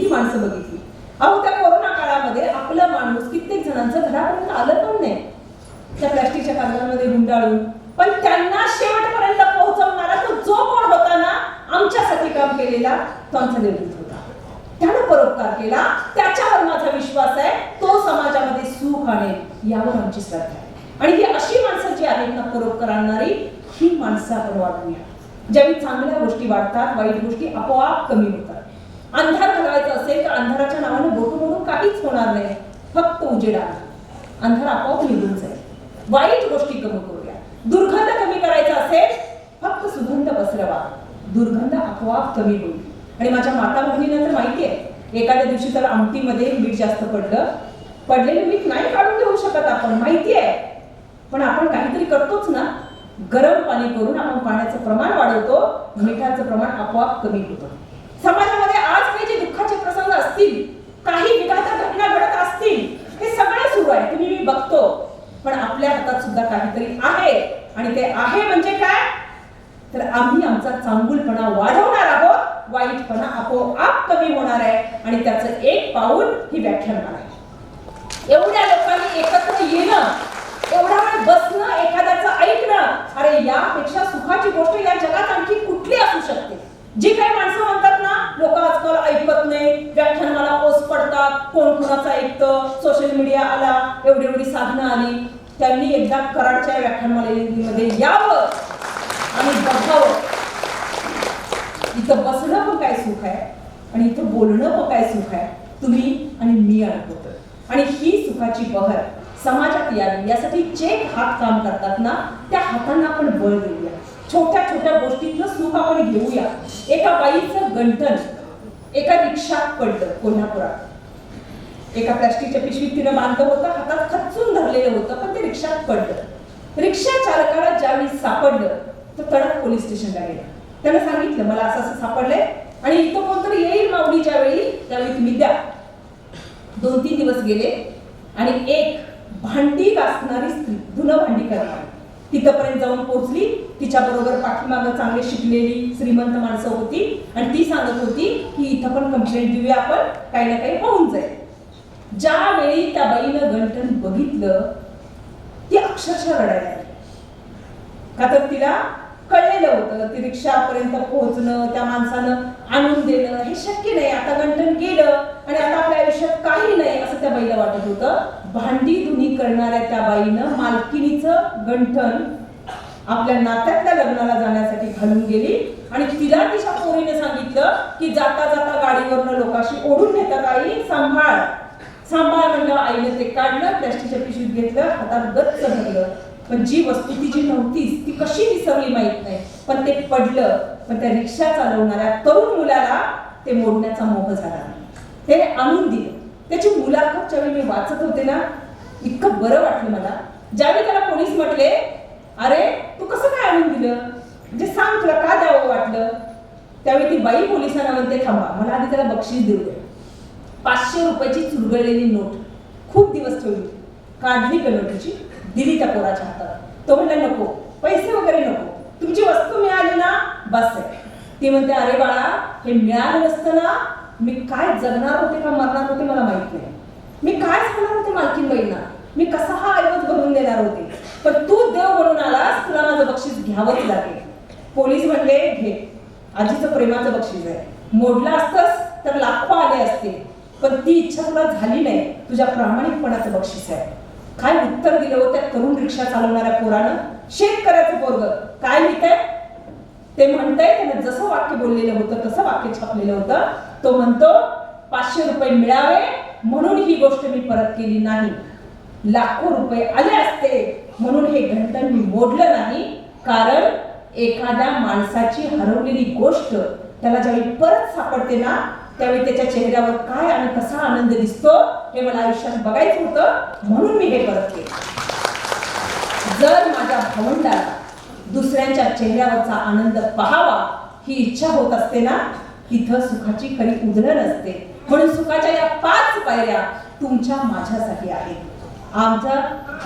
माणसं बघितली. अहो, त्या कोरोना काळामध्ये आपला माणूस कित्येक जणांचं घरापर्यंत आलं पण नाही, त्या प्लास्टिकच्या कागदांमध्ये गुंडाळून, पण त्यांना शेवटपर्यंत पोहोचवणारा तो जो कोण होता ना, आमच्यासाठी काम केलेला, तो आमचा देवदूत होता. त्यानं परोपकार केला, त्याच्यावर माझा विश्वास आहे, तो समाजामध्ये सुख आणेल यावर आमची श्रद्धा आहे. आणि ही अशी माणसं जी आहेत ना परोपकार आणणारी, ही माणसं आपण वाढवूया. ज्यावेळी चांगल्या गोष्टी वाढतात, वाईट गोष्टी आपोआप कमी होतात. अंधार घालवायचा असेल तर अंधाराच्या नावानं बोटून बोलून काहीच होणार नाही, फक्त उजेडा. अंधार आपोआप निघून जाईल. वाईट गोष्टी कमी करूया. दुर्गंध कमी करायचा असेल, फक्त सुगंध पसरवा, दुर्गंध आपोआप कमी होईल. आणि माझ्या माता भगिनींना तर माहिती आहे, एखाद्या दिवशी तर आमटीमध्ये मीठ जास्त पडलेलं मीठ नाही काढून घेऊ शकत आपण, माहिती आहे, पण आपण काहीतरी करतोच ना. गरम पाणी करून आपण पाण्याचं प्रमाण वाढवतो, मिठाचं प्रमाण आपोआप कमी होतं. समाजामध्ये आज काही जे दुःखाचे प्रसंग असतील, काही विघातक घटना घडत असतील, हे सगळं सुरू आहे, तुम्ही मी बघतो, पण आपल्या हातात सुद्धा काहीतरी आहे. आणि ते आहे म्हणजे काय, तर आम्ही आमचा चांगुलपणा वाढवणार आहोत, वाईटपणा आपोआप कमी होणार आहे. आणि त्याचं एक पाऊल ही व्याख्यानमाला आहे. एवढ्या लोकांनी एकत्र येणं, एवढा वेळ बसणं, एखाद्याचं ऐकणं, अरे यापेक्षा सुखाची गोष्ट या जगात आणखी कुठली असू शकते? जी काही माणसं म्हणतात ना, लोक आजकाल ऐकत नाही, व्याख्यानमाला ओस पडतात, कोण कुणाचं ऐकतं, सोशल मीडिया आला, एवढी साधनं आली, त्यांनी एकदा कराडच्या व्याख्यानमालेमध्ये यावं आणि बघावं. इथं बसणं पण काय सुख आहे आणि इथं बोलणं पण काय सुख आहे, तुम्ही आणि मी अनुभवतो. आणि ही सुखाची बहर समाजात यावी यासाठी जे हात काम करतात ना, त्या हातांना आपण बळ देऊया. छोट्या छोट्या गोष्टीतलं सुख आपण घेऊया. एका बाईचं गंठन एका रिक्षात पडलं कोल्हापुरात. एका प्लास्टिकच्या पिशवीत तिनं बांधलं होतं, हातात खचून धरलेलं होतं, पण ते रिक्षात पडलं. रिक्षा चालकाला ज्यावेळी सापडलं तर तडक पोलीस स्टेशनला गेला. त्यानं सांगितलं, मला असं सापडलंय आणि इथं कोणतरी येईल माऊलीच्या वेळी, त्यावेळी तुम्ही द्या. 2-3 दिवस गेले आणि एक भांडी घासणारी स्त्री, धुणं भांडी करणारी, तिथपर्यंत जाऊन पोहोचली. तिच्या बरोबर पाठीमागं चांगले शिकलेली श्रीमंत माणसं होती आणि ती सांगत होती की इथं पण कंप्लेंट देऊया आपण, काही ना काही होऊन जाईल. ज्यावेळी त्या बाईनं गंठन बघितलं, ती अक्षरशः रडायला लागली. का तर तिला कळलेलं होतं ती रिक्षापर्यंत पोहोचणं, त्या माणसानं आणून देणं हे शक्य नाही. आता गंठन गेलं आणि आता आपल्या आयुष्यात काही नाही असं त्या बाईला वाटत होतं. भांडी धुणी करणाऱ्या त्या बाईनं मालकिनीचं गंठन आपल्या नात्यातल्या लग्नाला जाण्यासाठी घालून गेली आणि तिला तिच्या पोरीने सांगितलं की जाता जाता गाडीवरनं लोकांशी ओढून नेतात, आई सांभाळ सांभाळ म्हणलं. आईने ते काढलं, प्लास्टिकच्या पिशवीत घेतलं, हातात गच्च धरलं. पण जी वस्तू तिची नव्हतीच, ती कशी विसरली माहित नाही, पण ते पडलं. पण त्या रिक्षा चालवणाऱ्या तरुण मुलाला ते मोडण्याचा मोह झाला. ते आणून दिलं. त्याची मुलाखत ज्यावेळी मी वाचत होते ना, इतकं बरं वाटलं मला. ज्यावेळी त्याला पोलीस म्हटले, अरे तू कसं काय आणून दिलं, म्हणजे सांग तुला का द्यावं वाटलं, त्यावेळी ती बाई पोलिसांना म्हणते, थांबा मला आधी त्याला बक्षीस देऊ दे. 500 रुपयाची चुरगळलेली नोट खूप दिवस ठेवली, काढली नोटीची, दिली त्या पोराच्या हातात. तो म्हणला, नको पैसे वगैरे नको, तुमची वस्तू मिळाली ना बस आहे. ती म्हणते, अरे बाळा हे मिळालं नसतं ना, मी काय जगणार होते का मरणार होते मला माहित नाही, मी काय सांगणार होते मालकीनबाईंना, मी कसा हा ऐवज भरून देणार होते, पण तू देव बनून आलास, तुला माझं बक्षीस घ्यावंच लागेल. पोलीस म्हणले, घे, आजीचं प्रेमाचं बक्षीस आहे, मोडलं असतंस तर लाखो आले असते, पण ती इच्छा तुला झाली नाही. तुझ्या प्रामाणिकपणाचं बक्षीस आहे. काय उत्तर दिलं हो त्या तरुण रिक्षा चालवणाऱ्या पोरानं? शेतकऱ्याचं पोरग काय लिहितंय ते म्हणतंय, त्यानं जसं वाक्य बोललेलं होतं तसं वाक्य छापलेलं होतं. तो म्हणतो 500 रुपये मिळावे म्हणून ही गोष्ट मी परत केली नाही. लाखो रुपये आले असते म्हणून हे घंटन मी मोडलं नाही. कारण एखाद्या माणसाची हरवलेली गोष्ट त्याला ज्यावेळी परत सापडते ना, त्यावेळी त्याच्या चेहऱ्यावर काय आणि कसा आनंद दिसतो हे मला आयुष्यात बघायचं होतं, म्हणून मी हे परत केलं. जर माझ्या भावंडाला दुसऱ्यांच्या चेहऱ्यावरचा आनंद पाहावा ही इच्छा होत असते ना, तिथं सुखाची खरी उधळण असते. म्हणून सुखाच्या या 5 पायऱ्या तुमच्या माझ्यासाठी आहेत. आमचं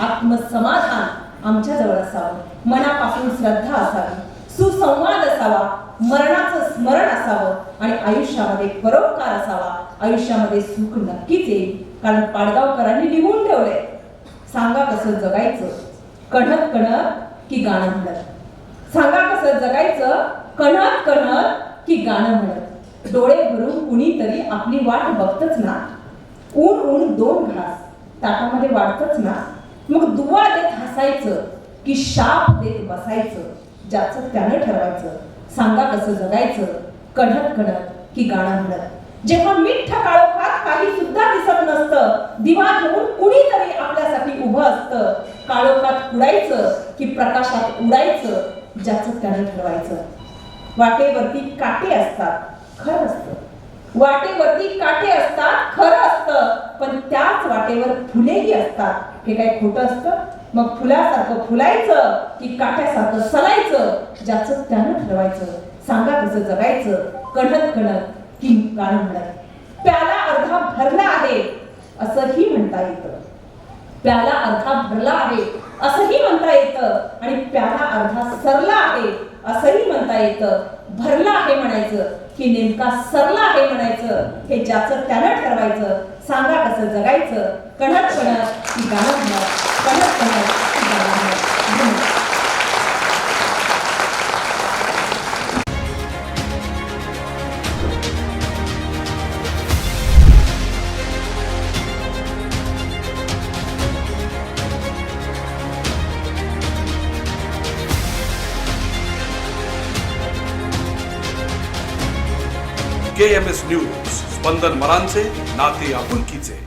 आत्मसमाधान आमच्याजवळ असावं, मनापासून श्रद्धा असावी, सुसंवाद असावा, मरणाचं स्मरण असावं आणि आयुष्यामध्ये परोपकार असावा. आयुष्यामध्ये सुख नक्कीच येईल. कारण पाडगावकरांनी लिहून ठेवलंय, सांगा कसं जगायचं कणत कणत की गाणं म्हणत. सांगा कसं जगायचं कणत कणत की गाणं म्हणत. डोळे भरून कुणीतरी आपली वाट बघतच ना. ऊन ऊन 2 घास ताटामध्ये वाढतच ना. मग दुवा देत हसायचं की शाप देत बसायचं, ज्याचं त्यानं ठरवायचं. सांगा कसं जगायचं कणत कणत की गाणं म्हणत. जेव्हा मिठ्ठ काळोखात काही सुद्धा दिसत नसतं, दिवा घेऊन कुणीतरी आपल्यासाठी उभं असतं. काळोखात उडायचं की प्रकाशात उडायचं, ज्याचं त्यानं ठरवायचं. वाटेवरती काटे असतात खरं असतं, वाटेवरती काटे असतात खरं असतं, पण त्याच वाटेवर फुलेही असतात. हे काय खोटं असतं? मग फुलासारखं फुलायचं की काट्यासारखं सलायचं, ज्याचं त्यानं ठरवायचं. सांगा कसं जगायचं कणत कणत की गाणं म्हणत. प्याला अर्धा भरला आहे असंही म्हणता येतं. प्याला अर्धा भरला आहे असंही म्हणता येतं आणि प्याला अर्धा सरला आहे असंही म्हणता येतं. भरला आहे म्हणायचं की नेमका सरला आहे म्हणायचं, हे ज्याचं त्यानं ठरवायचं. सांगा कसं जगायचं कणत कणत की गाणं म्हणत, कणत कणत की गाणं म्हणत. KMS न्यूज, स्पंदन मरांचे नाते आपुलकीचे.